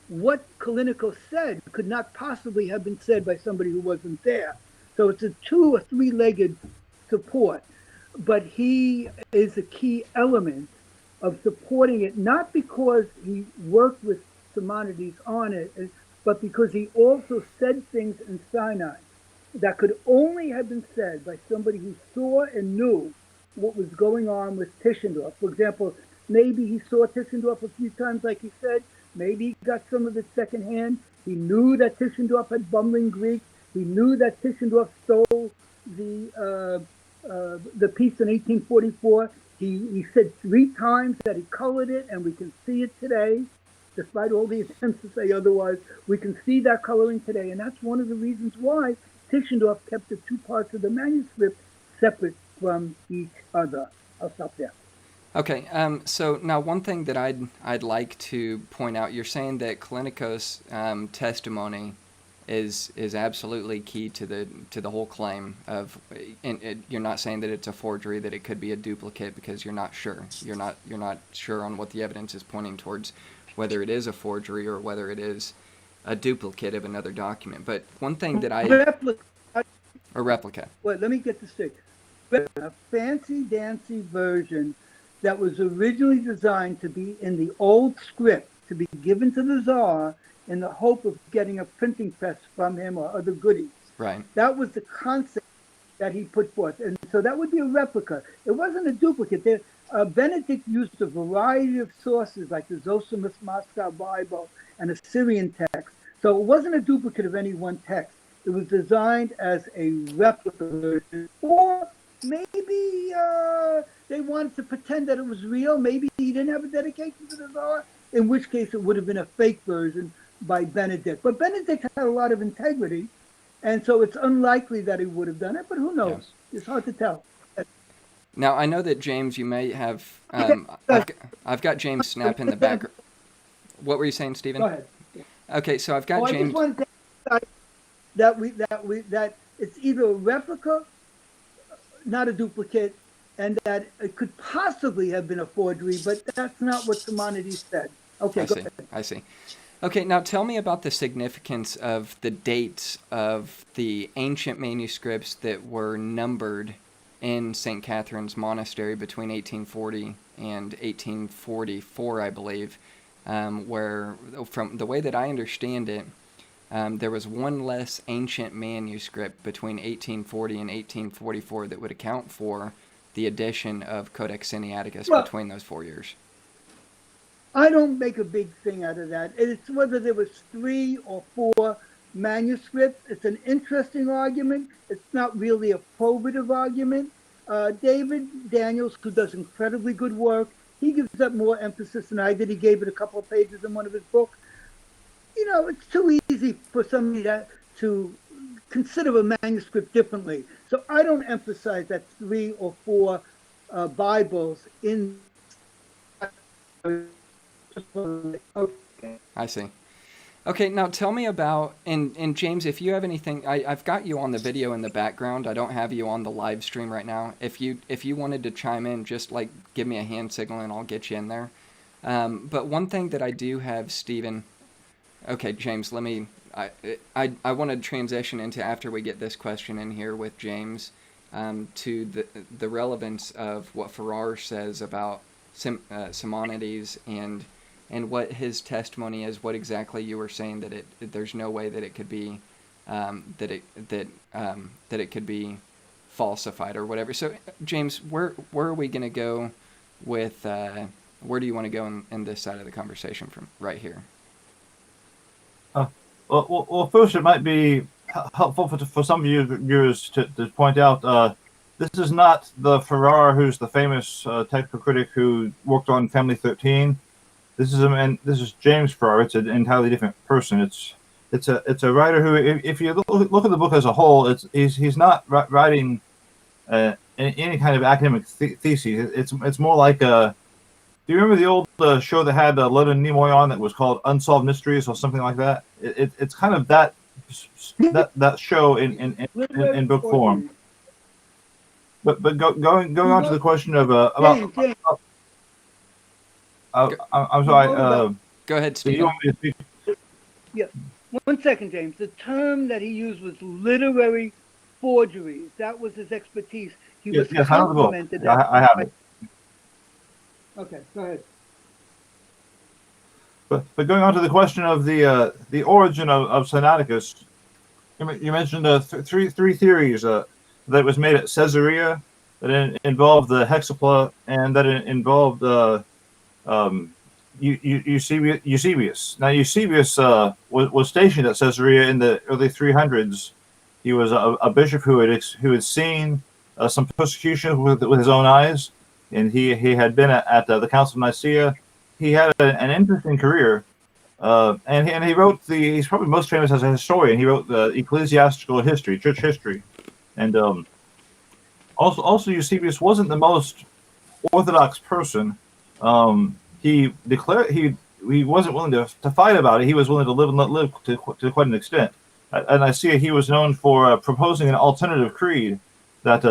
what Callinicos said could not possibly have been said by somebody who wasn't there. So it's a 2 or 3-legged support, but he is a key element of supporting it, not because he worked with Simonides on it, but because he also said things in Sinai that could only have been said by somebody who saw and knew what was going on with Tischendorf. For example, maybe he saw Tischendorf a few times, like he said. Maybe he got some of it secondhand. He knew that Tischendorf had bumbling Greek. He knew that Tischendorf stole the piece in 1844. He said 3 times that he colored it, and we can see it today, despite all the attempts to say otherwise. We can see that coloring today, and that's one of the reasons why Tischendorf kept the 2 parts of the manuscript separate from each other. I'll stop there. Okay, so now one thing that I'd like to point out, you're saying that Clinicos testimony is absolutely key to the whole claim of, and you're not saying that it's a forgery, that it could be a duplicate because you're not sure. You're not sure on what the evidence is pointing towards, whether it is a forgery or whether it is a duplicate of another document. But one thing that a replica. Wait, let me get this straight. A fancy-dancy version that was originally designed to be in the old script, to be given to the Tsar in the hope of getting a printing press from him or other goodies. Right. That was the concept that he put forth. And so that would be a replica. It wasn't a duplicate. Benedict used a variety of sources like the Zosimus Moscow Bible and a Syrian text. So it wasn't a duplicate of any one text. It was designed as a replica version, or maybe they wanted to pretend that it was real. Maybe he didn't have a dedication to the Tsar, in which case it would have been a fake version by Benedict. But Benedict had a lot of integrity, and so it's unlikely that he would have done it, but who knows? Yeah. It's hard to tell. Now, I know that James, you may have, I've got James Snap in the background. What were you saying, Stephen? Go ahead. Okay, so I've got James. I just wanted to emphasize that it's either a replica, not a duplicate, and that it could possibly have been a forgery, but that's not what Simonides said. Okay, go ahead. I see. Okay, now tell me about the significance of the dates of the ancient manuscripts that were numbered in St. Catherine's Monastery between 1840 and 1844, I believe, where, from the way that I understand it, there was one less ancient manuscript between 1840 and 1844 that would account for the addition of Codex Siniaticus between those 4 years. I don't make a big thing out of that. It's whether there was 3 or 4 manuscripts. It's an interesting argument. It's not really a probative argument. David Daniels, who does incredibly good work, he gives that more emphasis than I did. He gave it a couple of pages in one of his books. You know, it's too easy for somebody to consider a manuscript differently. So I don't emphasize that 3 or 4 Bibles in. I see. Okay, now tell me about, and James, if you have anything, I've got you on the video in the background. I don't have you on the live stream right now. If you wanted to chime in, just like give me a hand signal and I'll get you in there. But one thing that I do have, Stephen. Okay, James, let me. I want to transition into, after we get this question in here with James, to the relevance of what Farrar says about Simonides and what his testimony is. What exactly you were saying, that there's no way that it could be that it could be falsified or whatever. So James, where are we going to go with where do you want to go in this side of the conversation from right here? Well, first, it might be helpful for some of you viewers to point out this is not the Farrar who's the famous technical critic who worked on Family 13. This is James Farrar. It's an entirely different person. It's a writer who, if you look at the book as a whole, he's not writing any kind of academic thesis. It's more like a. Do you remember the old show that had Leonard Nimoy on that was called Unsolved Mysteries or something like that? It's kind of that show in book form. But going on to the question of about. I'm sorry. Go ahead, Steve. Do you want me to speak? Yeah. 1 second, James. The term that he used was literary forgeries. That was his expertise. He was complimented. I have it. Okay, go ahead. But going on to the question of the origin of Siniaticus, you mentioned three theories that was made at Caesarea, that involved the hexapla, and that involved Eusebius. Now Eusebius was stationed at Caesarea in the early 300s. He was a bishop who had seen some persecution with his own eyes. And he had been at the Council of Nicaea. He had an interesting career, and he wrote he's probably most famous as a historian. He wrote the ecclesiastical history, church history, and also Eusebius wasn't the most orthodox person. He declared he wasn't willing to fight about it. He was willing to live and let live to quite an extent. And I see he was known for proposing an alternative creed that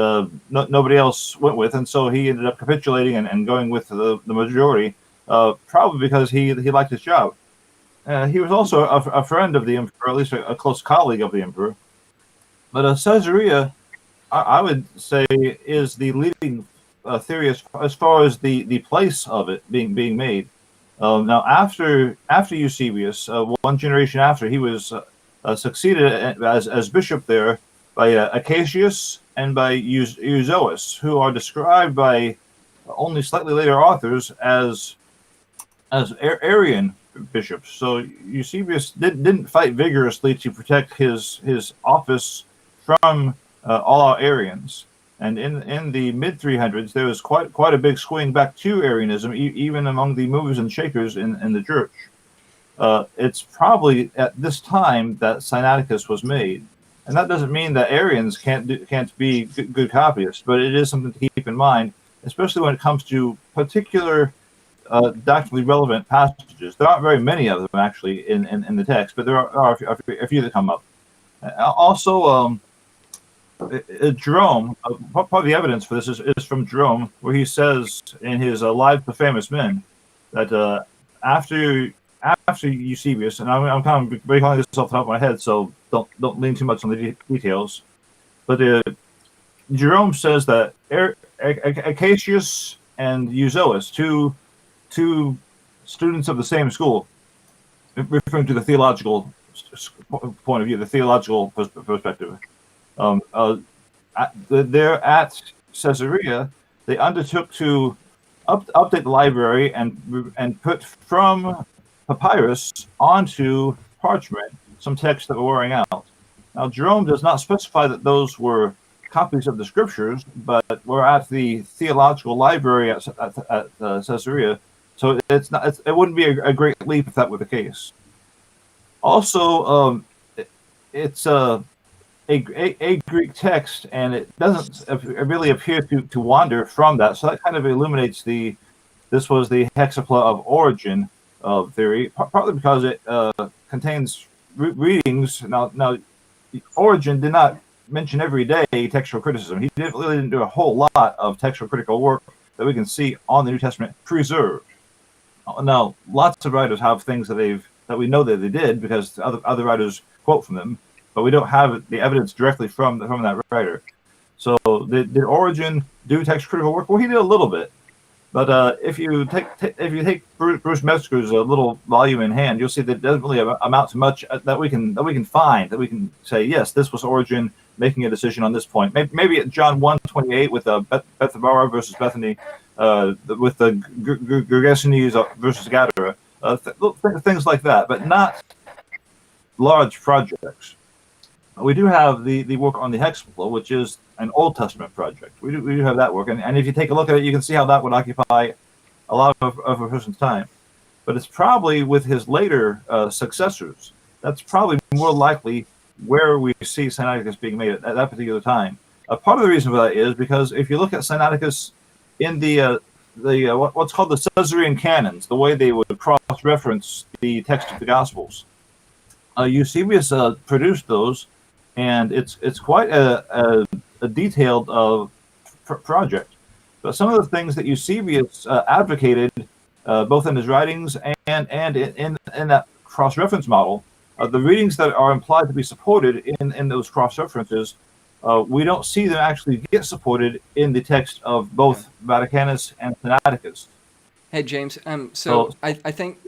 nobody else went with, and so he ended up capitulating and going with the majority, probably because he liked his job. He was also a friend of the emperor, or at least a close colleague of the emperor. But Caesarea, I would say, is the leading theory as far as the place of it being made. Now, after Eusebius, one generation after, he was succeeded as bishop there by Acacius and by Euzoas, who are described by only slightly later authors as Arian bishops. So Eusebius didn't fight vigorously to protect his office from all our Arians. And in the mid 300s, there was quite a big swing back to Arianism, even among the movers and shakers in the church. It's probably at this time that Siniaticus was made, and that doesn't mean that Arians can't be good copyists, but it is something to keep in mind, especially when it comes to particular doctrinally relevant passages. There aren't very many of them actually in the text, but there are a few that come up. Also, Jerome, part of the evidence for this is from Jerome, where he says in his Lives of Famous Men that after Eusebius, and I'm kind of recalling this off the top of my head, so don't lean too much on the details, but Jerome says that Acacius and Euzoas, two students of the same school, referring to the theological point of view, the theological perspective. They're at Caesarea. They undertook to update the library and put from papyrus onto parchment some texts that were wearing out. Now, Jerome does not specify that those were copies of the scriptures, but were at the theological library at Caesarea. So it wouldn't be a great leap if that were the case. Also, it's a Greek text, and it doesn't really appear to wander from that. So that kind of illuminates this was the hexapla of Origin of theory, partly because it contains readings. Now, Origin did not mention every day textual criticism. He really didn't do a whole lot of textual critical work that we can see on the New Testament preserved. Now, lots of writers have things that we know that they did because other writers quote from them, but we don't have the evidence directly from that writer. So did Origin do text critical work? Well, he did a little bit, but if you take Bruce Metzger's little volume in hand, you'll see that it doesn't really amount to much that we can find, that we can say, yes, this was Origin making a decision on this point. Maybe at John 1:28 with Bethabara versus Bethany, with the Gergesenes versus Gadara, things like that, but not large projects. We do have the work on the hexapla, which is an Old Testament project. We do have that work, and if you take a look at it, you can see how that would occupy a lot of a person's time. But it's probably with his later successors, that's probably more likely where we see Siniaticus being made at that particular time. Part of the reason for that is because if you look at Siniaticus in what's called the Caesarean canons, the way they would cross-reference the text of the Gospels, Eusebius produced those, and it's quite a detailed project. But some of the things that Eusebius advocated, both in his writings and in that cross-reference model, the readings that are implied to be supported in those cross-references, we don't see them actually get supported in the text of both Vaticanus and Siniaticus. Hey, James. So I think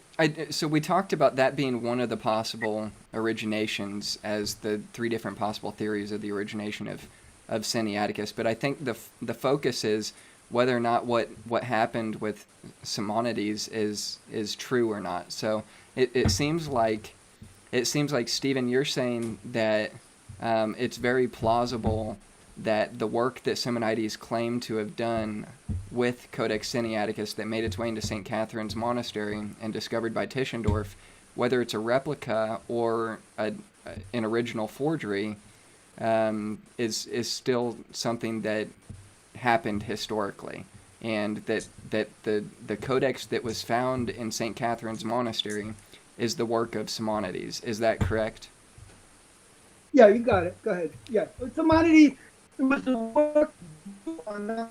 so we talked about that being one of the possible originations as the three different possible theories of the origination of Siniaticus. But I think the focus is whether or not what happened with Simonides is true or not. So it seems like Stephen, you're saying that it's very plausible that the work that Simonides claimed to have done with Codex Siniaticus that made its way into St. Catherine's Monastery and discovered by Tischendorf, whether it's a replica or an original forgery, is still something that happened historically. and that the codex that was found in St. Catherine's Monastery is the work of Simonides. Is that correct? Yeah, you got it. Go ahead. Yeah, Simonides, it was the work on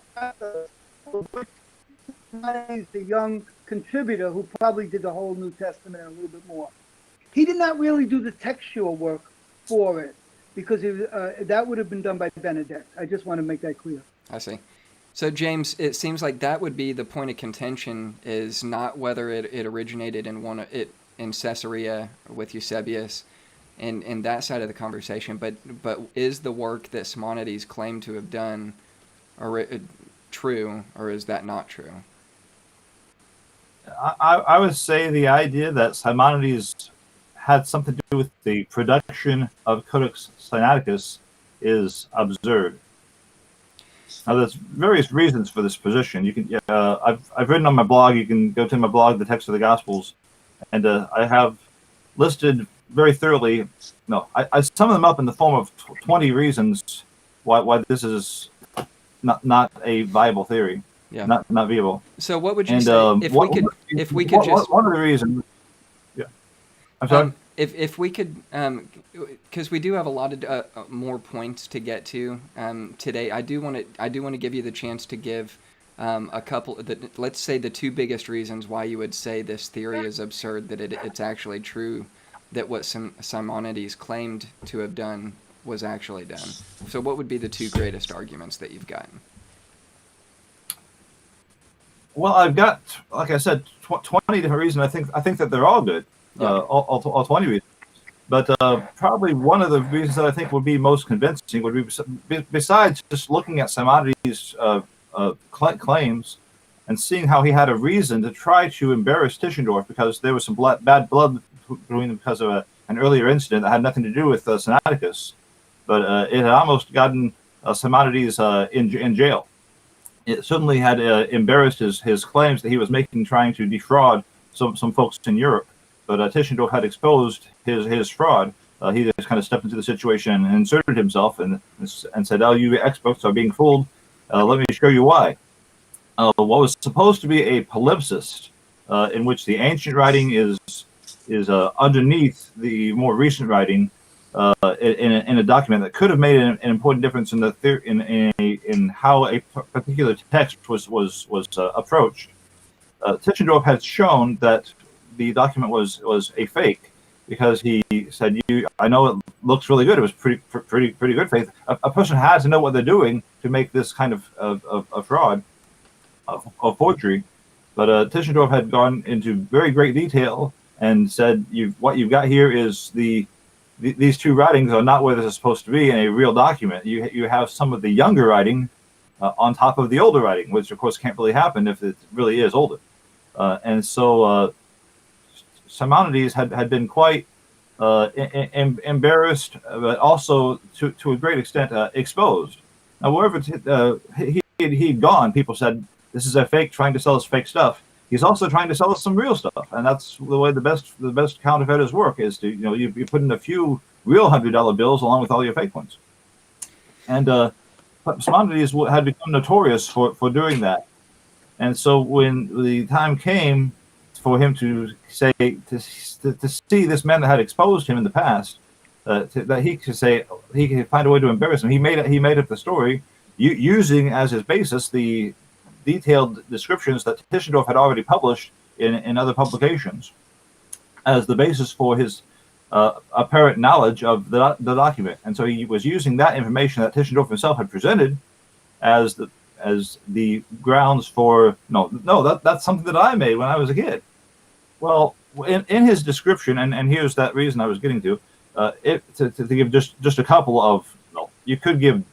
Simonides, the young contributor who probably did the whole New Testament and a little bit more. He did not really do the textual work for it, because that would have been done by Benedict. I just want to make that clear. I see. So, James, it seems like that would be the point of contention, is not whether it originated in Caesarea with Eusebius and that side of the conversation, but is the work that Simonides claimed to have done true, or is that not true? I would say the idea that Simonides had something to do with the production of Codex Siniaticus is absurd. Now, there's various reasons for this position. You can, I've written on my blog. You can go to my blog, The Text of the Gospels, and I have listed very thoroughly. No, I sum them up in the form of 20 reasons why this is not a viable theory. Yeah. Not viable. So, what would you say if we could just one of the reasons? Yeah, I'm sorry. If we could, because we do have a lot of more points to get to today. I do want to give you the chance to give a couple. Let's say the two biggest reasons why you would say this theory is absurd, that it's actually true, that what Simonides claimed to have done was actually done. So, what would be the two greatest arguments that you've gotten? Well, I've got, like I said, 20 different reasons. I think that they're all good. All 20 reasons. But probably one of the reasons that I think would be most convincing would be, besides just looking at Simonides' claims and seeing how he had a reason to try to embarrass Tischendorf, because there was some bad blood between them because of an earlier incident that had nothing to do with Siniaticus, but it had almost gotten Simonides in jail. It certainly had embarrassed his claims that he was making, trying to defraud some folks in Europe. But Tischendorf had exposed his fraud. He just kind of stepped into the situation and inserted himself and said, "Oh, you experts are being fooled. Let me show you why." What was supposed to be a palimpsest, in which the ancient writing is underneath the more recent writing, in a document that could have made an important difference in how a particular text was approached. Tischendorf had shown that the document was a fake, because he said, I know it looks really good. It was pretty good faith. A person has to know what they're doing to make this kind of fraud, of forgery. But Tischendorf had gone into very great detail and said, what you've got here is these two writings are not where this is supposed to be in a real document. You have some of the younger writing on top of the older writing, which of course can't really happen if it really is older. And so Simonides had been quite embarrassed, but also to a great extent exposed. Now, wherever he'd gone, people said, "This is a fake, trying to sell us fake stuff." He's also trying to sell us some real stuff, and that's the way the best counterfeiters work. Is to you put in a few real $100 bills along with all your fake ones. And Simonides had become notorious for doing that. And so when the time came for him to say to see this man that had exposed him in the past, that he could say he could find a way to embarrass him, he made up the story using as his basis the detailed descriptions that Tischendorf had already published in other publications as the basis for his apparent knowledge of the document. And so he was using that information that Tischendorf himself had presented as the grounds for that's something that I made when I was a kid. Well, in his description, and here's that reason I was getting to give just a couple of, you could give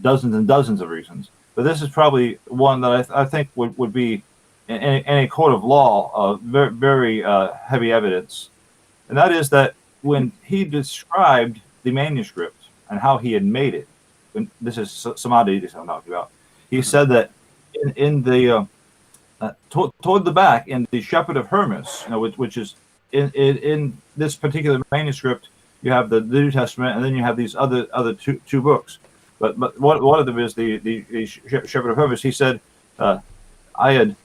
dozens and dozens of reasons, but this is probably one that I think would be in a court of law very, very heavy evidence. And that is that when he described the manuscript and how he had made it, and this is Simonides I'm talking about, he said that in the toward the back in the Shepherd of Hermas, which is in this particular manuscript, you have the New Testament, and then you have these other two books. But one of them is the Shepherd of Hermas. He said, I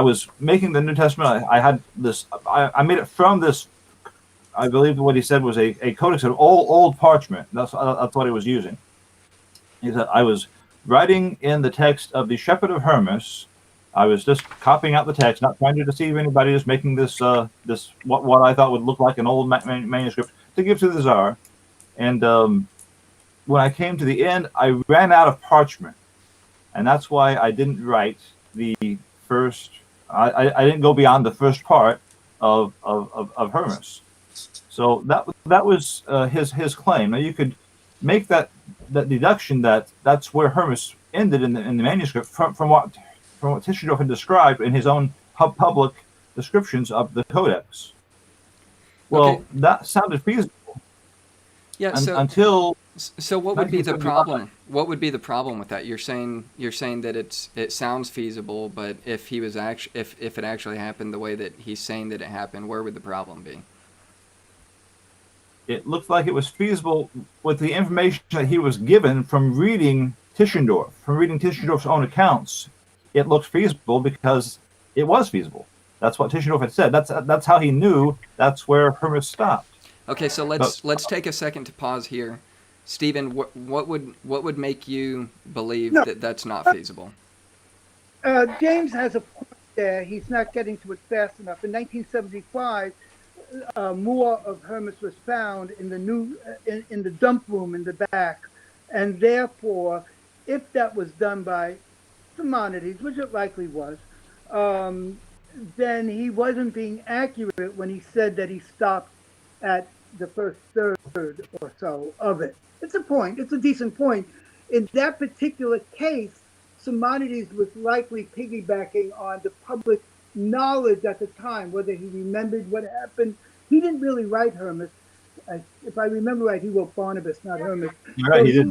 was making the New Testament. I had this. I made it from this. I believe what he said was a codex of old parchment. That's what he was using. He said I was writing in the text of the Shepherd of Hermas. I was just copying out the text, not trying to deceive anybody. Just making this what I thought would look like an old manuscript to give to the Tsar. And when I came to the end, I ran out of parchment, and that's why I didn't write the first. I didn't go beyond the first part of Hermas. So that was his claim. Now you could make that deduction that's where Hermas ended in the manuscript from what Tischendorf had described in his own public descriptions of the Codex. Well, Okay. that sounded feasible. Yeah. So what would be the problem? What would be the problem with that? You're saying that it sounds feasible, but if he was if it actually happened the way that he's saying that it happened, where would the problem be? It looked like it was feasible with the information that he was given from reading Tischendorf's own accounts. It looked feasible because it was feasible. That's what Tischendorf had said. That's how he knew that's where Hermas stopped. Okay, so let's take a second to pause here. Stephen, what would make you believe that that's not feasible? James has a point there. He's not getting to it fast enough. In 1975, more of Hermas was found in the dump room in the back, and therefore, if that was done by Simonides, which it likely was, then he wasn't being accurate when he said that he stopped at the first third or so of it. It's a point. It's a decent point. In that particular case, Simonides was likely piggybacking on the public knowledge at the time, whether he remembered what happened. He didn't really write Hermas. If I remember right, he wrote Barnabas, not Hermas. Right, so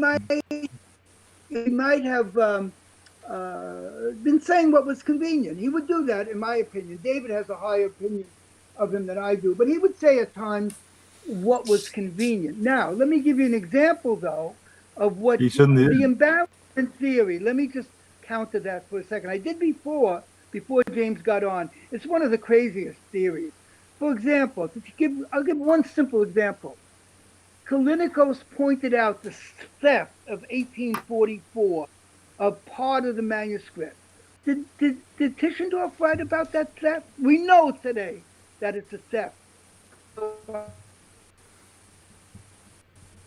he might have been saying what was convenient. He would do that, in my opinion. David has a higher opinion of him than I do, but he would say at times what was convenient. Now, let me give you an example, though, of what the embarrassment theory. Let me just counter that for a second. I did before James got on. It's one of the craziest theories. For example, I'll give one simple example. Callinicos pointed out the theft of 1844 of part of the manuscript. Did Tischendorf write about that theft? We know today that it's a theft.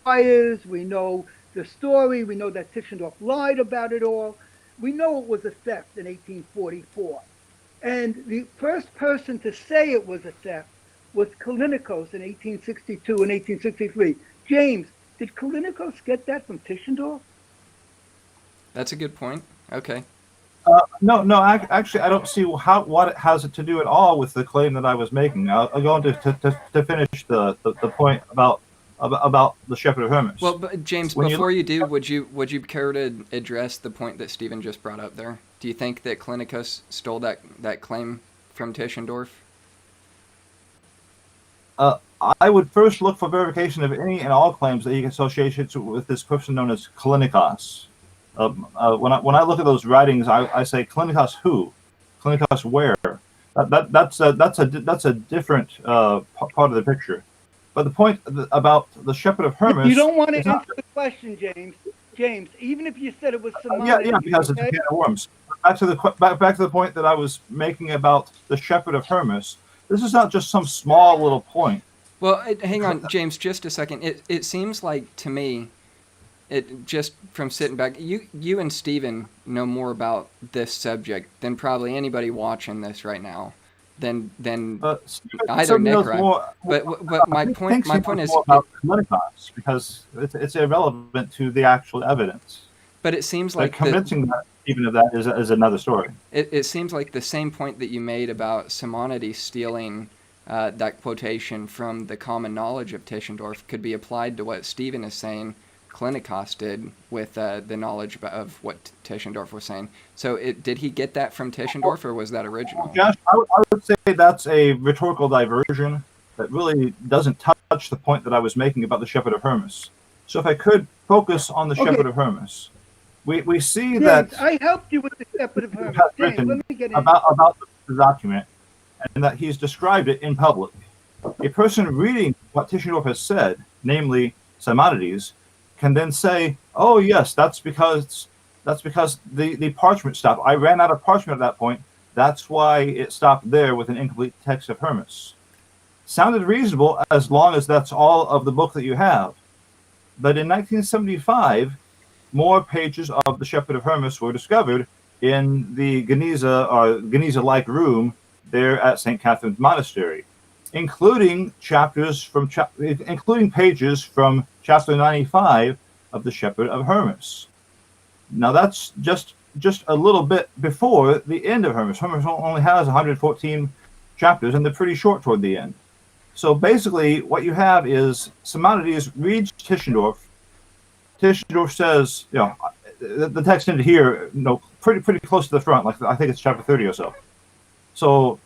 We know the story. We know that Tischendorf lied about it all. We know it was a theft in 1844. And the first person to say it was a theft was Callinicos in 1862 and 1863. James, did Callinicos get that from Tischendorf? That's a good point. Okay. No. Actually, I don't see what it has to do at all with the claim that I was making. I'll go on to finish the point about the Shepherd of Hermas. Well, but James, before you do, would you care to address the point that Stephen just brought up there? Do you think that Callinicos stole that claim from Tischendorf? I would first look for verification of any and all claims that he associates with this person known as Callinicos. When I look at those writings, I say Callinicos who, Callinicos where. That's a different part of the picture. But the point about the Shepherd of Hermas, you don't want to answer the question, James. James, even if you said it was Simonides. Yeah, because it's a can of worms. Back to the point that I was making about the Shepherd of Hermas. This is not just some small little point. Well, hang on, James, just a second. It seems like to me, just from sitting back, you and Stephen know more about this subject than probably anybody watching this right now. Than either Nick, right? But my point is about Callinicos because it's irrelevant to the actual evidence. But it seems like convincing that even of that is another story. It seems like the same point that you made about Simonides stealing that quotation from the common knowledge of Tischendorf could be applied to what Stephen is saying Callinicos did with the knowledge of what Tischendorf was saying. So did he get that from Tischendorf, or was that original? Josh, I would say that's a rhetorical diversion that really doesn't touch the point that I was making about the Shepherd of Hermas. So if I could focus on the Shepherd of Hermas. we see James, that I helped you with the Shepherd of Hermas. has James, written let me get in. about the document, and that he's described it in public. A person reading what Tischendorf has said, namely Simonides, can then say, "Oh yes, that's because the parchment stopped. I ran out of parchment at that point. That's why it stopped there with an incomplete text of Hermas." Sounded reasonable as long as that's all of the book that you have. But in 1975, more pages of the Shepherd of Hermas were discovered in the Geniza-like room there at St. Catherine's Monastery, including pages from chapter 95 of the Shepherd of Hermas. Now that's just a little bit before the end of Hermas. Hermas only has 114 chapters, and they're pretty short toward the end. So basically, what you have is Simonides reads Tischendorf. Tischendorf says, the text into here, pretty close to the front, like I think it's chapter 30 or so. So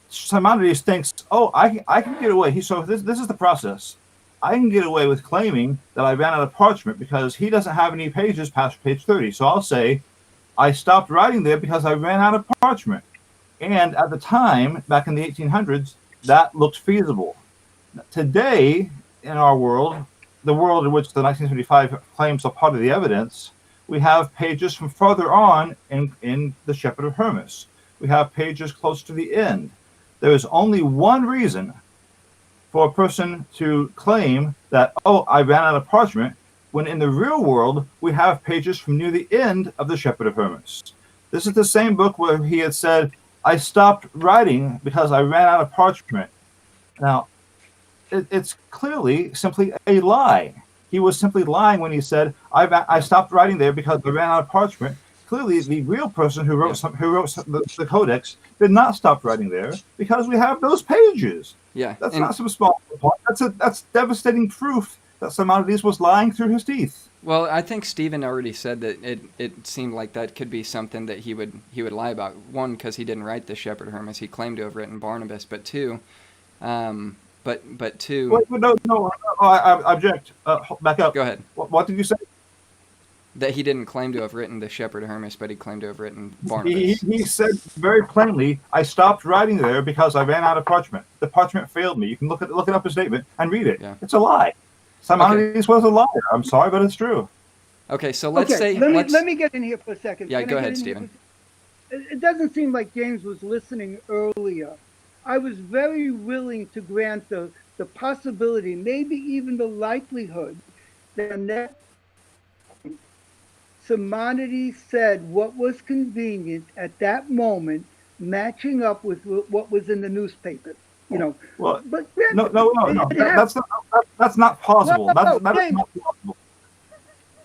Simonides thinks, oh, I can get away. So this is the process. I can get away with claiming that I ran out of parchment because he doesn't have any pages past page 30. So I'll say, I stopped writing there because I ran out of parchment. And at the time, back in the 1800s, that looked feasible. Today, in our world, the world in which the 1975 claims are part of the evidence, we have pages from further on in the Shepherd of Hermas. We have pages close to the end. There is only one reason for a person to claim that, oh, I ran out of parchment, when in the real world, we have pages from near the end of the Shepherd of Hermas. This is the same book where he had said, I stopped writing because I ran out of parchment. Now, it's clearly simply a lie. He was simply lying when he said, I stopped writing there because I ran out of parchment. Clearly, the real person who wrote the codex did not stop writing there because we have those pages. Yeah, that's not some small point. That's devastating proof that Simonides was lying through his teeth. Well, I think Stephen already said that it seemed like that could be something that he would lie about. One, because he didn't write the Shepherd of Hermas; he claimed to have written Barnabas. But two, but two. Wait, no, I object. Back up. Go ahead. What did you say? That he didn't claim to have written the Shepherd of Hermas, but he claimed to have written Barnabas. He said very plainly, I stopped writing there because I ran out of parchment. The parchment failed me. You can look it up his statement and read it. Yeah. It's a lie. Simonides was a liar. I'm sorry, but it's true. Okay, so let's let me get in here for a second. Yeah, go ahead, Stephen. It doesn't seem like James was listening earlier. I was very willing to grant the possibility, maybe even the likelihood, that Simonides said what was convenient at that moment, matching up with what was in the newspaper. Well, but no. That's not possible. That is not possible.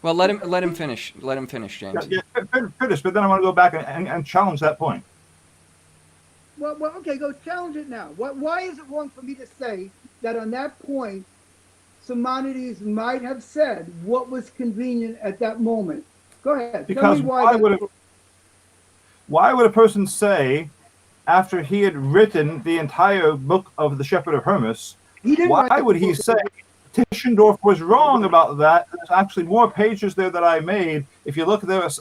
Well, let him finish. Let him finish, James. Yeah, finish. But then I want to go back and challenge that point. Well, okay, go challenge it now. Why is it wrong for me to say that on that point, Simonides might have said what was convenient at that moment? Go ahead. Because why would a person say, after he had written the entire book of the Shepherd of Hermas, why would he say Tischendorf was wrong about that? There's actually more pages there that I made. If you look there at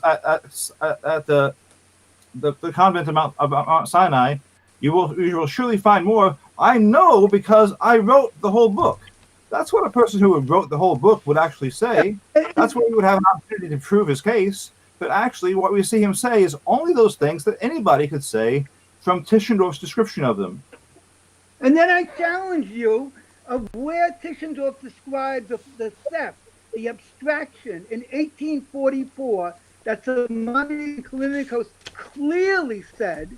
the convent of Mount Sinai, you will surely find more. I know because I wrote the whole book. That's what a person who wrote the whole book would actually say. That's where he would have an opportunity to prove his case. But actually, what we see him say is only those things that anybody could say from Tischendorf's description of them. And then I challenge you of where Tischendorf described the theft, the abstraction in 1844 that Simonides and Callinicos clearly said,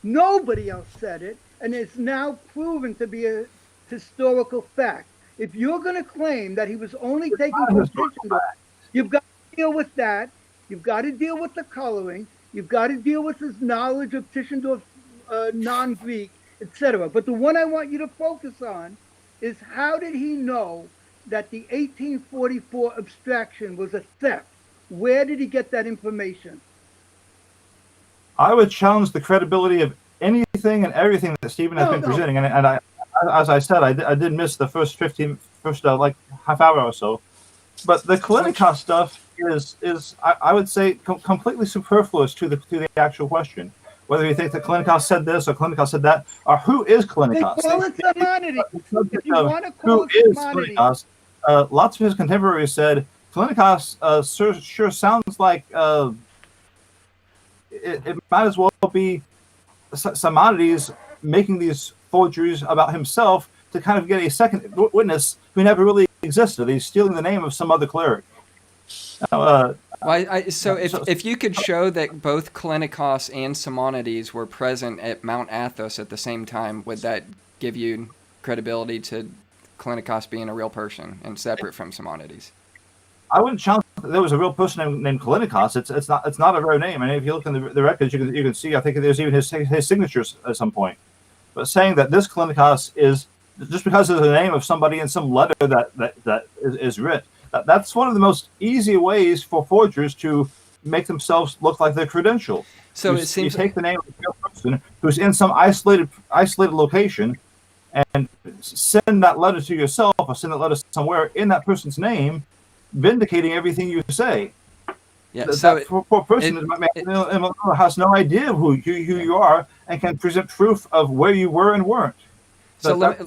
nobody else said it, and it's now proven to be a historical fact. If you're going to claim that he was only taking from Tischendorf, you've got to deal with that. You've got to deal with the coloring. You've got to deal with his knowledge of Tischendorf's non-Greek, etc. But the one I want you to focus on is how did he know that the 1844 abstraction was a theft? Where did he get that information? I would challenge the credibility of anything and everything that Stephen has been presenting, and I, as I said, I did miss the first half hour or so. But the Callinicos stuff is I would say completely superfluous to the actual question. Whether you think that Callinicos said this or Callinicos said that, or who is They Callinicos? call it Simonides. If you want to call Who it is Simonides, Callinicos? Lots of his contemporaries said Callinicos sure sounds like it might as well be Simonides making these forgeries about himself to kind of get a second witness who never really existed. He's stealing the name of some other cleric. Now, so if you could show that both Callinicos and Simonides were present at Mount Athos at the same time, would that give you credibility to Callinicos being a real person and separate from Simonides? I wouldn't challenge that there was a real person named Callinicos. It's not a real name. And if you look in the records, you can see. I think there's even his signatures at some point. But saying that this Callinicos is just because it's the name of somebody in some letter that is writ. That's one of the most easy ways for forgers to make themselves look like they're credentialed. So it seems you take the name of a real person who's in some isolated location and send that letter to yourself or send that letter somewhere in that person's name, vindicating everything you say. Yeah, that poor person has no idea who you are and can present proof of where you were and weren't. But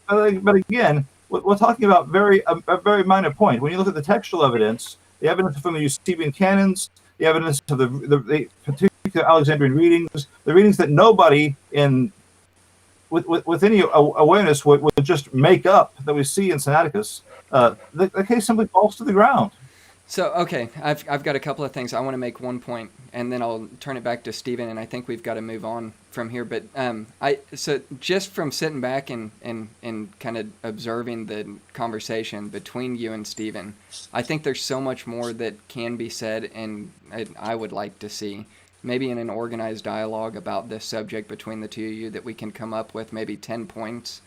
again, we're talking about a very minor point. When you look at the textual evidence, the evidence from the Eusebian canons, the evidence of the particular Alexandrian readings, the readings that nobody with any awareness would just make up that we see in Siniaticus, the case simply falls to the ground. So, okay, I've got a couple of things. I want to make one point, and then I'll turn it back to Stephen, and I think we've got to move on from here. But so just from sitting back and kind of observing the conversation between you and Stephen, I think there's so much more that can be said, and I would like to see maybe in an organized dialogue about this subject between the two of you that we can come up with maybe 10 points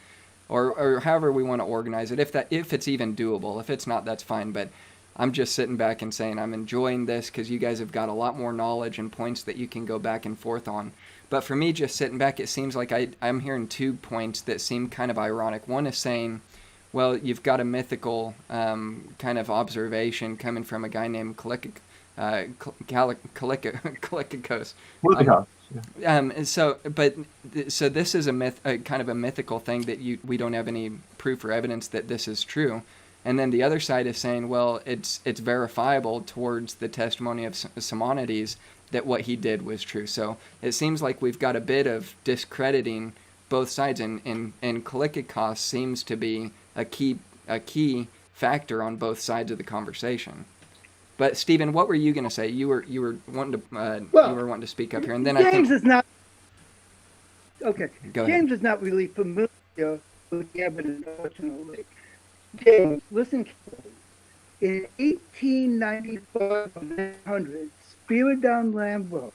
or however we want to organize it, if it's even doable. If it's not, that's fine, but I'm just sitting back and saying I'm enjoying this because you guys have got a lot more knowledge and points that you can go back and forth on. But for me, just sitting back, it seems like I'm hearing 2 points that seem kind of ironic. One is saying, well, you've got a mythical kind of observation coming from a guy named Callinicos. So this is a myth, kind of a mythical thing that we don't have any proof or evidence that this is true. And then the other side is saying, well, it's verifiable towards the testimony of Simonides that what he did was true. So it seems like we've got a bit of discrediting both sides, and Callinicos seems to be a key factor on both sides of the conversation. But Stephen, what were you going to say? You were wanting to speak up here, and then James is not okay. Go ahead. James is not really familiar with the evidence, unfortunately. James, listen carefully. In 1895, Spiridon Lambro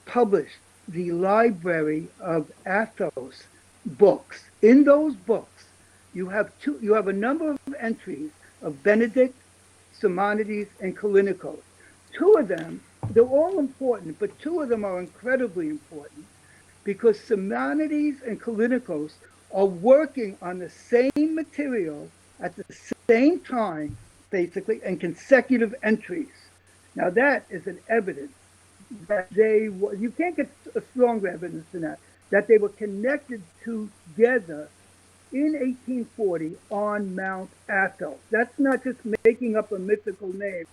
published the Library of Athos books. In those books, you have a number of entries of Benedict, Simonides, and Callinicos. 2 of them, they're all important, but 2 of them are incredibly important because Simonides and Callinicos are working on the same material at the same time, basically, and consecutive entries. Now that is an evidence that you can't get a stronger evidence than that they were connected together in 1840 on Mount Athos. That's not just making up a mythical name.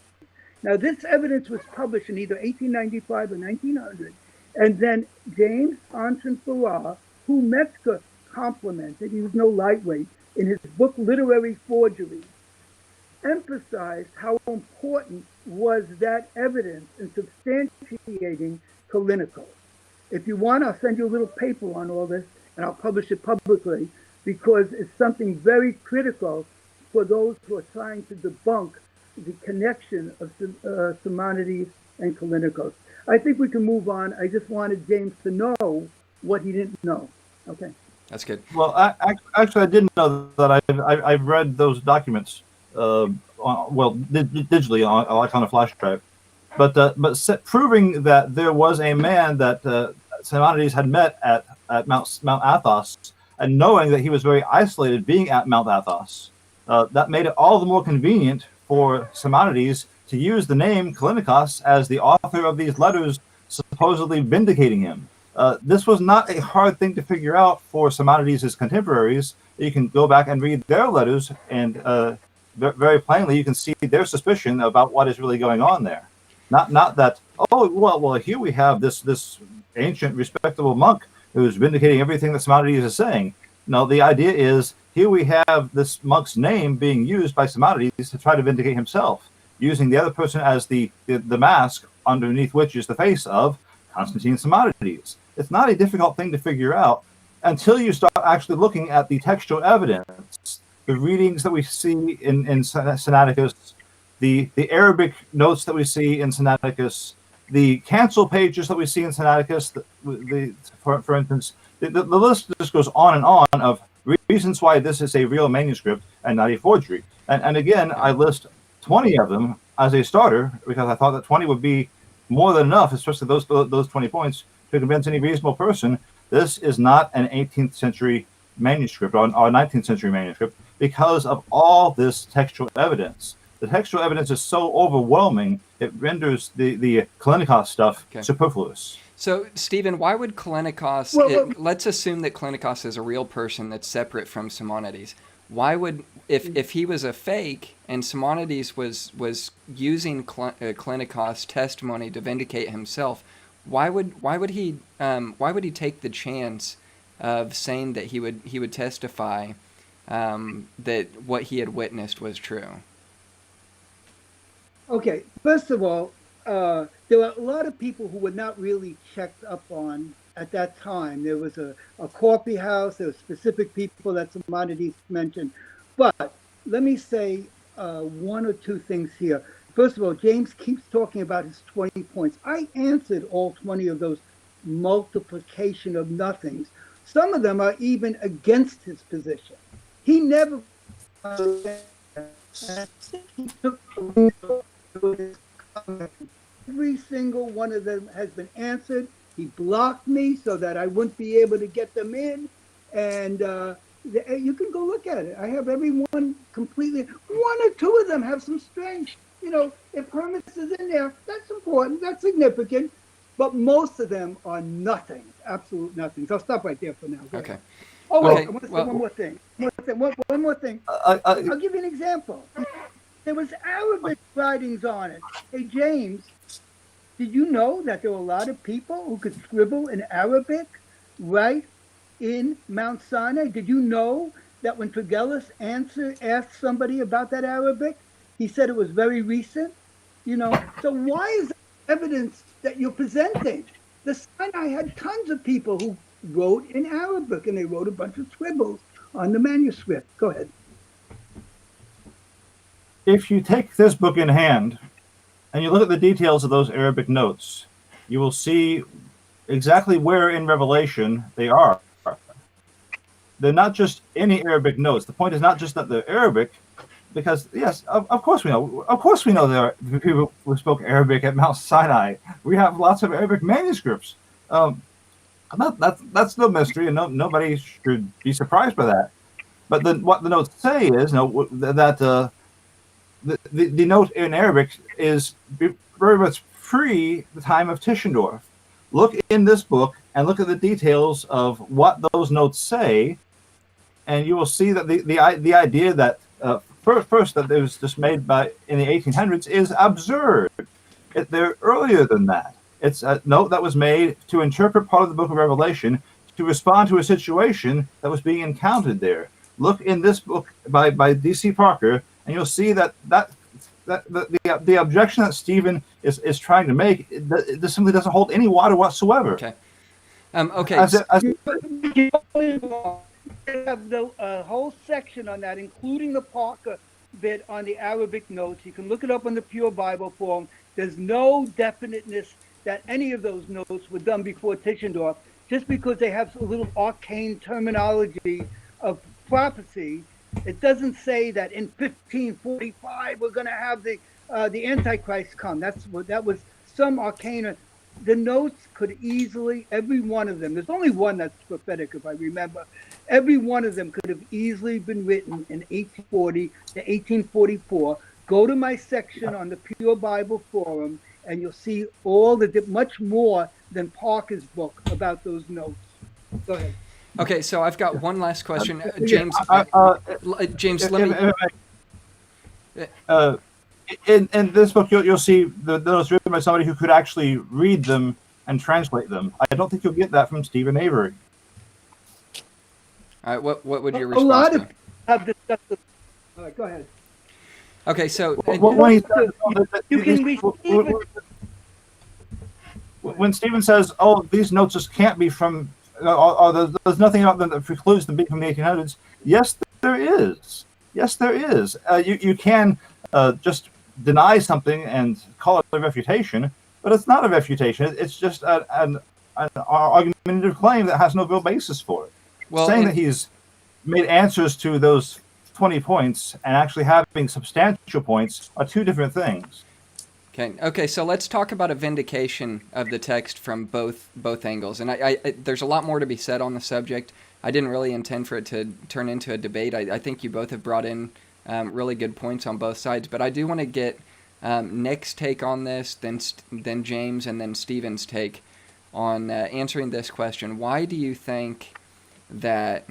Now this evidence was published in either 1895 or 1900, and then James Anton Farrar, who Metzger complimented, he was no lightweight, in his book Literary Forgery, emphasized how important was that evidence in substantiating Callinicos. If you want, I'll send you a little paper on all this, and I'll publish it publicly, because it's something very critical for those who are trying to debunk the connection of Simonides and Callinicos. I think we can move on. I just wanted James to know what he didn't know. Okay. That's good. Well, actually, I didn't know that. I've read those documents, digitally on a flash drive, but proving that there was a man that Simonides had met at Mount Athos, and knowing that he was very isolated, being at Mount Athos, that made it all the more convenient for Simonides to use the name Callinicos as the author of these letters, supposedly vindicating him. This was not a hard thing to figure out for Simonides' contemporaries. You can go back and read their letters, and very plainly you can see their suspicion about what is really going on there. Not that, oh, well, here we have this ancient, respectable monk who's vindicating everything that Simonides is saying. No, the idea is, here we have this monk's name being used by Simonides to try to vindicate himself, using the other person as the mask underneath which is the face of Constantine Simonides. It's not a difficult thing to figure out until you start actually looking at the textual evidence, the readings that we see in Siniaticus, the Arabic notes that we see in Siniaticus, the cancel pages that we see in Siniaticus, for instance. The list just goes on and on of reasons why this is a real manuscript and not a forgery. And again, I list 20 of them as a starter because I thought that 20 would be more than enough, especially those 20 points, to convince any reasonable person this is not an 18th century manuscript or 19th century manuscript because of all this textual evidence. The textual evidence is so overwhelming, it renders the Callinicos stuff superfluous. So, Stephen, why would Callinicos, let's assume that Callinicos is a real person that's separate from Simonides. Why would, if he was a fake and Simonides was using Callinicos' testimony to vindicate himself, why would he take the chance of saying that he would testify that what he had witnessed was true? Okay, first of all, there were a lot of people who were not really checked up on at that time. There was a coffee house, there were specific people that Simonides mentioned. But let me say one or two things here. First of all, James keeps talking about his 20 points. I answered all 20 of those multiplication of nothings. Some of them are even against his position. He never every single one of them has been answered. He blocked me so that I wouldn't be able to get them in. And you can go look at it. I have every one completely. One or two of them have some strength. You know, if Hermes is in there, that's important, that's significant. But most of them are nothing, absolute nothing. So I'll stop right there for now. Okay. Oh, wait, okay. I want to say one more thing. One more thing. I'll give you an example. There was Arabic writings on it. Hey, James, did you know that there were a lot of people who could scribble in Arabic right in Mount Sinai? Did you know that when Trigellis asked somebody about that Arabic, he said it was very recent? You know, so why is that evidence that you're presenting? The Sinai had tons of people who wrote in Arabic, and they wrote a bunch of scribbles on the manuscript. Go ahead. If you take this book in hand and you look at the details of those Arabic notes, you will see exactly where in Revelation they are. They're not just any Arabic notes. The point is not just that they're Arabic, because yes, of course we know. Of course we know there are people who spoke Arabic at Mount Sinai. We have lots of Arabic manuscripts. That's no mystery, and nobody should be surprised by that. But then what the notes say is that the note in Arabic is very much pre the time of Tischendorf. Look in this book and look at the details of what those notes say, and you will see that the idea that first that it was just made in the 1800s is absurd. They're earlier than that. It's a note that was made to interpret part of the book of Revelation to respond to a situation that was being encountered there. Look in this book by D.C. Parker, and you'll see that the objection that Stephen is trying to make, this simply doesn't hold any water whatsoever. Okay. Okay. You have the whole section on that, including the Parker bit on the Arabic notes. You can look it up on the Pure Bible Forum. There's no definiteness that any of those notes were done before Tischendorf, just because they have a little arcane terminology of prophecy. It doesn't say that in 1545 we're going to have the Antichrist come. That was some arcane. The notes could easily, every one of them, there's only one that's prophetic if I remember, every one of them could have easily been written in 1840 to 1844, Go to my section on the Pure Bible Forum, and you'll see much more than Parker's book about those notes. Go ahead. Okay, so I've got one last question, James. James, let me. In this book, you'll see those written by somebody who could actually read them and translate them. I don't think you'll get that from Stephen Avery. All right, what would your A response lot be? of have discussed this. All right, go ahead. Okay, so When he says, You can receive it. when Stephen says, "Oh, these notes just can't be from," or there's nothing about them that precludes them being from the 1800s. Yes, there is. Yes, there is. You can just deny something and call it a refutation, but it's not a refutation. It's just an argumentative claim that has no real basis for it. Well, saying that he's made answers to those 20 points and actually having substantial points are two different things. Okay, so let's talk about a vindication of the text from both angles. And I there's a lot more to be said on the subject. I didn't really intend for it to turn into a debate. I think you both have brought in really good points on both sides. But I do want to get Nick's take on this, then James, and then Stephen's take on answering this question. Why do you think that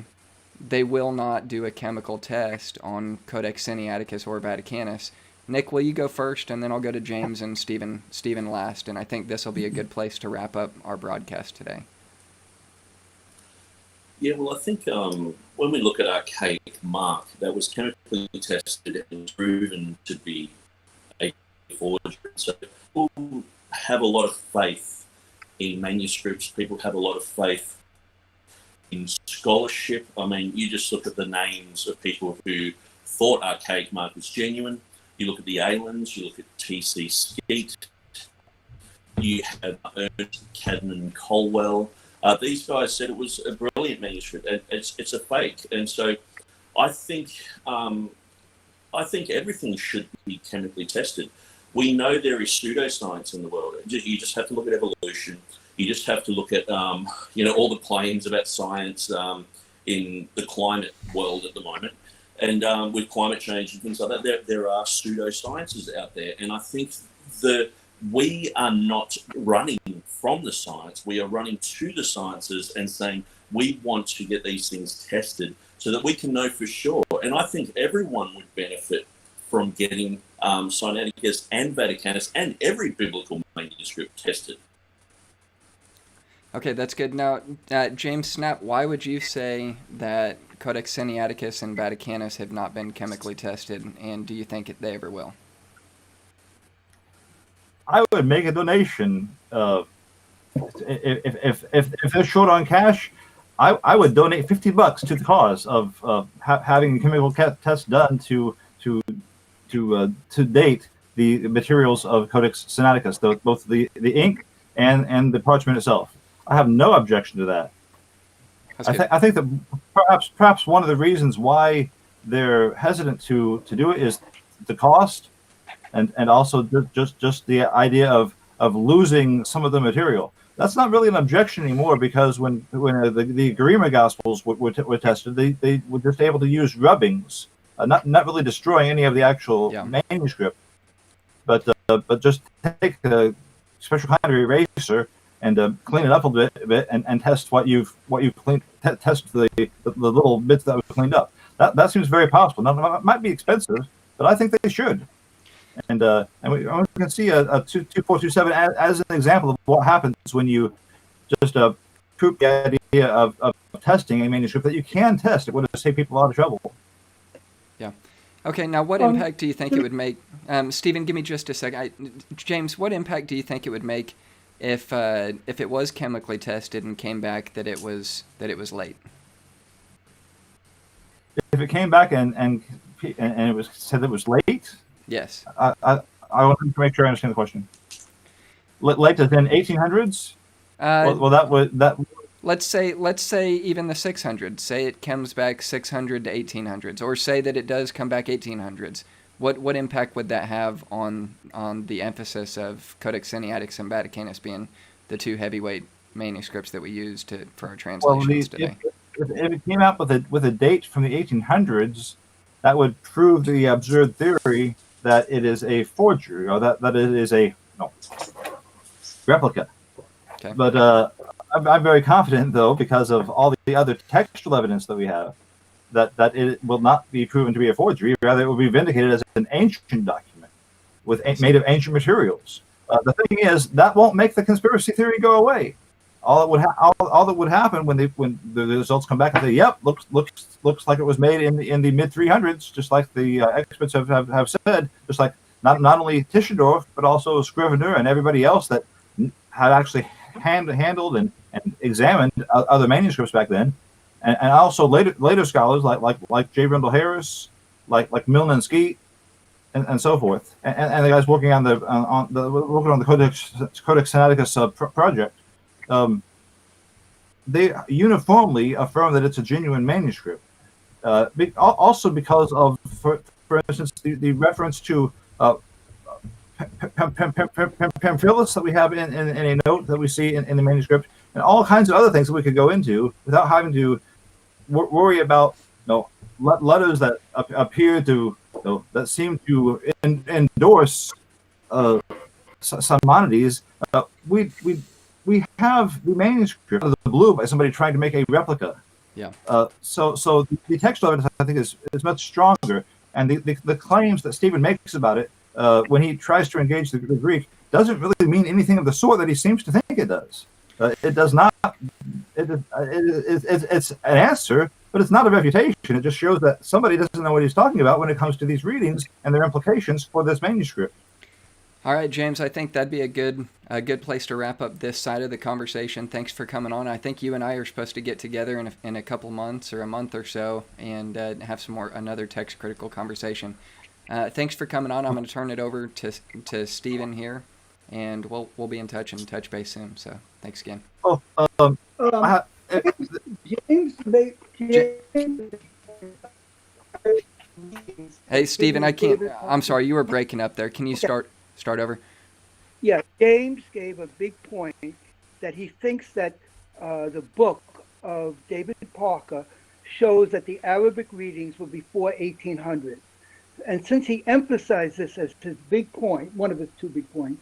they will not do a chemical test on Codex Siniaticus or Vaticanus? Nick, will you go first, and then I'll go to James and Stephen last, and I think this will be a good place to wrap up our broadcast today. Yeah, well, I think when we look at archaic Mark, that was chemically tested and proven to be a forgery. So people have a lot of faith in manuscripts. People have a lot of faith in scholarship. I mean, you just look at the names of people who thought archaic Mark was genuine. You look at the Alans, you look at T.C. Skeet, you have Ernst Cadman Colwell. These guys said it was a brilliant manuscript, and it's a fake. And so I think everything should be chemically tested. We know there is pseudoscience in the world. You just have to look at evolution. You just have to look at all the claims about science in the climate world at the moment. And with climate change and things like that, there are pseudosciences out there. And I think we are not running from the science. We are running to the sciences and saying we want to get these things tested so that we can know for sure. And I think everyone would benefit from getting Siniaticus and Vaticanus and every biblical manuscript tested. Okay, that's good. Now, James Snap, why would you say that Codex Siniaticus and Vaticanus have not been chemically tested, and do you think they ever will? I would make a donation. If they're short on cash, I would donate $50 to the cause of having chemical tests done to date the materials of Codex Siniaticus, both the ink and the parchment itself. I have no objection to that. I think that perhaps one of the reasons why they're hesitant to do it is the cost, and also just the idea of losing some of the material. That's not really an objection anymore, because when the Garima Gospels were tested, they were just able to use rubbings, not really destroying any of the actual manuscript, but just take a special kind of eraser and clean it up a bit and test what you've cleaned, test the little bits that were cleaned up. That seems very possible. Now, it might be expensive, but I think they should. And we can see a 2427 as an example of what happens when you just prove the idea of testing a manuscript that you can test. It would save people a lot of trouble. Yeah. Okay, now what impact do you think it would make? Stephen, give me just a second. James, what impact do you think it would make if it was chemically tested and came back that it was late? If it came back and it was said it was late? Yes. I want to make sure I understand the question. Late as in 1800s? Well, Let's say even the 600s. Say it comes back 600 to 1800s, or say that it does come back 1800s. What impact would that have on the emphasis of Codex Siniaticus and Vaticanus being the two heavyweight manuscripts that we use for our translations today? If it came out with a date from the 1800s, that would prove the absurd theory that it is a forgery or that it is a replica. Okay. But I'm very confident, though, because of all the other textual evidence that we have, that it will not be proven to be a forgery. Rather, it will be vindicated as an ancient document made of ancient materials. The thing is, that won't make the conspiracy theory go away. All that would happen when the results come back and say, "Yep, looks like it was made in the mid 300s," just like the experts have said, just like not only Tischendorf but also Scrivener and everybody else that had actually handled and examined other manuscripts back then, and also later scholars like J. Rendell Harris, like Milne and Skeet, and so forth, and the guys working on the Codex Sinaiticus project. They uniformly affirm that it's a genuine manuscript. Also because of, for instance, the reference to Pamphilus that we have in a note that we see in the manuscript, and all kinds of other things that we could go into without having to worry about letters that appear to that seem to endorse Simonides. We have the manuscript of the blue by somebody trying to make a replica. Yeah. So the textual evidence, I think, is much stronger, and the claims that Stephen makes about it when he tries to engage the Greek doesn't really mean anything of the sort that he seems to think it does. It does not. It's an answer, but it's not a refutation. It just shows that somebody doesn't know what he's talking about when it comes to these readings and their implications for this manuscript. All right, James, I think that'd be a good place to wrap up this side of the conversation. Thanks for coming on. I think you and I are supposed to get together in a couple months or a month or so and have another text critical conversation. Thanks for coming on. I'm going to turn it over to Stephen here, and we'll be in touch and touch base soon. So thanks again. James. Hey, Stephen, I can't. I'm sorry, you were breaking up there. Can you start over? Yeah, James gave a big point that he thinks that the book of David Parker shows that the Arabic readings were before 1800. And since he emphasized this as his big point, one of his two big points,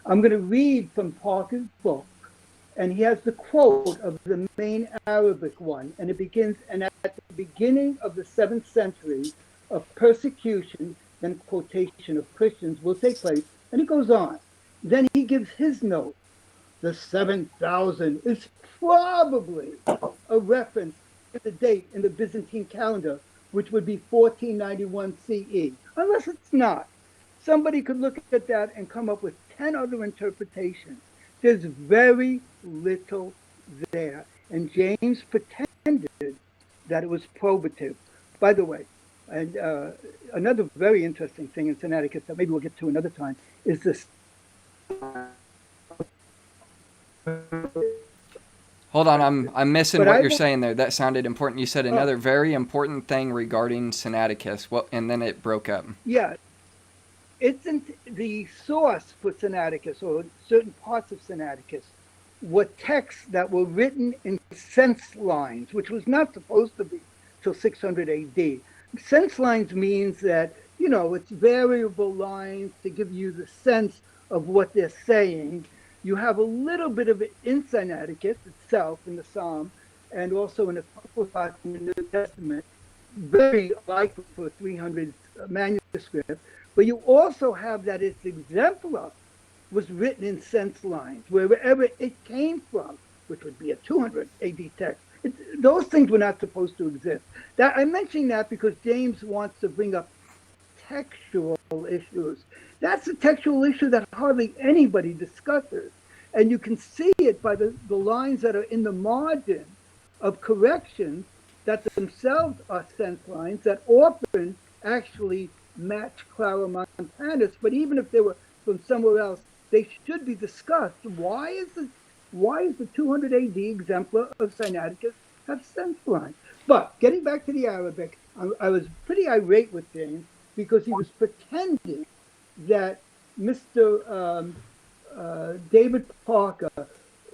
I'm going to read from Parker's book, and he has the quote of the main Arabic one, and it begins, "And at the beginning of the 7th century, of persecution and quotation of Christians will take place," and he goes on. Then he gives his note. The 7,000 is probably a reference to the date in the Byzantine calendar, which would be 1491 CE, unless it's not. Somebody could look at that and come up with 10 other interpretations. There's very little there. And James pretended that it was probative. By the way, and another very interesting thing in Siniaticus that maybe we'll get to another time is this. Hold on, I'm missing what you're saying there. That sounded important. You said another very important thing regarding Siniaticus. And then it broke up. Yeah. Isn't the source for Siniaticus, or certain parts of Siniaticus, were texts that were written in sense lines, which was not supposed to be till 600 AD. Sense lines means that, it's variable lines to give you the sense of what they're saying. You have a little bit of it in Siniaticus itself, in the Psalm, and also in a couple of spots in the New Testament, very likely for 300 manuscript. But you also have that its exemplar was written in sense lines, wherever it came from, which would be a 200 AD text. Those things were not supposed to exist. I'm mentioning that because James wants to bring up textual issues. That's a textual issue that hardly anybody discusses. And you can see it by the lines that are in the margin of corrections that themselves are sense lines that often actually match Clara Montanus. But even if they were from somewhere else, they should be discussed. Why is the 200 AD exemplar of Siniaticus have sense lines? But getting back to the Arabic, I was pretty irate with James because he was pretending that Mr. David Parker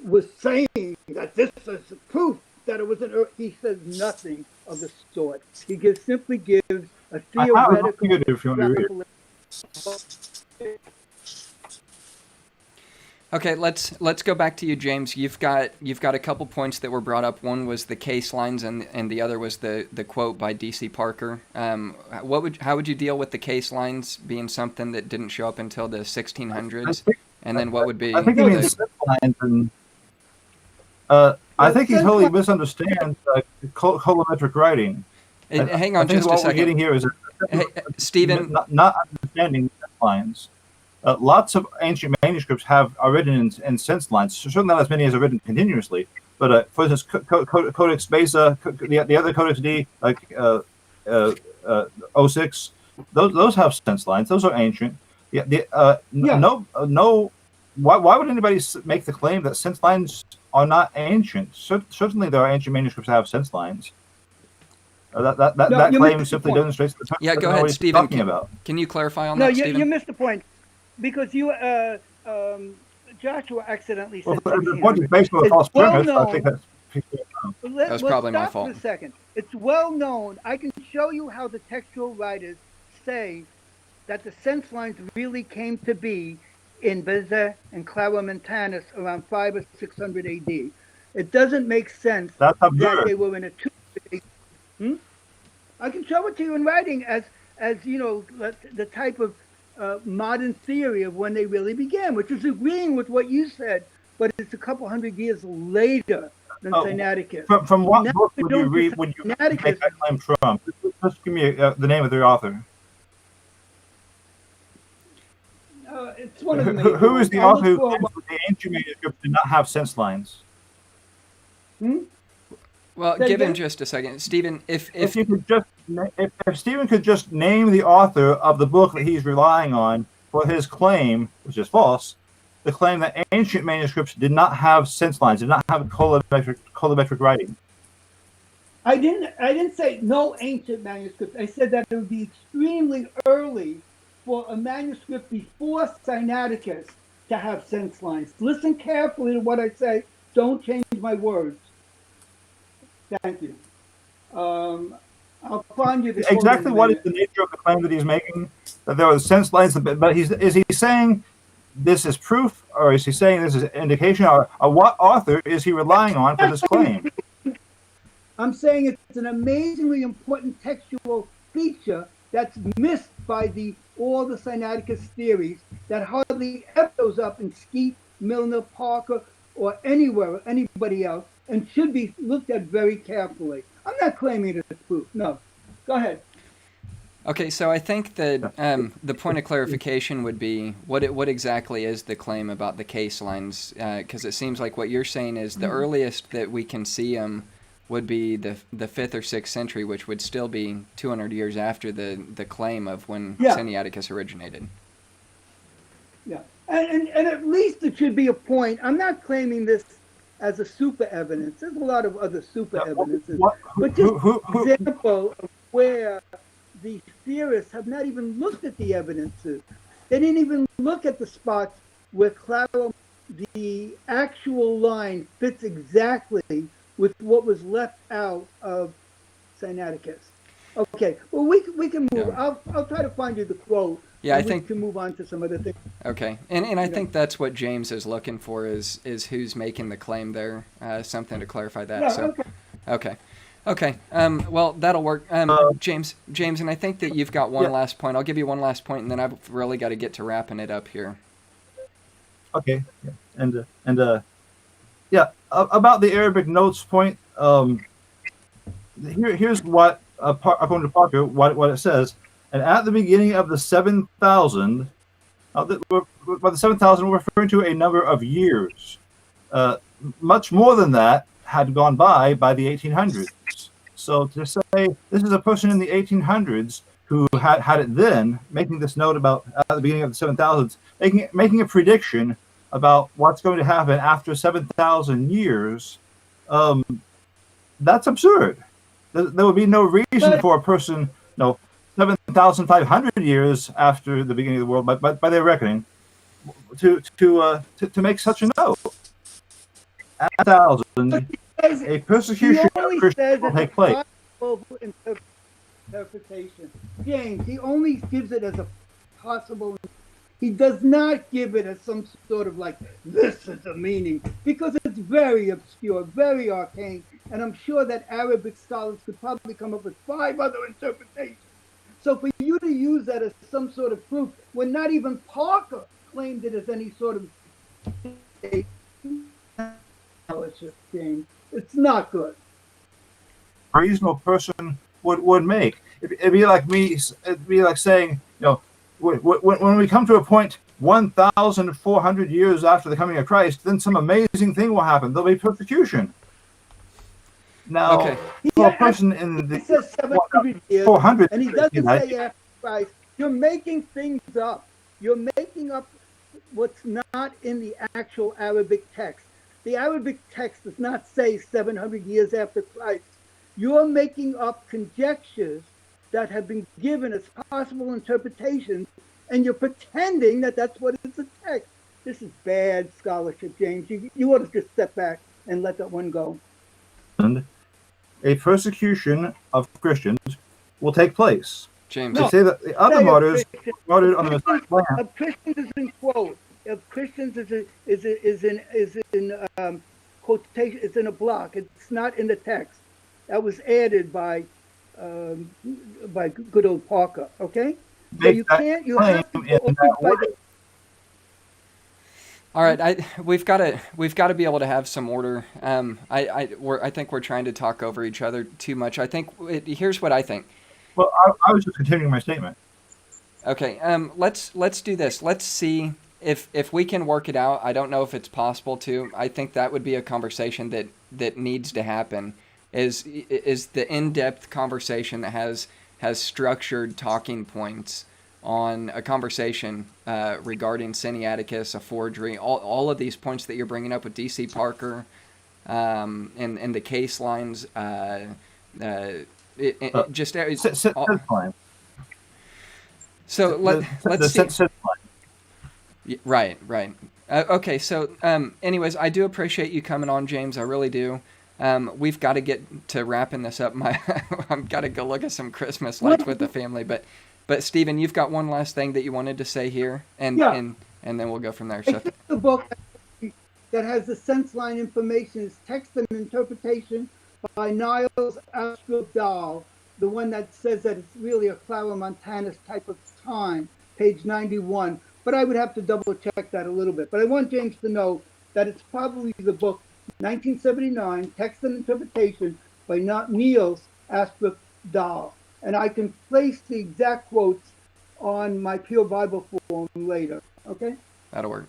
was saying that this is proof that it was an Earth. He says nothing of the sort. He simply gives a theoretical. Okay, let's go back to you, James. You've got a couple points that were brought up. One was the case lines, and the other was the quote by D.C. Parker. How would you deal with the case lines being something that didn't show up until the 1600s? And then what would be? I think he means sense lines, and I think he totally misunderstands colorimetric writing. Hang on just a second. What we're getting here is Stephen, not understanding sense lines. Lots of ancient manuscripts are written in sense lines. Certainly not as many as are written continuously. But for instance, Codex Beza, the other Codex D, like 06, those have sense lines. Those are ancient. No. Why would anybody make the claim that sense lines are not ancient? Certainly, there are ancient manuscripts that have sense lines. That claim simply demonstrates the yeah. Go ahead, Stephen. Can you clarify on that, No, Stephen? you missed the point. Because Joshua accidentally said the point is based on a false premise. I think that's was probably my fault. For a second. It's well known. I can show you how the textual writers say that the sense lines really came to be in Beza and Claromontanus around 500 or 600 AD. It doesn't make sense that they were in a 200 AD. I can show it to you in writing as you know, the type of modern theory of when they really began, which is agreeing with what you said, but it's a couple hundred years later than Siniaticus. From what book would you read? Would you make that claim from? Just give me the name of the author. It's one of the who is the author who claims that the ancient manuscripts did not have sense lines? Well, give him just a second, Stephen. If Stephen could just name the author of the book that he's relying on for his claim, which is false, the claim that ancient manuscripts did not have sense lines, did not have colorimetric writing. I didn't say no ancient manuscripts. I said that it would be extremely early for a manuscript before Siniaticus to have sense lines. Listen carefully to what I say. Don't change my words. Thank you. I'll find you the exactly what is the nature of the claim that he's making, that there are sense lines, but is he saying this is proof, or is he saying this is indication, or what author is he relying on for this claim? I'm saying it's an amazingly important textual feature that's missed by all the Siniaticus theories that hardly ever goes up in Skeet, Milner, Parker, or anybody else, and should be looked at very carefully. I'm not claiming it as proof. No. Go ahead. Okay, so I think that the point of clarification would be what exactly is the claim about the case lines? Because it seems like what you're saying is the earliest that we can see them would be the 5th or 6th century, which would still be 200 years after the claim of when Siniaticus originated. Yeah, and at least it should be a point. I'm not claiming this as a super evidence. There's a lot of other super evidences. But just an example of where the theorists have not even looked at the evidences. They didn't even look at the spots where the actual line fits exactly with what was left out of Siniaticus. Okay, well, we can move. Yeah. I'll try to find you the quote. Yeah, I think we can move on to some other things. Okay, and I think that's what James is looking for is who's making the claim there. Something to clarify that. Yeah, so, okay. Well, that'll work. James, and I think that you've got one last point. I'll give you one last point, and then I've really got to get to wrapping it up here. Okay, about the Arabic notes point. Here's what according to Parker, what it says. And at the beginning of the 7,000, by the 7,000, we're referring to a number of years. Much more than that had gone by the 1800s. So to say this is a person in the 1800s who had it then, making this note about at the beginning of the 7,000s, making a prediction about what's going to happen after 7,000 years, that's absurd. There would be no reason for a person, 7,500 years after the beginning of the world, by their reckoning, to make such a note. At 1,000, a persecution of Christians will take place. Interpretation. James, he only gives it as a possible. He does not give it as some sort of like, this is the meaning, because it's very obscure, very arcane, and I'm sure that Arabic scholars could probably come up with 5 other interpretations. So for you to use that as some sort of proof, when not even Parker claimed it as any sort of scholarship game, it's not good. A reasonable person would make. It'd be like me. It'd be like saying, when we come to a point 1,400 years after the coming of Christ, then some amazing thing will happen. There'll be persecution. Now, Okay. for a person in the He says 700 years, 400, and he doesn't say after Christ. You're making things up. You're making up what's not in the actual Arabic text. The Arabic text does not say 700 years after Christ. You're making up conjectures that have been given as possible interpretations, and you're pretending that that's what is the text. This is bad scholarship, James. You ought to just step back and let that one go. A persecution of Christians will take place. James. They say that the other martyrs martyred on the Messiah's land. Of Christians is in quote. Of Christians is in quotation. It's in a block. It's not in the text. That was added by good old Parker. Okay. So you can't. You have to go by the. All right, we've got to be able to have some order. I think we're trying to talk over each other too much. I think here's what I think. Well, I was just continuing my statement. Okay, let's do this. Let's see if we can work it out. I don't know if it's possible to. I think that would be a conversation that needs to happen. Is the in-depth conversation that has structured talking points on a conversation regarding Siniaticus, a forgery, all of these points that you're bringing up with D.C. Parker, and the case lines. So let's see. Right. Okay. So, anyways, I do appreciate you coming on, James. I really do. We've got to get to wrapping this up. I've got to go look at some Christmas lights with the family, but Stephen, you've got one last thing that you wanted to say here, and then we'll go from there. So the book that has the sense line information is Text and Interpretation by Niles Astrup-Dahl, the one that says that it's really a Clara Montanus type of time, page 91. But I would have to double check that a little bit. But I want James to know that it's probably the book 1979, Text and Interpretation by Niels Astrup-Dahl. And I can place the exact quotes on my Pure Bible form later. Okay? That'll work.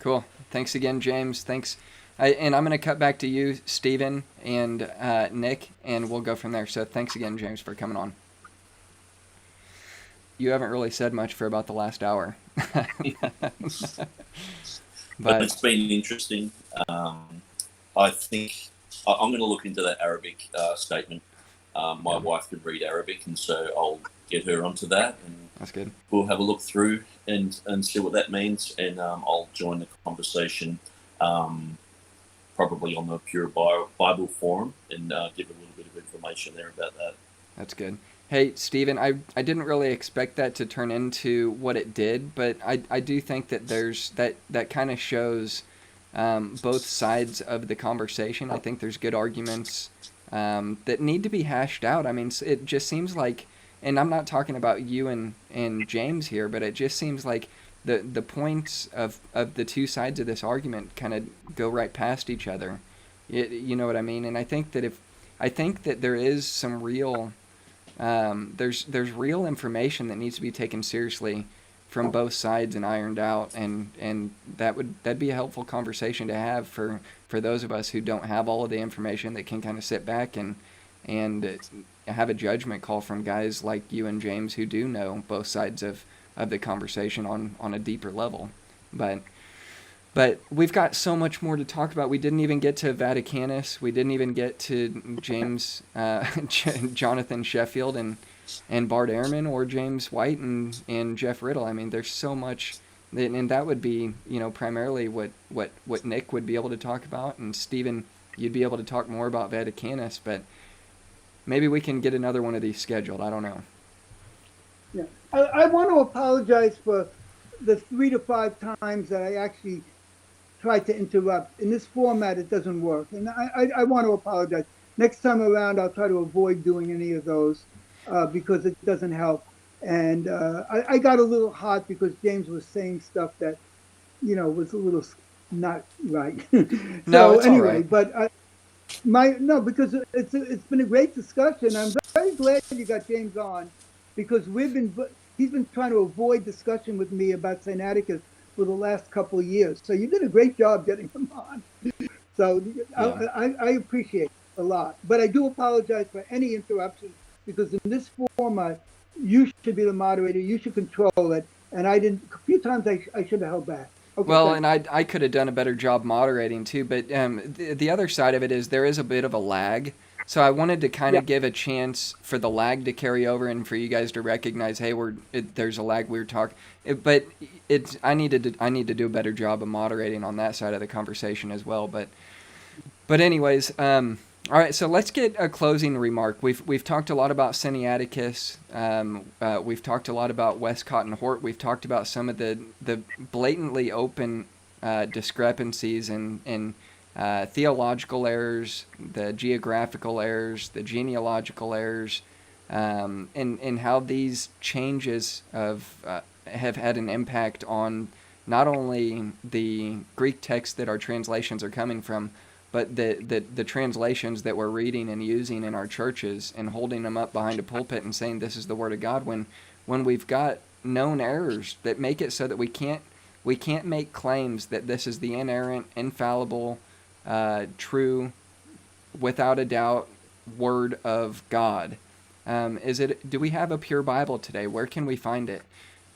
Cool. Thanks again, James. Thanks. And I'm going to cut back to you, Stephen, and Nick, and we'll go from there. So thanks again, James, for coming on. You haven't really said much for about the last hour. But it's been interesting. I think I'm going to look into that Arabic statement. My wife could read Arabic, and so I'll get her onto that, and that's good. We'll have a look through and see what that means, and I'll join the conversation, probably on the Pure Bible forum, and give a little bit of information there about that. That's good. Hey, Stephen, I didn't really expect that to turn into what it did, but I do think that there's that kind of shows both sides of the conversation. I think there's good arguments that need to be hashed out. I mean, it just seems like, and I'm not talking about you and James here, but it just seems like the points of the two sides of this argument kind of go right past each other. You know what I mean? And I think that there is some real there's real information that needs to be taken seriously from both sides and ironed out, and that'd be a helpful conversation to have for those of us who don't have all of the information, that can kind of sit back and have a judgment call from guys like you and James who do know both sides of the conversation on a deeper level. But we've got so much more to talk about. We didn't even get to Vaticanus. We didn't even get to James, Jonathan Sheffield and Bart Erhman, or James White and Jeff Riddle. I mean, there's so much, and that would be, primarily what Nick would be able to talk about, and Stephen, you'd be able to talk more about Vaticanus, but maybe we can get another one of these scheduled. I don't know. Yeah, I want to apologize for the 3 to 5 times that I actually tried to interrupt. In this format, it doesn't work. And I want to apologize. Next time around, I'll try to avoid doing any of those because it doesn't help. And I got a little hot because James was saying stuff that, was a little not right. No, it's anyway, all right. but because it's been a great discussion. I'm very glad you got James on because he's been trying to avoid discussion with me about Siniaticus for the last couple of years. So you did a great job getting him on. So Yeah. I appreciate it a lot. But I do apologize for any interruptions because in this format, you should be the moderator. You should control it. And I didn't. A few times I should have held back. Okay, Well, thanks. and I could have done a better job moderating too, but the other side of it is there is a bit of a lag. So I wanted to kind Yeah. of give a chance for the lag to carry over and for you guys to recognize, hey, there's a lag. We were talking, but I need to do a better job of moderating on that side of the conversation as well. But anyways, all right. So let's get a closing remark. We've talked a lot about Siniaticus. We've talked a lot about Westcott and Hort. We've talked about some of the blatantly open discrepancies in theological errors, the geographical errors, the genealogical errors, and how these changes have had an impact on not only the Greek text that our translations are coming from, but the translations that we're reading and using in our churches and holding them up behind a pulpit and saying this is the Word of God when we've got known errors that make it so that we can't make claims that this is the inerrant, infallible, true, without a doubt Word of God. Do we have a pure Bible today? Where can we find it?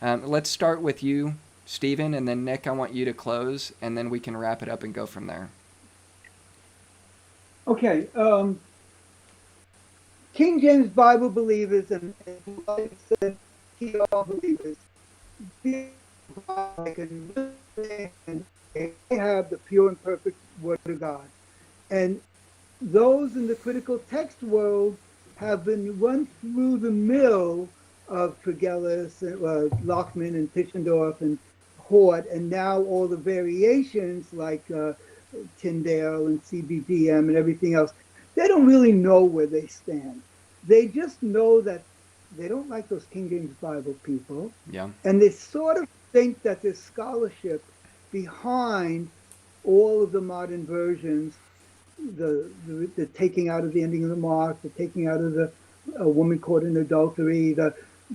Let's start with you, Stephen, and then Nick, I want you to close, and then we can wrap it up and go from there. Okay. King James Bible believers and like I said, TR believers, they have the pure and perfect Word of God. And those in the critical text world have been run through the mill of Tregelles, Lockman and Tischendorf and Hort, and now all the variations like Tyndale and CBDM and everything else. They don't really know where they stand. They just know that they don't like those King James Bible people. Yeah. And they sort of think that there's scholarship behind all of the modern versions, the taking out of the ending of the mark, the taking out of the woman caught in adultery, the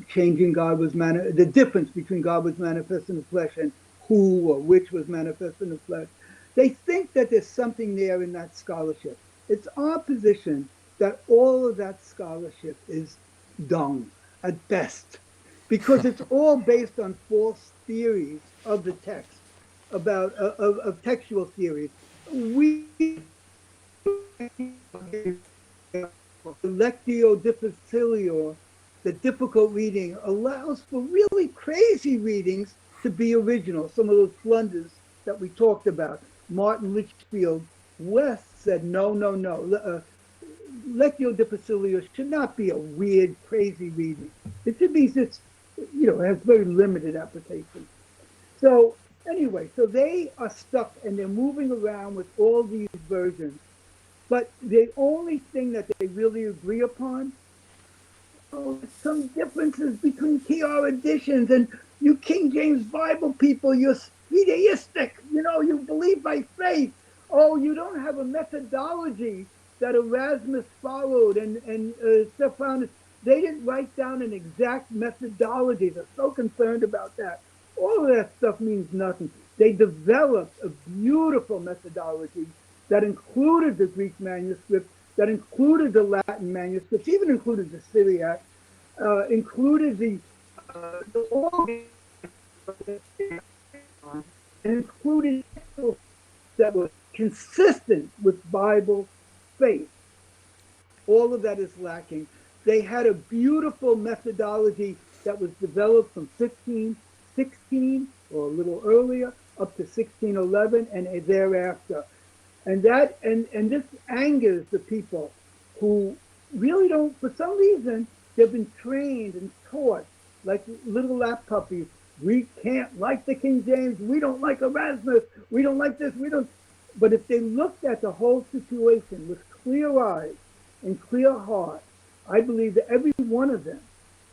changing the difference between God was manifest in the flesh and who or which was manifest in the flesh. They think that there's something there in that scholarship. It's our position that all of that scholarship is dung at best, because it's all based on false theories of the text, about of textual theories. We Lectio difficilior, the difficult reading, allows for really crazy readings to be original. Some of those blunders that we talked about. Martin Litchfield West said, no. Lectio difficilior should not be a weird, crazy reading. It should be just, it has very limited application. So anyway, so they are stuck and they're moving around with all these versions. But the only thing that they really agree upon, some differences between TR editions, and you King James Bible people, you're fideistic, you believe by faith. Oh, you don't have a methodology that Erasmus followed and Stephanus. They didn't write down an exact methodology. They're so concerned about that. All of that stuff means nothing. They developed a beautiful methodology that included the Greek manuscript, that included the Latin manuscripts, even included the Syriac, included and included that was consistent with Bible faith. All of that is lacking. They had a beautiful methodology that was developed from 1516 or a little earlier up to 1611 and thereafter. And this angers the people who really don't, for some reason, they've been trained and taught like little lap puppies. We can't like the King James. We don't like Erasmus. We don't like this. We don't. But if they looked at the whole situation with clear eyes and clear heart, I believe that every one of them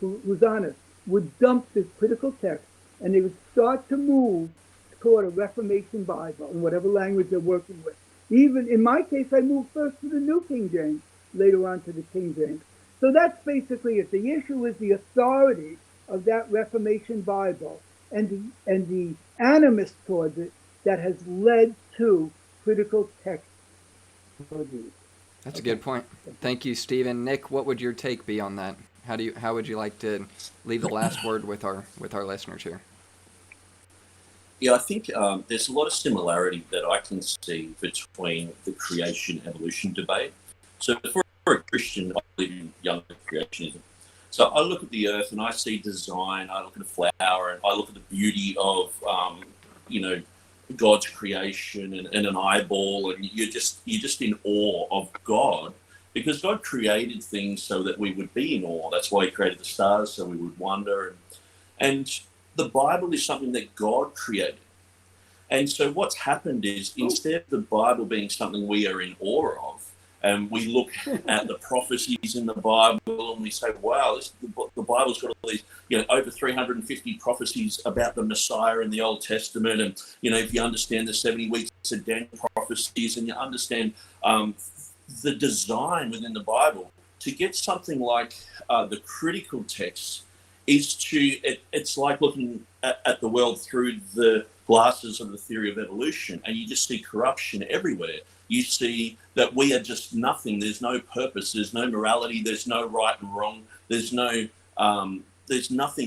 who was honest would dump this critical text, and they would start to move toward a Reformation Bible in whatever language they're working with. Even in my case, I moved first to the New King James, later on to the King James. So that's basically it. The issue is the authority of that Reformation Bible and the animus towards it that has led to critical text reviews. That's a good point. Thank you, Stephen. Nick, what would your take be on that? How would you like to leave the last word with our listeners here? Yeah, I think there's a lot of similarity that I can see between the creation-evolution debate. So for a Christian, I believe in young creationism. So I look at the earth and I see design, I look at a flower, and I look at the beauty of, God's creation and an eyeball, and you're just in awe of God, because God created things so that we would be in awe. That's why he created the stars, so we would wonder. And the Bible is something that God created. And so what's happened is, instead of the Bible being something we are in awe of, and we look at the prophecies in the Bible and we say, wow, the Bible's got all these, over 350 prophecies about the Messiah in the Old Testament. And, if you understand the 70 weeks of Daniel prophecies and you understand the design within the Bible, to get something like the critical text it's like looking at the world through the glasses of the theory of evolution, and you just see corruption everywhere. You see that we are just nothing. There's no purpose. There's no morality. There's no right and wrong. There's nothing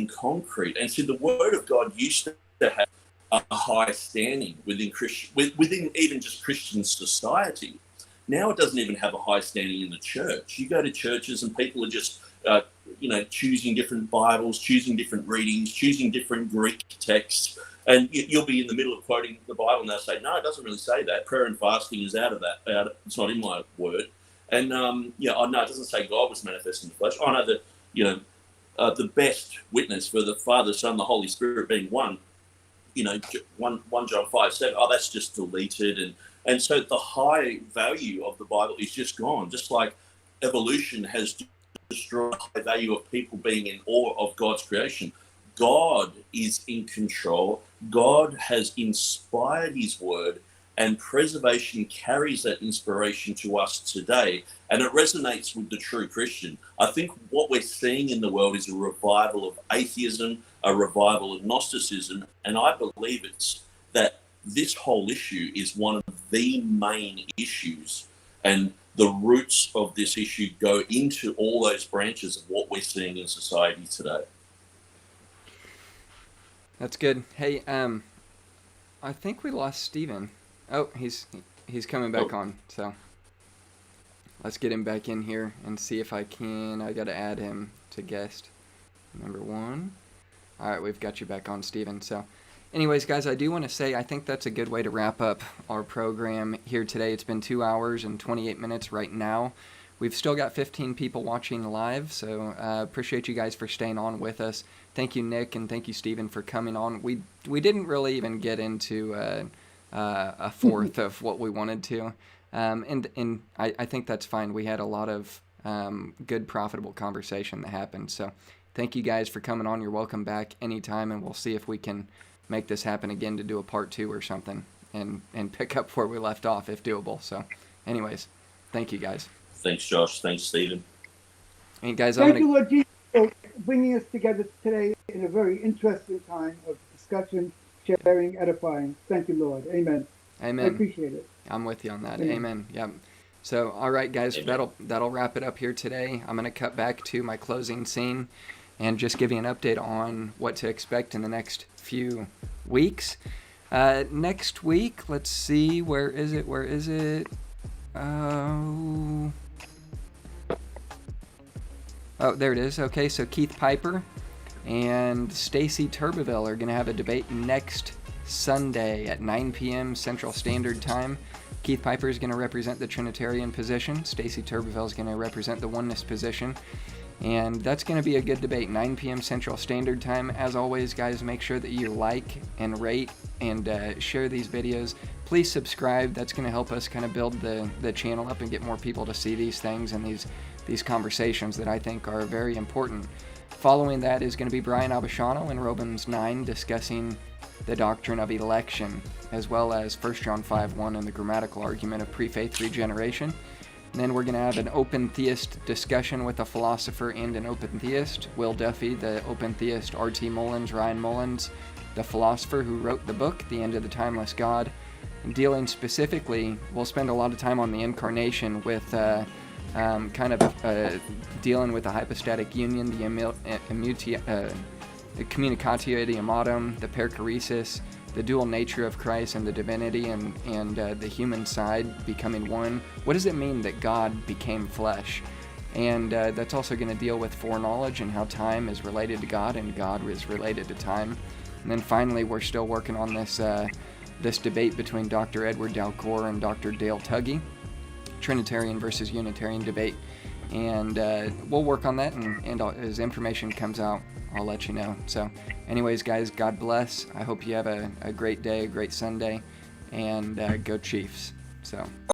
concrete. And so the Word of God used to have a high standing within even just Christian society. Now it doesn't even have a high standing in the church. You go to churches and people are just, choosing different Bibles, choosing different readings, choosing different Greek texts. And you'll be in the middle of quoting the Bible and they'll say, no, it doesn't really say that. Prayer and fasting is out of that. It's not in my word. And, no, it doesn't say God was manifest in the flesh. I know that, the best witness for the Father, Son, the Holy Spirit being one, 1 John 5:7, that's just deleted. And so the high value of the Bible is just gone, just like evolution has destroyed the high value of people being in awe of God's creation. God is in control. God has inspired his word, and preservation carries that inspiration to us today, and it resonates with the true Christian. I think what we're seeing in the world is a revival of atheism, a revival of Gnosticism, and I believe it's that this whole issue is one of the main issues, and the roots of this issue go into all those branches of what we're seeing in society today. That's good. Hey, I think we lost Stephen. Oh, he's coming back on. So let's get him back in here and see if I can. I got to add him to guest number 1. All right, we've got you back on, Stephen. So anyways, guys, I do want to say I think that's a good way to wrap up our program here today. It's been 2 hours and 28 minutes right now. We've still got 15 people watching live, so appreciate you guys for staying on with us. Thank you, Nick, and thank you, Stephen, for coming on. We didn't really even get into a fourth of what we wanted to, and I think that's fine. We had a lot of good, profitable conversation that happened. So thank you guys for coming on. You're welcome back anytime, and we'll see if we can make this happen again to do a part 2 or something and pick up where we left off if doable. So anyways, thank you guys. Thanks, Josh. Thanks, Stephen. And guys, Thank you, Lord Jesus, for bringing us together today in a very interesting time of discussion, sharing, edifying. Thank you, Lord. Amen. Amen. I appreciate it. I'm with you on that. Amen. Yep. So, all right, guys, that'll wrap it up here today. I'm going to cut back to my closing scene and just give you an update on what to expect in the next few weeks. Next week, let's see, where is it? Oh, there it is. Okay, so Keith Piper and Stacy Turbeville are going to have a debate next Sunday at 9 p.m. Central Standard Time. Keith Piper is going to represent the Trinitarian position. Stacy Turbeville is going to represent the oneness position. And that's going to be a good debate, 9 p.m. Central Standard Time. As always, guys, make sure that you like and rate and share these videos. Please subscribe. That's going to help us kind of build the channel up and get more people to see these things and these conversations that I think are very important. Following that is going to be Brian Abishano in Romans 9 discussing the doctrine of election, as well as 1 John 5:1 and the grammatical argument of pre-faith regeneration. And then we're going to have an open theist discussion with a philosopher and an open theist, Will Duffy, the open theist, R.T. Mullins, Ryan Mullins, the philosopher who wrote the book, The End of the Timeless God. And dealing specifically, we'll spend a lot of time on the incarnation with dealing with the hypostatic union, the communicatio idiomatum, the perichoresis, the dual nature of Christ and the divinity and the human side becoming one. What does it mean that God became flesh? And that's also going to deal with foreknowledge and how time is related to God and God is related to time. And then finally, we're still working on this debate between Dr. Edward Dalcour and Dr. Dale Tuggy, Trinitarian versus Unitarian debate. And we'll work on that, and as information comes out, I'll let you know. So anyways, guys, God bless. I hope you have a great day, a great Sunday, and go Chiefs. So